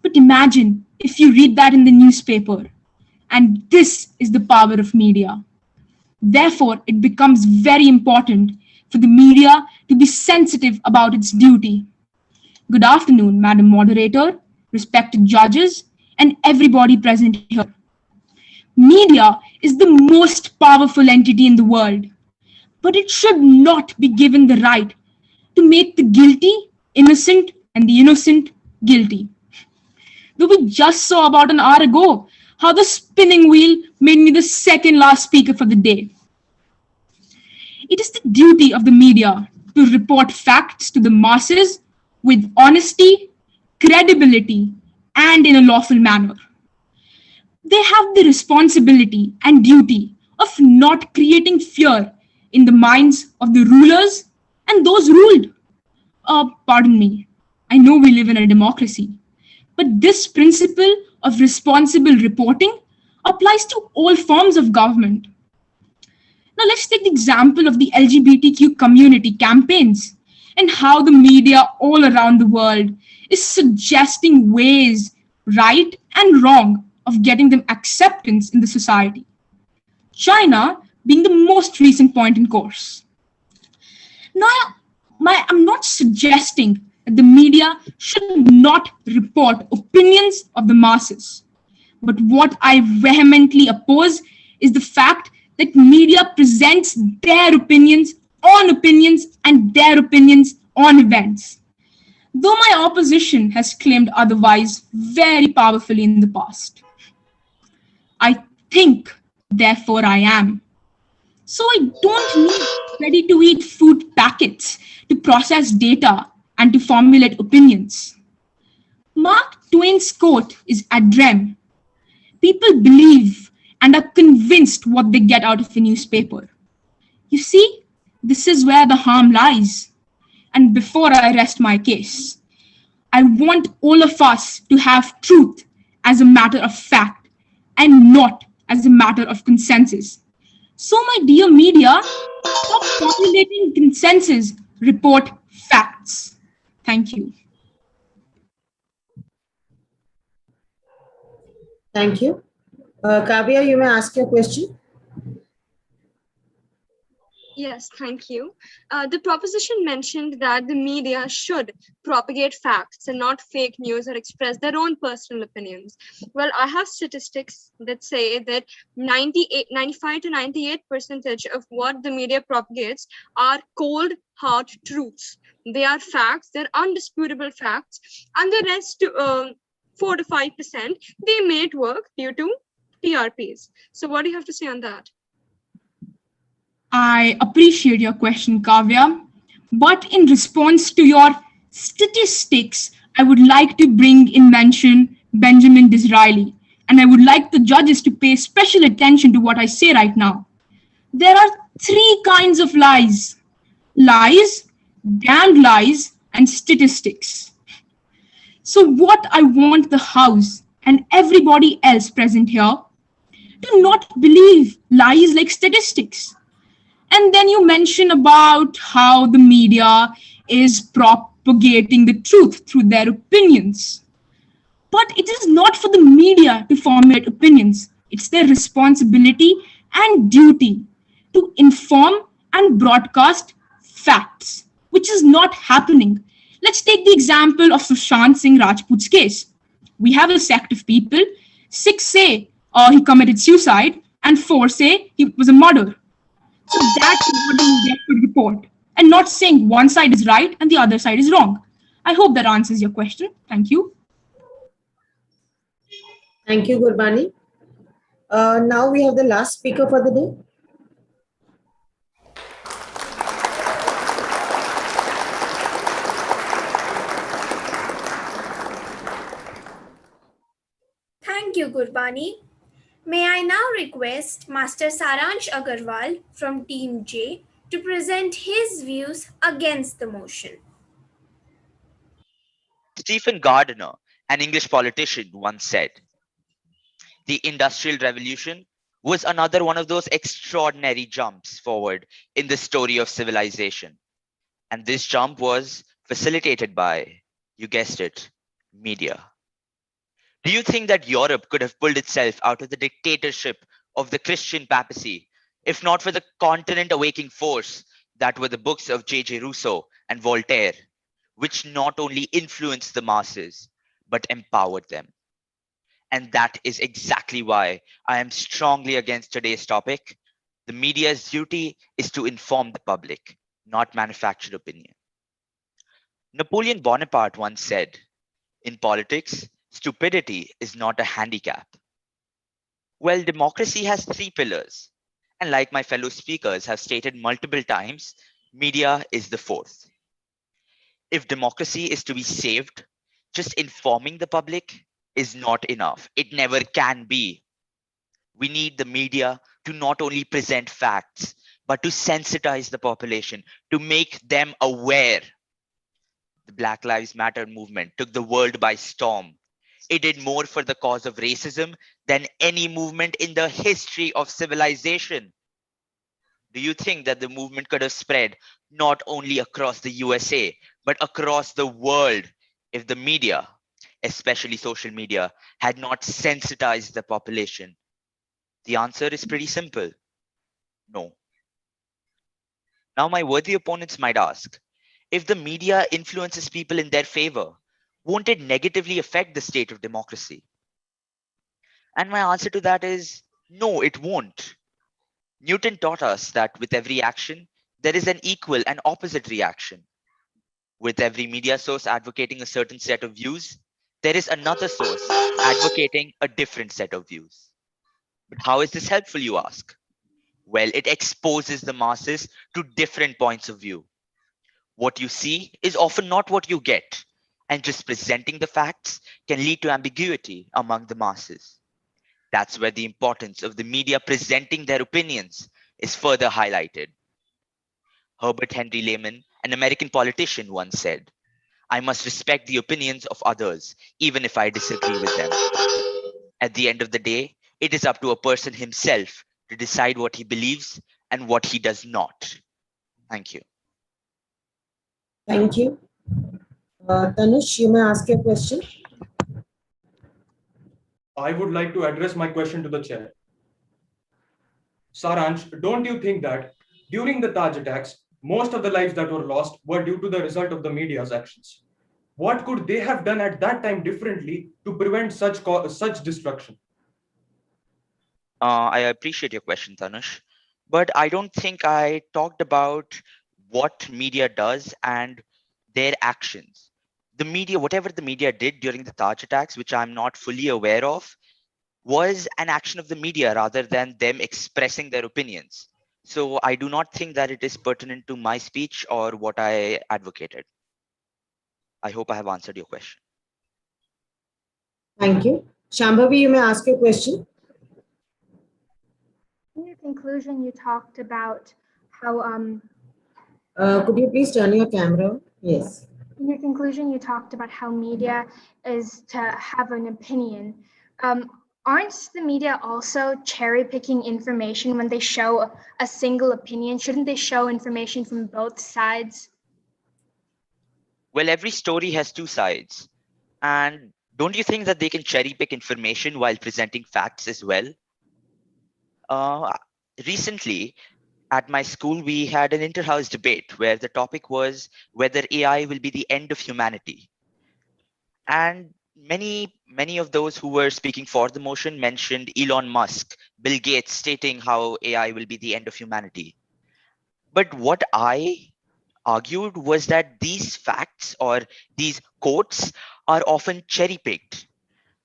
But imagine if you read that in the newspaper. And this is the power of media. Therefore, it becomes very important for the media to be sensitive about its duty. Good afternoon, Madam Moderator, respected judges, and everybody present here. Media is the most powerful entity in the world, but it should not be given the right to make the guilty innocent and the innocent guilty. Though we just saw about an hour ago how the spinning wheel made me the second last speaker for the day. It is the duty of the media to report facts to the masses with honesty, credibility, and in a lawful manner. They have the responsibility and duty of not creating fear in the minds of the rulers and those ruled. Pardon me, I know we live in a democracy, but this principle of responsible reporting applies to all forms of government. Now let's take the example of the LGBTQ community campaigns and how the media all around the world is suggesting ways, right and wrong, of getting them acceptance in the society. China being the most recent point in course. Now, I'm not suggesting that the media should not report opinions of the masses. But what I vehemently oppose is the fact that media presents their opinions on opinions and their opinions on events. Though my opposition has claimed otherwise very powerfully in the past. I think, therefore I am. So I don't need ready to eat food packets to process data and to formulate opinions. Mark Twain's quote is ad rem. People believe and are convinced what they get out of a newspaper. You see, this is where the harm lies. And before I rest my case, I want all of us to have truth as a matter of fact and not as a matter of consensus. So, my dear media, stop formulating consensus, report facts. Thank you. Thank you. Kavya, you may ask your question. Yes, thank you. The proposition mentioned that the media should propagate facts and not fake news or express their own personal opinions. Well, I have statistics that say that 95 to 98% of what the media propagates are cold, hard truths. They are facts, they're undisputable facts, and the rest, 4 to 5%, they may it work due to TRPs. So what do you have to say on that? I appreciate your question, Kavya. But in response to your statistics, I would like to bring in mention Benjamin Disraeli. And I would like the judges to pay special attention to what I say right now. There are three kinds of lies: lies, damned lies, and statistics. So, what I want the House and everybody else present here to not believe lies like statistics. And then you mention about how the media is propagating the truth through their opinions. But it is not for the media to formulate opinions. It's their responsibility and duty to inform and broadcast facts, which is not happening. Let's take the example of Sushant Singh Rajput's case. We have a sect of people, 6 say he committed suicide, and 4 say he was a murderer. So that's what the media should report, and not saying one side is right and the other side is wrong. I hope that answers your question. Thank you. Thank you, Gurbani. Now we have the last speaker for the day. Thank you, Gurbani. May I now request Master Saransh Agarwal from Team J to present his views against the motion. Stephen Gardiner, an English politician, once said, "The Industrial Revolution was another one of those extraordinary jumps forward in the story of civilization. And this jump was facilitated by, you guessed it, media." Do you think that Europe could have pulled itself out of the dictatorship of the Christian papacy if not for the continent awakening force that were the books of J.J. Rousseau and Voltaire, which not only influenced the masses, but empowered them? And that is exactly why I am strongly against today's topic. The media's duty is to inform the public, not manufactured opinion. Napoleon Bonaparte once said, "In politics, stupidity is not a handicap." Well, democracy has 3 pillars. And like my fellow speakers have stated multiple times, media is the 4th. If democracy is to be saved, just informing the public is not enough. It never can be. We need the media to not only present facts, but to sensitize the population, to make them aware. The Black Lives Matter movement took the world by storm. It did more for the cause of racism than any movement in the history of civilization. Do you think that the movement could have spread not only across the USA, but across the world if the media, especially social media, had not sensitized the population? The answer is pretty simple. No. Now, my worthy opponents might ask, if the media influences people in their favor, won't it negatively affect the state of democracy? And my answer to that is no, it won't. Newton taught us that with every action, there is an equal and opposite reaction. With every media source advocating a certain set of views, there is another source advocating a different set of views. But how is this helpful, you ask? Well, it exposes the masses to different points of view. What you see is often not what you get, and just presenting the facts can lead to ambiguity among the masses. That's where the importance of the media presenting their opinions is further highlighted. Herbert Henry Lehman, an American politician, once said, "I must respect the opinions of others, even if I disagree with them." At the end of the day, it is up to a person himself to decide what he believes and what he does not. Thank you. Thank you. Tanush, you may ask your question. I would like to address my question to the chair. Saransh, don't you think that during the Taj attacks, most of the lives that were lost were due to the result of the media's actions? What could they have done at that time differently to prevent such destruction? I appreciate your question, Tanush, but I don't think I talked about what media does and their actions. The media, whatever the media did during the Taj attacks, which I'm not fully aware of, was an action of the media rather than them expressing their opinions. So I do not think that it is pertinent to my speech or what I advocated. I hope I have answered your question. Thank you. Shambhavi, you may ask your question. In your conclusion, you talked about how Could you please turn your camera? Yes. in your conclusion, you talked about how media is to have an opinion. Aren't the media also cherry picking information when they show a single opinion? Shouldn't they show information from both sides? Well, every story has two sides. And don't you think that they can cherry pick information while presenting facts as well? Recently, at my school, we had an inter-house debate where the topic was whether AI will be the end of humanity. And many of those who were speaking for the motion mentioned Elon Musk, Bill Gates stating how AI will be the end of humanity. But what I argued was that these facts or these quotes are often cherry picked.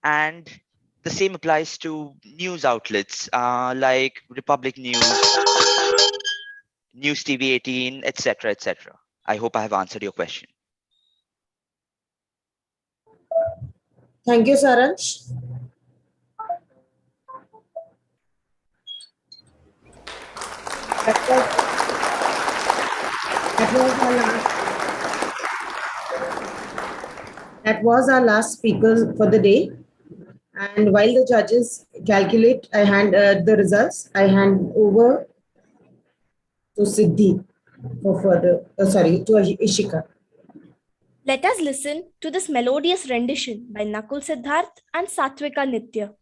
And the same applies to news outlets like Republic News, News TV 18, etc., etc. I hope I have answered your question. Thank you, Saransh. That was our last speaker for the day. And while the judges calculate, I hand the results. I hand over to Siddhi for further. To Ishika. Let us listen to this melodious rendition by Nakul Siddharth and Satvika Nitya.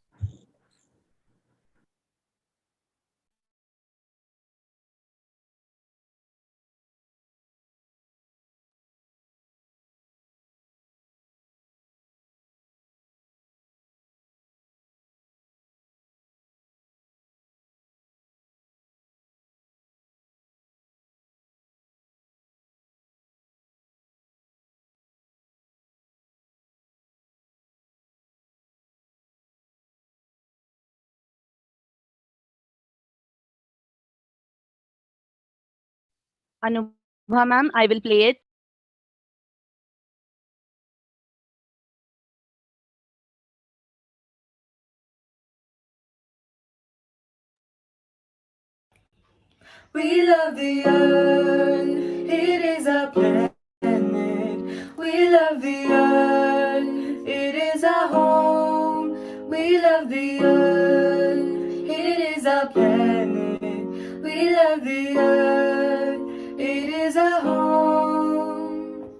Anubha ma'am, I will play it. We love the earth, it is our planet. We love the earth, it is our home. We love the earth, it is our planet. We love the earth, it is our home.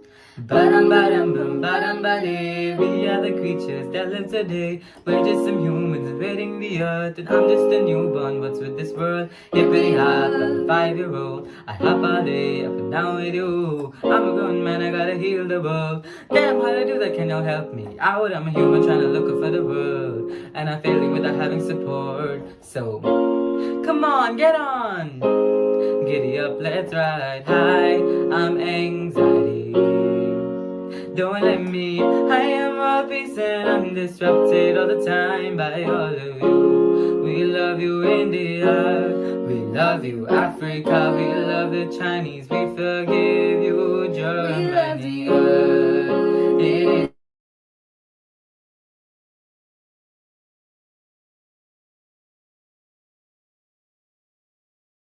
Badam badam bum badam bade. We are the creatures that live today. We're just some humans invading the earth, and I'm just a newborn. What's with this world? Hippity hop, I'm a 5-year-old. I hop all day up and down with you. I'm a grown man, I gotta heal the world. Damn, how to do that? Can y'all help me out? I'm a human trying to look up for the world, and I'm failing without having support. So Come on, get on. Giddy up, let's ride high. I'm anxiety. Don't let me. I am all peace and I'm disrupted all the time by all of you. We love you, India. We love you, Africa. We love the Chinese. We forgive you, Germany. It is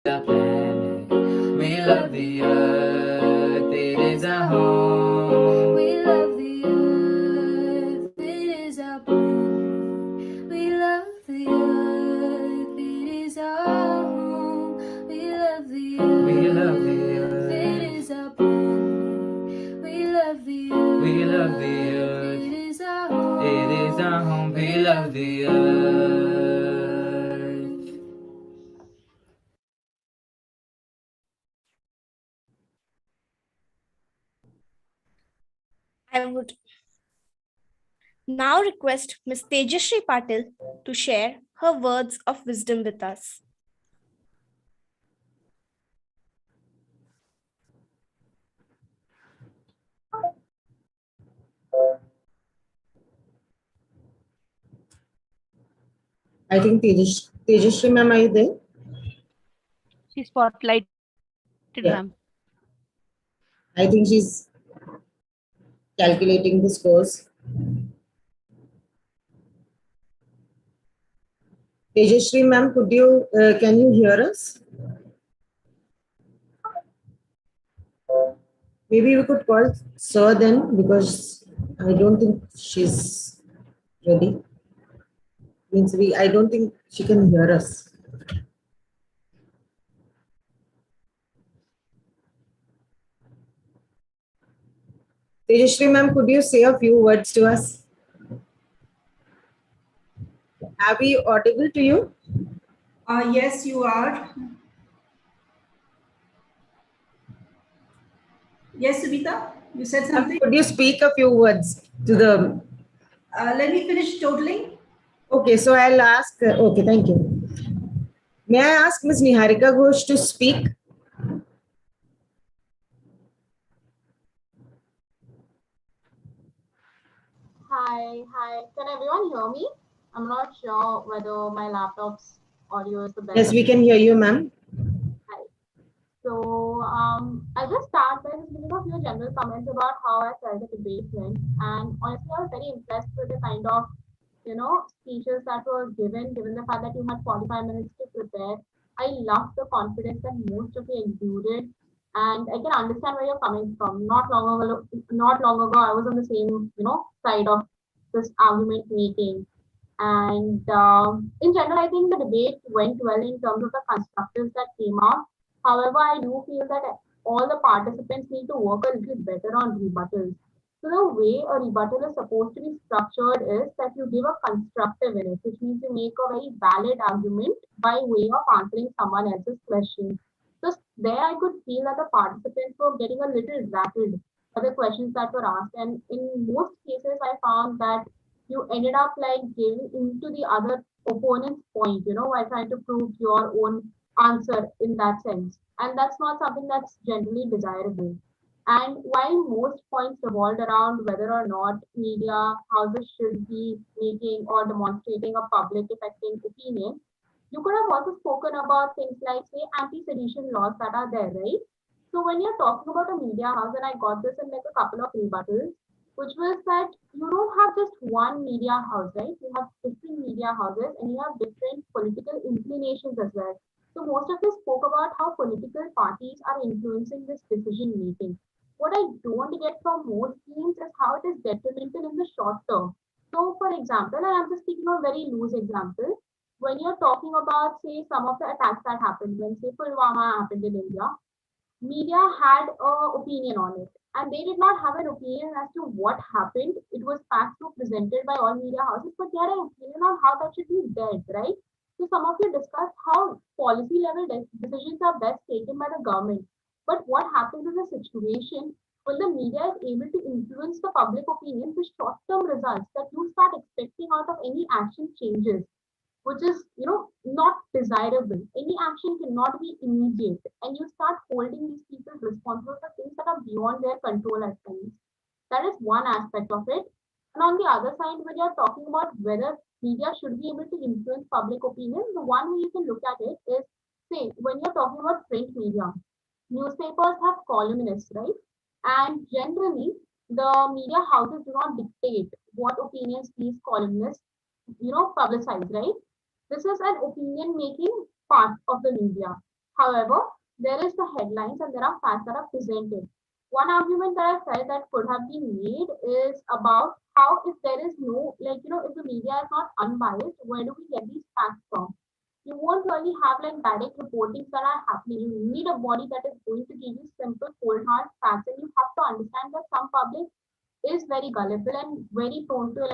the planet. We love the earth. It is our home. We love the earth. It is our planet. We love the earth. It is our home. We love the earth. We love the earth. It is our planet. We love the earth. We love the earth. It is our home. It is our home. We love the earth. I would now request Ms. Tejashree Patil to share her words of wisdom with us. I think Tejashree ma'am, are you there? She's spotlighted, Yeah. ma'am. I think she's calculating the scores. Tejashree ma'am, can you hear us? Maybe we could call Sir then, because I don't think she's ready. I don't think she can hear us. Tejashree ma'am, could you say a few words to us? Are we audible to you? Yes, you are. Yes, Subita, you said something? Could you speak a few words to the... Let me finish totaling. Okay, so I'll ask... okay, thank you. May I ask Ms. Niharika Ghosh to speak? Hi. Can everyone hear me? I'm not sure whether my laptop's audio is the best. Yes, we can hear you, ma'am. Hi. So I'll just start by just giving a few general comments about how I felt the debate went. And honestly, I was very impressed with the kind of, speeches that were given the fact that you had 45 minutes to prepare. I love the confidence that most of you exuded. And I can understand where you're coming from. Not long ago, I was on the same, side of this argument making. And in general, I think the debate went well in terms of the constructives that came out. However, I do feel that all the participants need to work a little better on rebuttals. So the way a rebuttal is supposed to be structured is that you give a constructive in it, which means you make a very valid argument by way of answering someone else's question. So there I could feel that the participants were getting a little rattled by the questions that were asked. And in most cases, I found that you ended up like giving into the other opponent's point, while trying to prove your own answer in that sense. And that's not something that's generally desirable. And while most points revolved around whether or not media houses should be making or demonstrating a public affecting opinion, you could have also spoken about things like, say, anti-sedition laws that are there, right? So when you're talking about a media house, and I got this in like a couple of rebuttals, which was that you don't have just one media house, right? You have different media houses and you have different political inclinations as well. So most of this spoke about how political parties are influencing this decision making. What I don't get from most teams is how it is detrimental in the short term. So for example, and I'm just taking a very loose example, when you're talking about, say, some of the attacks that happened, when, say, Pulwama happened in India, media had an opinion on it. And they did not have an opinion as to what happened. It was facts were presented by all media houses, but they had an opinion on how that should be dealt, right? So some of you discussed how policy level decisions are best taken by the government. But what happens in a situation when the media is able to influence the public opinion with short-term results that you start expecting out of any action changes? which is, not desirable. Any action cannot be immediate, and you start holding these people responsible for things that are beyond their control at times. That is one aspect of it. And on the other side, when you're talking about whether media should be able to influence public opinion, the one way you can look at it is, say, when you're talking about print media, newspapers have columnists, right? And generally, the media houses do not dictate what opinions these columnists, publicize, right? This is an opinion making part of the media. However, there is the headlines and there are facts that are presented. One argument that I felt that could have been made is about how, if there is no, if the media is not unbiased, where do we get these facts from? You won't really have like direct reportings that are happening. You need a body that is going to give you simple, cold hard facts, and you have to understand that some public is very gullible and very prone to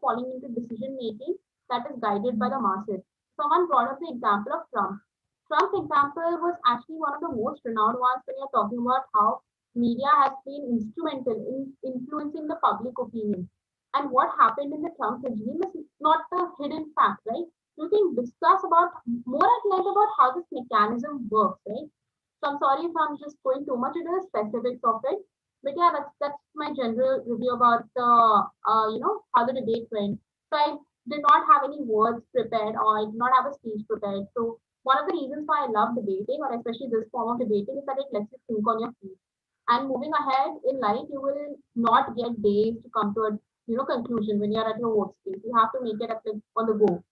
falling into decision making that is guided by the masses. Someone brought up the example of Trump. Trump's example was actually one of the most renowned ones when you're talking about how media has been instrumental in influencing the public opinion. And what happened in the Trump regime is not a hidden fact, right? You can discuss about more at length about how this mechanism works, right? So I'm sorry if I'm just going too much into the specifics of it, but yeah, that's my general review about the how the debate went. So I did not have any words prepared, or I did not have a speech prepared. So one of the reasons why I love debating, or especially this form of debating, is that it lets you think on your feet. And moving ahead in life, you will not get days to come to a conclusion when you're at your workspace. You have to make it up like on the go.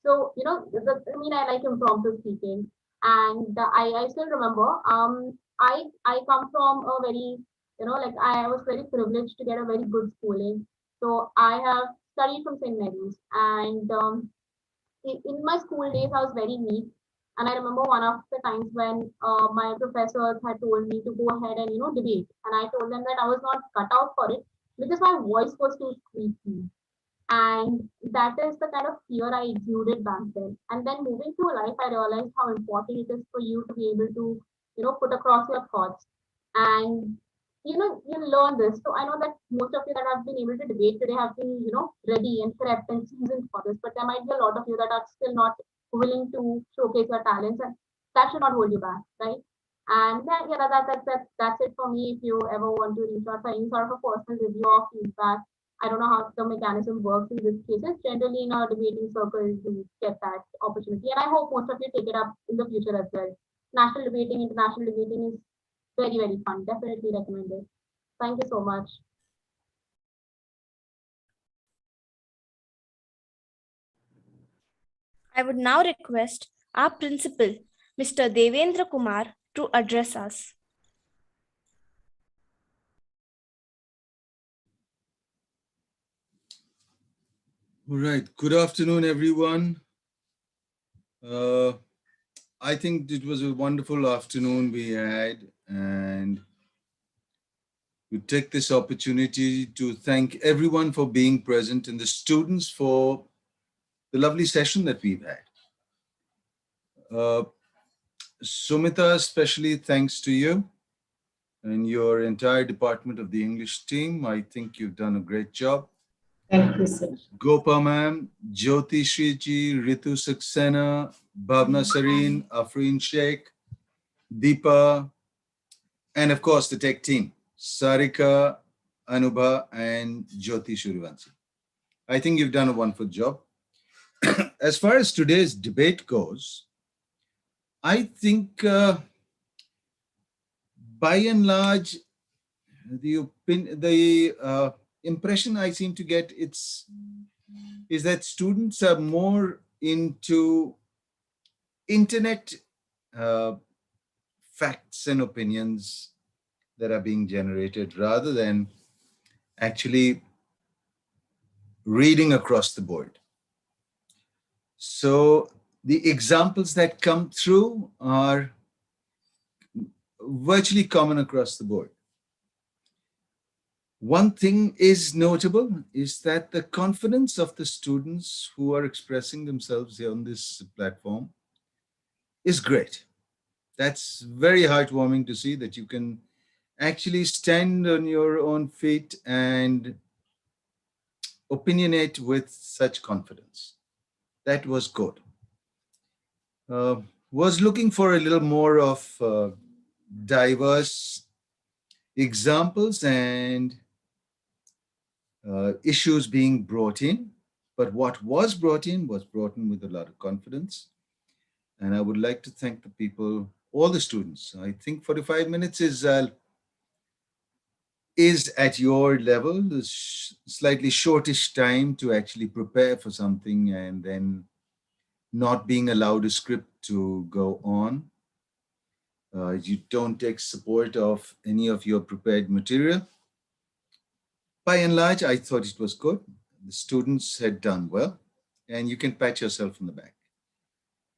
So, I like impromptu speaking. And I still remember, I come from a very, I was very privileged to get a very good schooling. So I have studied from St. Mary's. And in my school days, I was very meek. And I remember one of the times when my professors had told me to go ahead and, debate. And I told them that I was not cut out for it because my voice was too squeaky. And that is the kind of fear I exuded back then. And then moving through life, I realized how important it is for you to be able to, put across your thoughts. And you learn this. So I know that most of you that have been able to debate today have been, ready and prepped and seasoned for this. But there might be a lot of you that are still not willing to showcase your talents, and that should not hold you back, right? And that's it for me. If you ever want to reach out for any sort of a personal review or feedback, I don't know how the mechanism works in this case. It's generally in our debating circle to get that opportunity. And I hope most of you take it up in the future as well. National debating, international debating is very, very fun. Definitely recommend it. Thank you so much. I would now request our principal, Mr. Devendra Kumar, to address us. All right. Good afternoon, everyone. I think it was a wonderful afternoon we had, and we take this opportunity to thank everyone for being present and the students for the lovely session that we've had. Sumita, especially thanks to you and your entire department of the English team. I think you've done a great job. Thank you, sir. Gopa ma'am, Jyoti Shriji, Ritu Saxena, Bhavna Sareen, Afreen Sheikh, Deepa, and of course the tech team, Sarika, Anubha, and Jyoti Shurivanshi. I think you've done a wonderful job. As far as today's debate goes, I think by and large, the impression I seem to get is that students are more into internet facts and opinions that are being generated rather than actually reading across the board. So the examples that come through are virtually common across the board. One thing is notable is that the confidence of the students who are expressing themselves here on this platform is great. That's very heartwarming to see that you can actually stand on your own feet and opinionate with such confidence. That was good. Was looking for a little more of diverse examples and issues being brought in. But what was brought in with a lot of confidence. And I would like to thank the people, all the students. I think 45 minutes is at your level, the slightly shortish time to actually prepare for something and then not being allowed a script to go on. You don't take support of any of your prepared material. By and large, I thought it was good. The students had done well, and you can pat yourself on the back.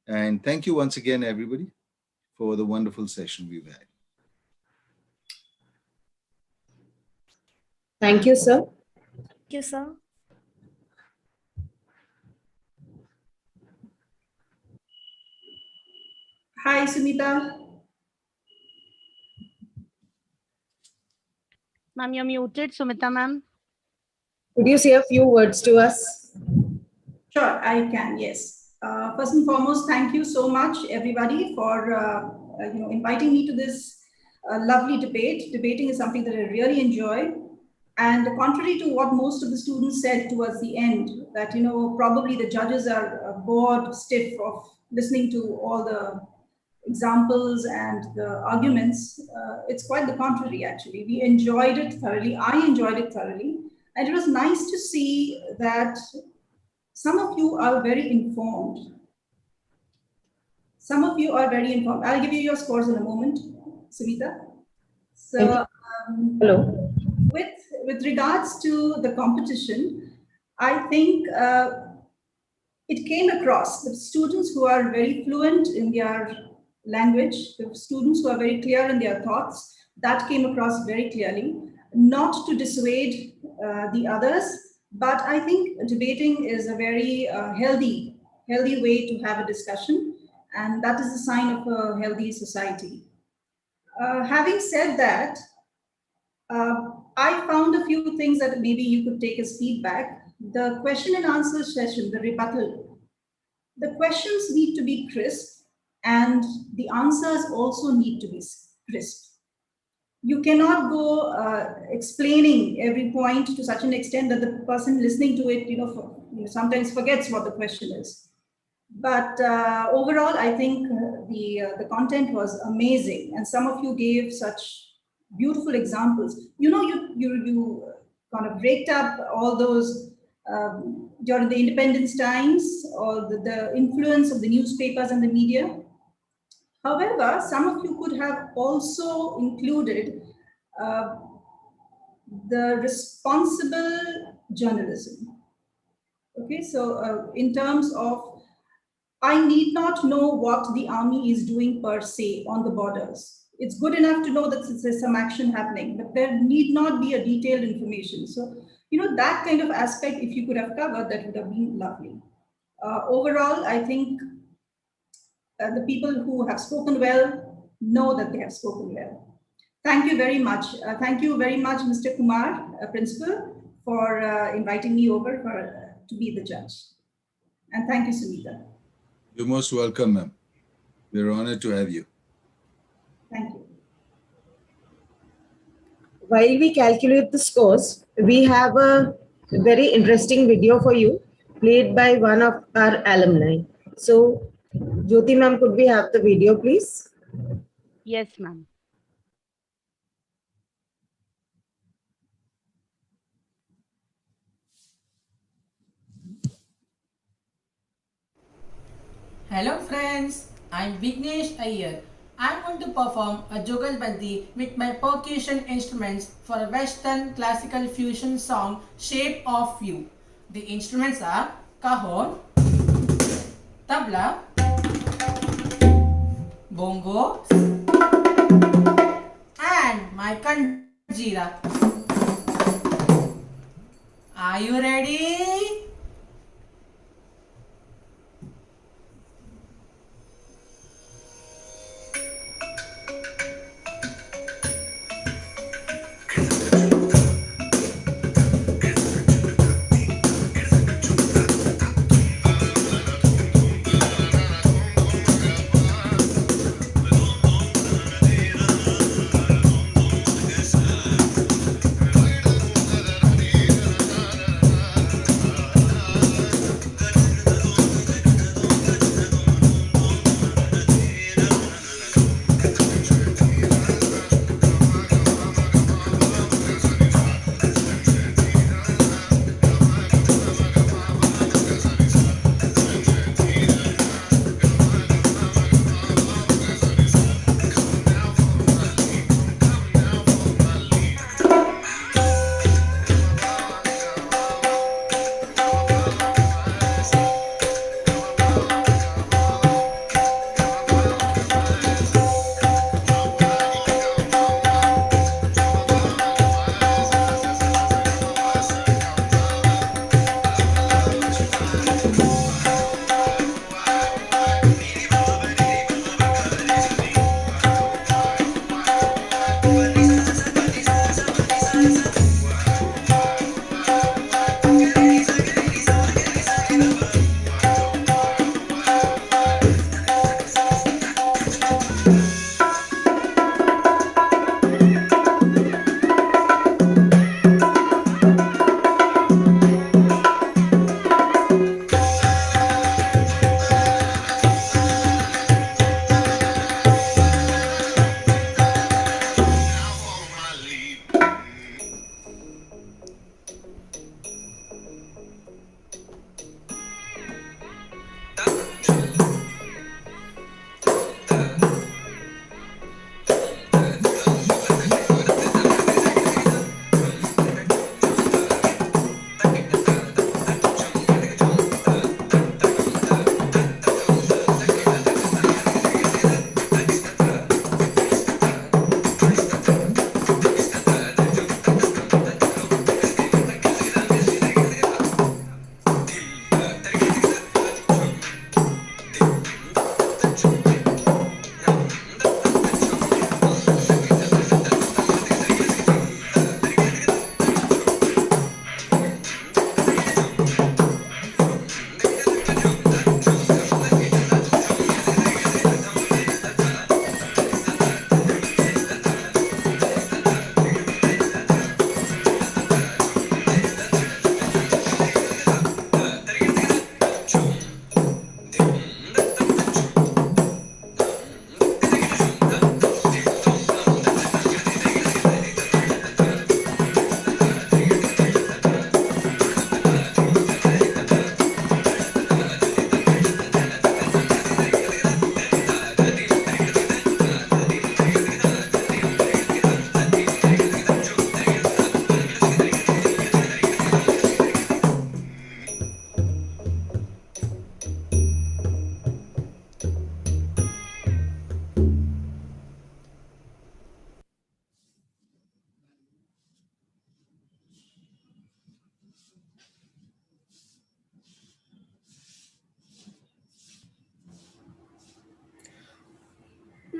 And thank you once again, everybody, for the wonderful session we've had. Thank you, sir. Thank you, sir. Hi, Sumita. Ma'am, you're muted, Sumita ma'am. Could you say a few words to us? Sure, I can, yes. First and foremost, thank you so much, everybody, for inviting me to this lovely debate. Debating is something that I really enjoy. And contrary to what most of the students said towards the end, that probably the judges are bored stiff of listening to all the examples and the arguments, it's quite the contrary, actually. We enjoyed it thoroughly. I enjoyed it thoroughly. And it was nice to see that some of you are very informed. Some of you are very informed. I'll give you your scores in a moment, Sumita. So, hello. With regards to the competition, I think it came across the students who are very fluent in their language, the students who are very clear in their thoughts, that came across very clearly. Not to dissuade the others, but I think debating is a very healthy way to have a discussion, and that is a sign of a healthy society. Having said that, I found a few things that maybe you could take as feedback. The question and answer session, the rebuttal, the questions need to be crisp and the answers also need to be crisp. You cannot go explaining every point to such an extent that the person listening to it, sometimes forgets what the question is. But overall, I think the content was amazing, and some of you gave such beautiful examples. You kind of raked up all those during the independence times, or the influence of the newspapers and the media. However, some of you could have also included the responsible journalism. Okay, so in terms of, I need not know what the army is doing per se on the borders. It's good enough to know that there's some action happening, but there need not be a detailed information. So, that kind of aspect, if you could have covered, that would have been lovely. Overall, I think the people who have spoken well know that they have spoken well. Thank you very much. Thank you very much, Mr. Kumar, Principal, for inviting me over to be the judge. And thank you, Sumita. You're most welcome, ma'am. We're honored to have you. Thank you. While we calculate the scores, we have a very interesting video for you, played by one of our alumni. So, Jyoti ma'am, could we have the video, please? Yes, ma'am. Hello friends, I'm Vignesh Iyer. I'm going to perform a jugalbandi with my percussion instruments for a Western classical fusion song, Shape of You. The instruments are cajon, tabla, bongo, and my kanjira. Are you ready?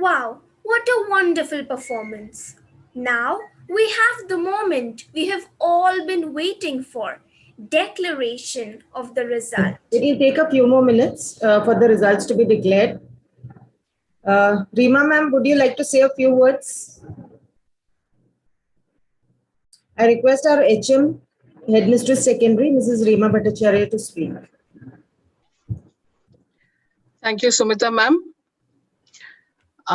Wow, what a wonderful performance. Now we have the moment we have all been waiting for, declaration of the result. It will take a few more minutes for the results to be declared. Reema ma'am, would you like to say a few words? I request our HM, Headmistress Secondary, Mrs. Reema Bhattacharya, to speak. Thank you, Sumita ma'am.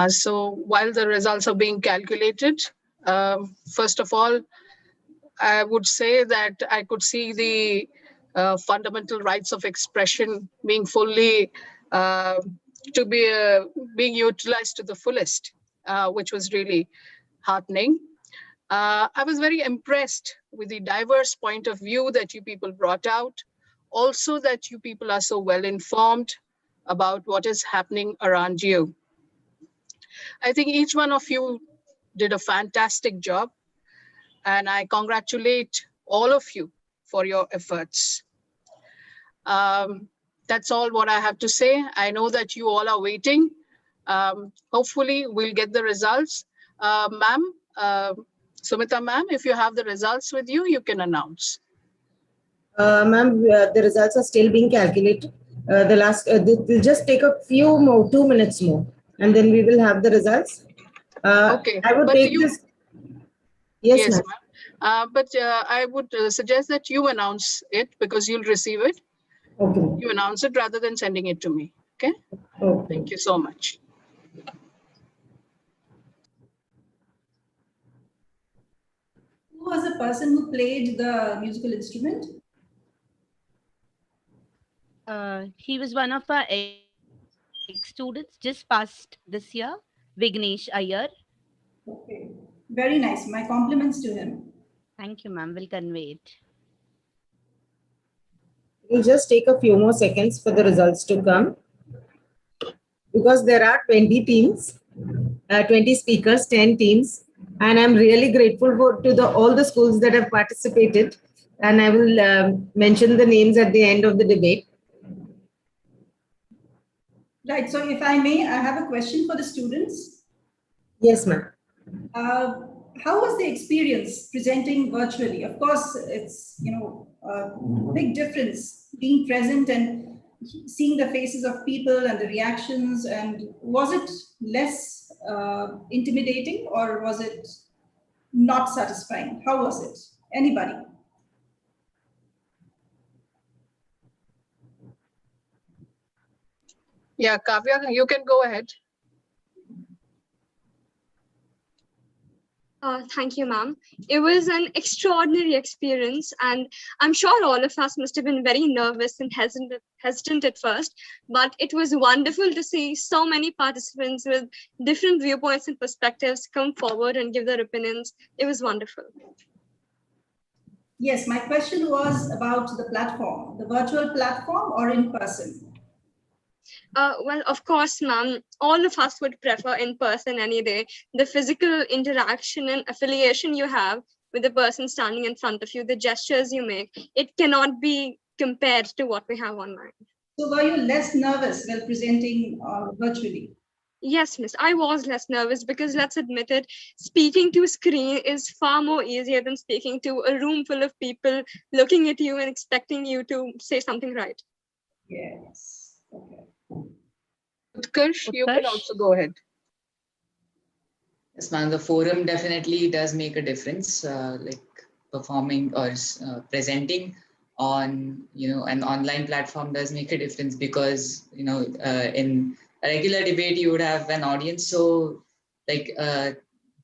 So while the results are being calculated, first of all, I would say that I could see the fundamental rights of expression being fully being utilized to the fullest, which was really heartening. I was very impressed with the diverse point of view that you people brought out. Also that you people are so well informed about what is happening around you. I think each one of you did a fantastic job, and I congratulate all of you for your efforts. That's all what I have to say. I know that you all are waiting. Hopefully we'll get the results. Ma'am, Sumita ma'am, if you have the results with you, you can announce. Ma'am, the results are still being calculated. This will just take a few more, 2 minutes more, and then we will have the results. Okay, I would take this. Yes, yes, ma'am. But I would suggest that you announce it because you'll receive it. Okay. You announce it rather than sending it to me. Okay. Okay. Thank you so much. Who was the person who played the musical instrument? He was one of our ex-students just passed this year, Vignesh Iyer. Okay. Very nice. My compliments to him. Thank you, ma'am. We'll convey it. It will just take a few more seconds for the results to come, because there are 20 teams, 20 speakers, 10 teams, and I'm really grateful to all the schools that have participated, and I will mention the names at the end of the debate. Right. So if I may, I have a question for the students. Yes, ma'am. How was the experience presenting virtually? Of course, it's a big difference being present and seeing the faces of people and the reactions. And was it less intimidating, or was it not satisfying? How was it? Anybody? Yeah, Kavya, you can go ahead. Thank you, ma'am. It was an extraordinary experience, and I'm sure all of us must have been very nervous and hesitant at first, but it was wonderful to see so many participants with different viewpoints and perspectives come forward and give their opinions. It was wonderful. Yes, my question was about the platform, the virtual platform or in person? Well, of course, ma'am, all of us would prefer in person any day. The physical interaction and affiliation you have with the person standing in front of you, the gestures you make, it cannot be compared to what we have online. So were you less nervous while presenting virtually? Yes, miss, I was less nervous because let's admit it, speaking to a screen is far more easier than speaking to a room full of people looking at you and expecting you to say something right. Yes. Okay. Utkarsh, you can also go ahead. Yes, ma'am. The forum definitely does make a difference. Like performing or presenting on an online platform does make a difference because in a regular debate you would have an audience. So like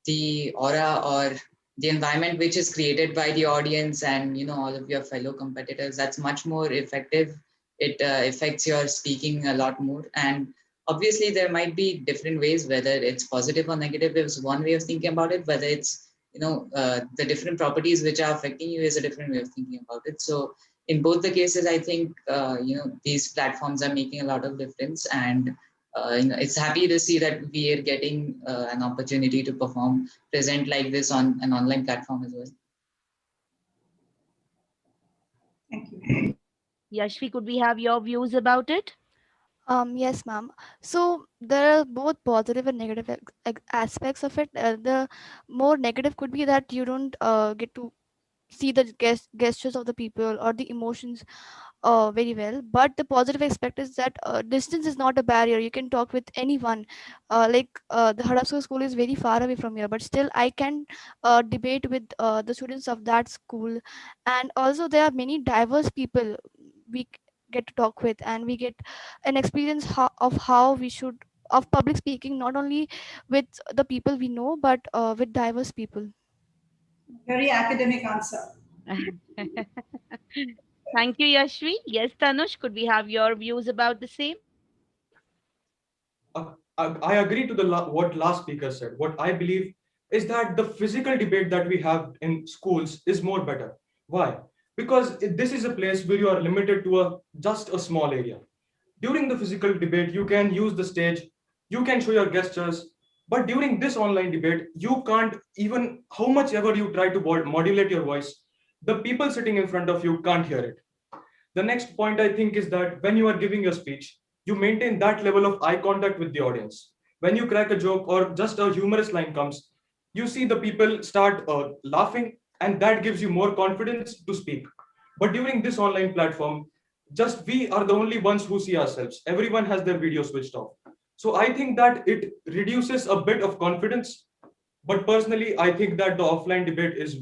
the aura or the environment which is created by the audience and all of your fellow competitors, that's much more effective. It affects your speaking a lot more. And obviously there might be different ways, whether it's positive or negative is one way of thinking about it, whether it's the different properties which are affecting you is a different way of thinking about it. So in both the cases, I think these platforms are making a lot of difference, and it's happy to see that we are getting an opportunity to present like this on an online platform as well. Thank you. Yashvi, could we have your views about it? Yes, ma'am. So there are both positive and negative aspects of it. The more negative could be that you don't get to see the gestures of the people or the emotions very well. But the positive aspect is that distance is not a barrier. You can talk with anyone. The Hadassah school is very far away from here, but still I can debate with the students of that school. And also there are many diverse people we get to talk with, and we get an experience of how we should of public speaking, not only with the people we know, but with diverse people. Very academic answer. Thank you, Yashvi. Yes, Tanush, could we have your views about the same? I agree to what last speaker said. What I believe is that the physical debate that we have in schools is more better. Why? Because this is a place where you are limited to just a small area. During the physical debate, you can use the stage, you can show your gestures, but during this online debate, you can't, even how much ever you try to modulate your voice, the people sitting in front of you can't hear it. The next point I think is that when you are giving your speech, you maintain that level of eye contact with the audience. When you crack a joke or just a humorous line comes, you see the people start laughing, and that gives you more confidence to speak. But during this online platform, just we are the only ones who see ourselves. Everyone has their video switched off. So I think that it reduces a bit of confidence. But personally, I think that the offline debate is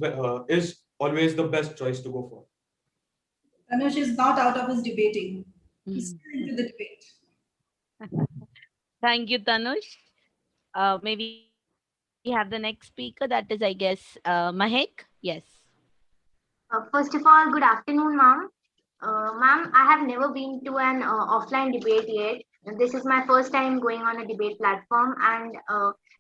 always the best choice to go for. Anush is not out of his debating. He's still into the debate. Thank you, Tanush. Maybe have the next speaker. That is, I guess, Mahek. Yes. First of all, good afternoon, ma'am. Ma'am, I have never been to an offline debate yet. This is my first time going on a debate platform, and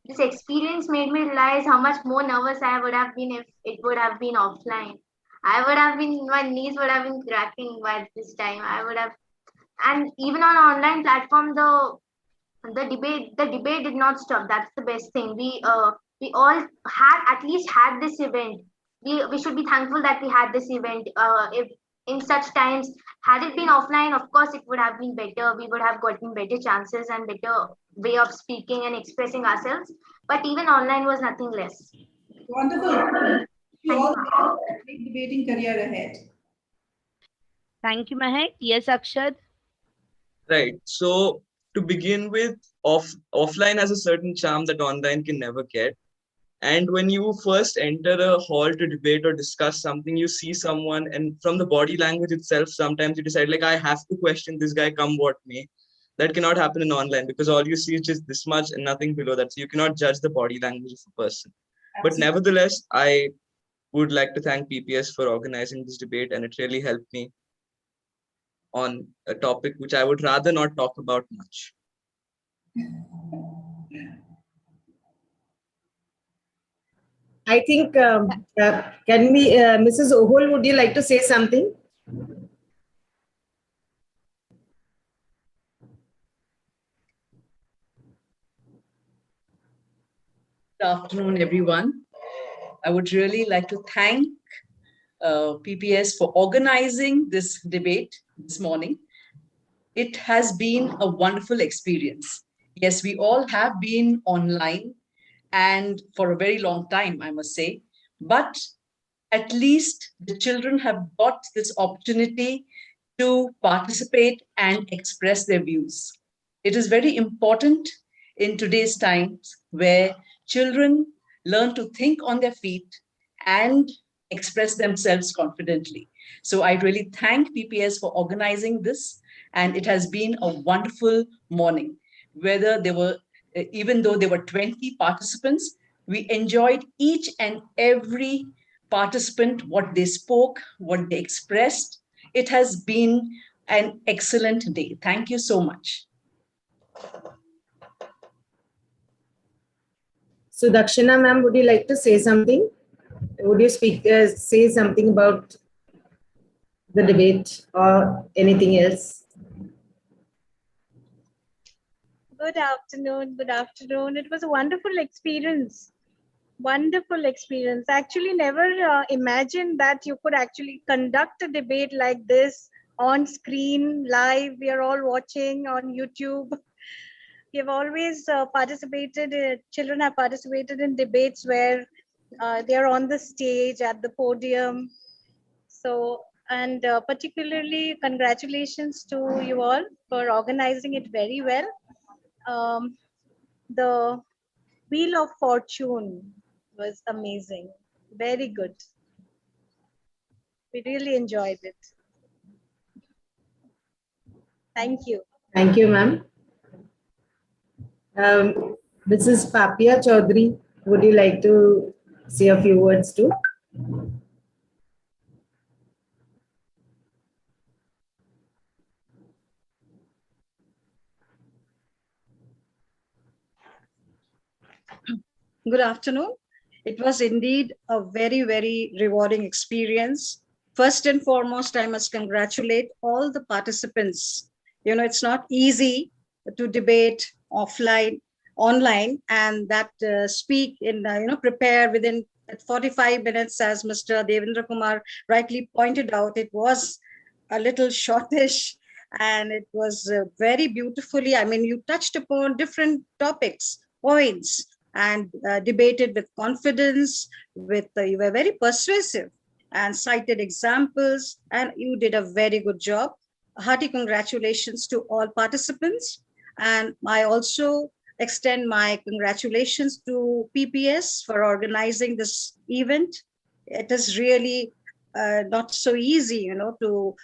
this experience made me realize how much more nervous I would have been if it would have been offline. I would have been, my knees would have been cracking by this time. I would have, and even on an online platform, the debate did not stop. That's the best thing. We all had at least had this event. We should be thankful that we had this event. If in such times, had it been offline, of course it would have been better. We would have gotten better chances and better way of speaking and expressing ourselves. But even online was nothing less. Wonderful. You Thank all you, ma'am. have a great debating career ahead. Thank you, Mahek. Yes, Akshad. Right. So to begin with, offline has a certain charm that online can never get. And when you first enter a hall to debate or discuss something, you see someone, and from the body language itself, sometimes you decide, like, I have to question this guy, come what may. That cannot happen in online because all you see is just this much and nothing below that. So you cannot judge the body language of a person. But nevertheless, I would like to thank PPS for organizing this debate, and it really helped me on a topic which I would rather not talk about much. I think, Mrs. Ohol, would you like to say something? Good afternoon, everyone. I would really like to thank PPS for organizing this debate this morning. It has been a wonderful experience. Yes, we all have been online and for a very long time, I must say, but at least the children have got this opportunity to participate and express their views. It is very important in today's times where children learn to think on their feet and express themselves confidently. So I really thank PPS for organizing this, and it has been a wonderful morning. Whether there were, even though there were 20 participants, we enjoyed each and every participant, what they spoke, what they expressed. It has been an excellent day. Thank you so much. So, Dakshina ma'am, would you like to say something? Would you say something about the debate or anything else? Good afternoon. Good afternoon. It was a wonderful experience. Wonderful experience. Actually, never imagined that you could actually conduct a debate like this on screen, live. We are all watching on YouTube. We have always children have participated in debates where they are on the stage, at the podium. So, and particularly congratulations to you all for organizing it very well. The Wheel of Fortune was amazing. Very good. We really enjoyed it. Thank you. Thank you, ma'am. This is Papia Chaudhary. Would you like to say a few words too? Good afternoon. It was indeed a very, very rewarding experience. First and foremost, I must congratulate all the participants. You know, it's not easy to debate offline, online, and that speak in, prepare within 45 minutes, as Mr. Devendra Kumar rightly pointed out. It was a little shortish, and it was very beautifully, I mean, you touched upon different topics, points, and debated with confidence, you were very persuasive and cited examples, and you did a very good job. Hearty congratulations to all participants. And I also extend my congratulations to PPS for organizing this event. It is really not so easy, to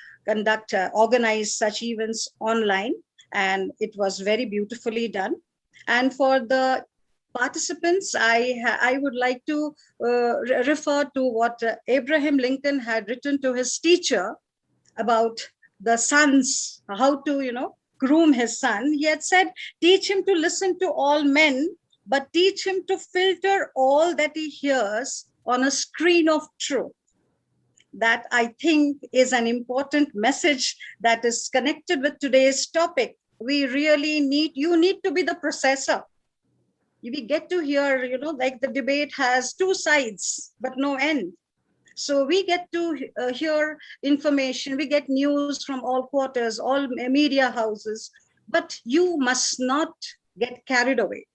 organize such events online, and it was very beautifully done. And for the participants, I would like to refer to what Abraham Lincoln had written to his teacher about the sons, how to, groom his son. He had said, teach him to listen to all men, but teach him to filter all that he hears on a screen of truth. That, I think, is an important message that is connected with today's topic. We really you need to be the processor. We get to hear, like the debate has two sides, but no end. So we get to hear information, we get news from all quarters, all media houses, but you must not get carried away.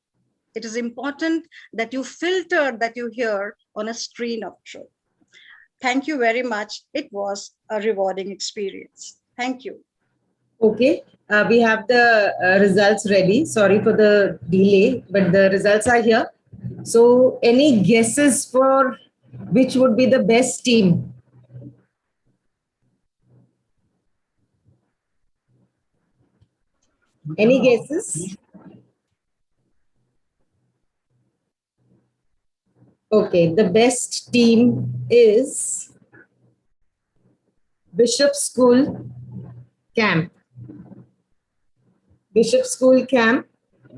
It is important that you filter that you hear on a screen of truth. Thank you very much. It was a rewarding experience. Thank you. Okay, we have the results ready. Sorry for the delay, but the results are here. So any guesses for which would be the best team? Any guesses? Okay, the best team is Bishop School Camp. Bishop School Camp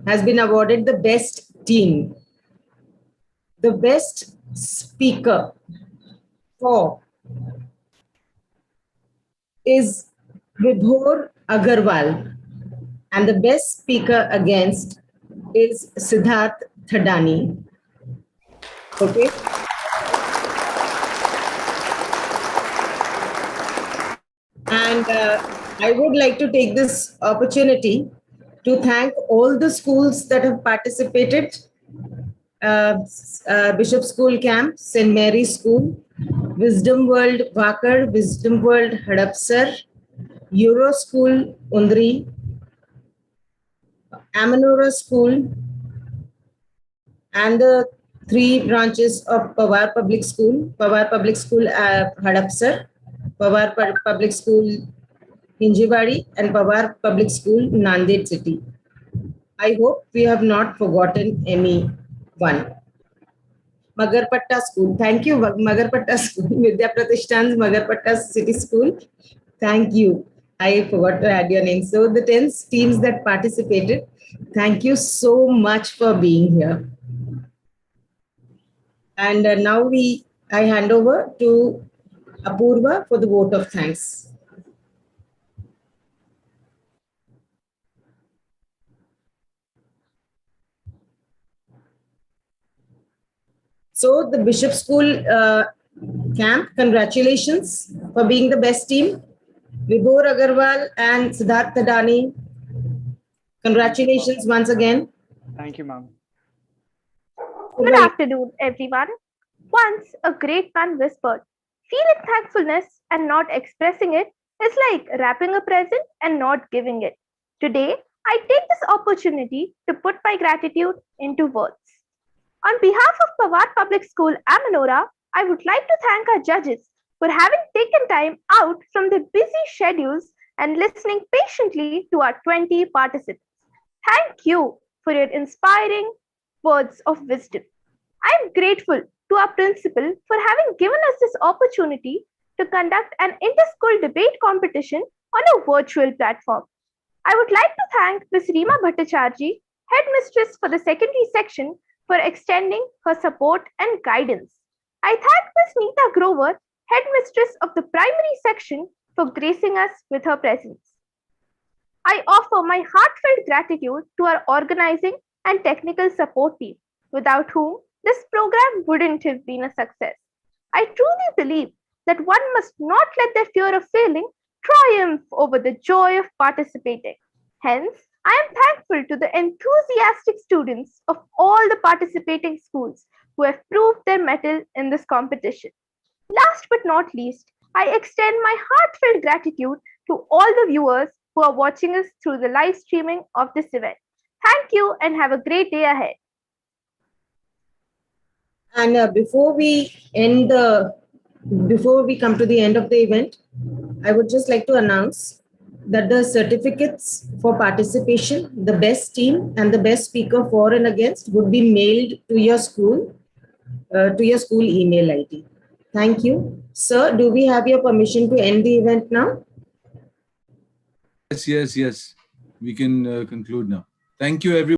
has been awarded the best team. The best speaker for is Vibhor Agarwal, and the best speaker against is Siddharth Thadani. Okay. And I would like to take this opportunity to thank all the schools that have participated. Bishop School Camp, St. Mary's School, Wisdom World Vakar, Wisdom World Hadapsar, Euro School Undri, Amanora School, and the 3 branches of Pawar Public School, Pawar Public School Hadapsar, Pawar Public School Hinjewadi, and Pawar Public School Nanded City. I hope we have not forgotten anyone. Magarpatta School. Thank you, Magarpatta School. Vidya Pratishthan's Magarpatta City School. Thank you. I forgot to add your name. So the 10 teams that participated, thank you so much for being here. And now I hand over to Apurva for the vote of thanks. So the Bishop School Camp, congratulations for being the best team. Vibhor Agarwal and Siddharth Tadani. Congratulations once again. Thank you, ma'am. Good afternoon, everyone. Once a great man whispered, feeling thankfulness and not expressing it is like wrapping a present and not giving it. Today, I take this opportunity to put my gratitude into words. On behalf of Pawar Public School, Amanora, I would like to thank our judges for having taken time out from their busy schedules and listening patiently to our 20 participants. Thank you for your inspiring words of wisdom. I am grateful to our principal for having given us this opportunity to conduct an inter-school debate competition on a virtual platform. I would like to thank Ms. Reema Bhattacharji, headmistress for the secondary section, for extending her support and guidance. I thank Ms. Neeta Grover, headmistress of the primary section, for gracing us with her presence. I offer my heartfelt gratitude to our organizing and technical support team, without whom this program wouldn't have been a success. I truly believe that one must not let their fear of failing triumph over the joy of participating. Hence, I am thankful to the enthusiastic students of all the participating schools who have proved their mettle in this competition. Last but not least, I extend my heartfelt gratitude to all the viewers who are watching us through the live streaming of this event. Thank you and have a great day ahead. And before we come to the end of the event, I would just like to announce that the certificates for participation, the best team and the best speaker for and against would be mailed to your school email ID. Thank you. Sir, do we have your permission to end the event now? Yes. We can conclude now. Thank you, everyone.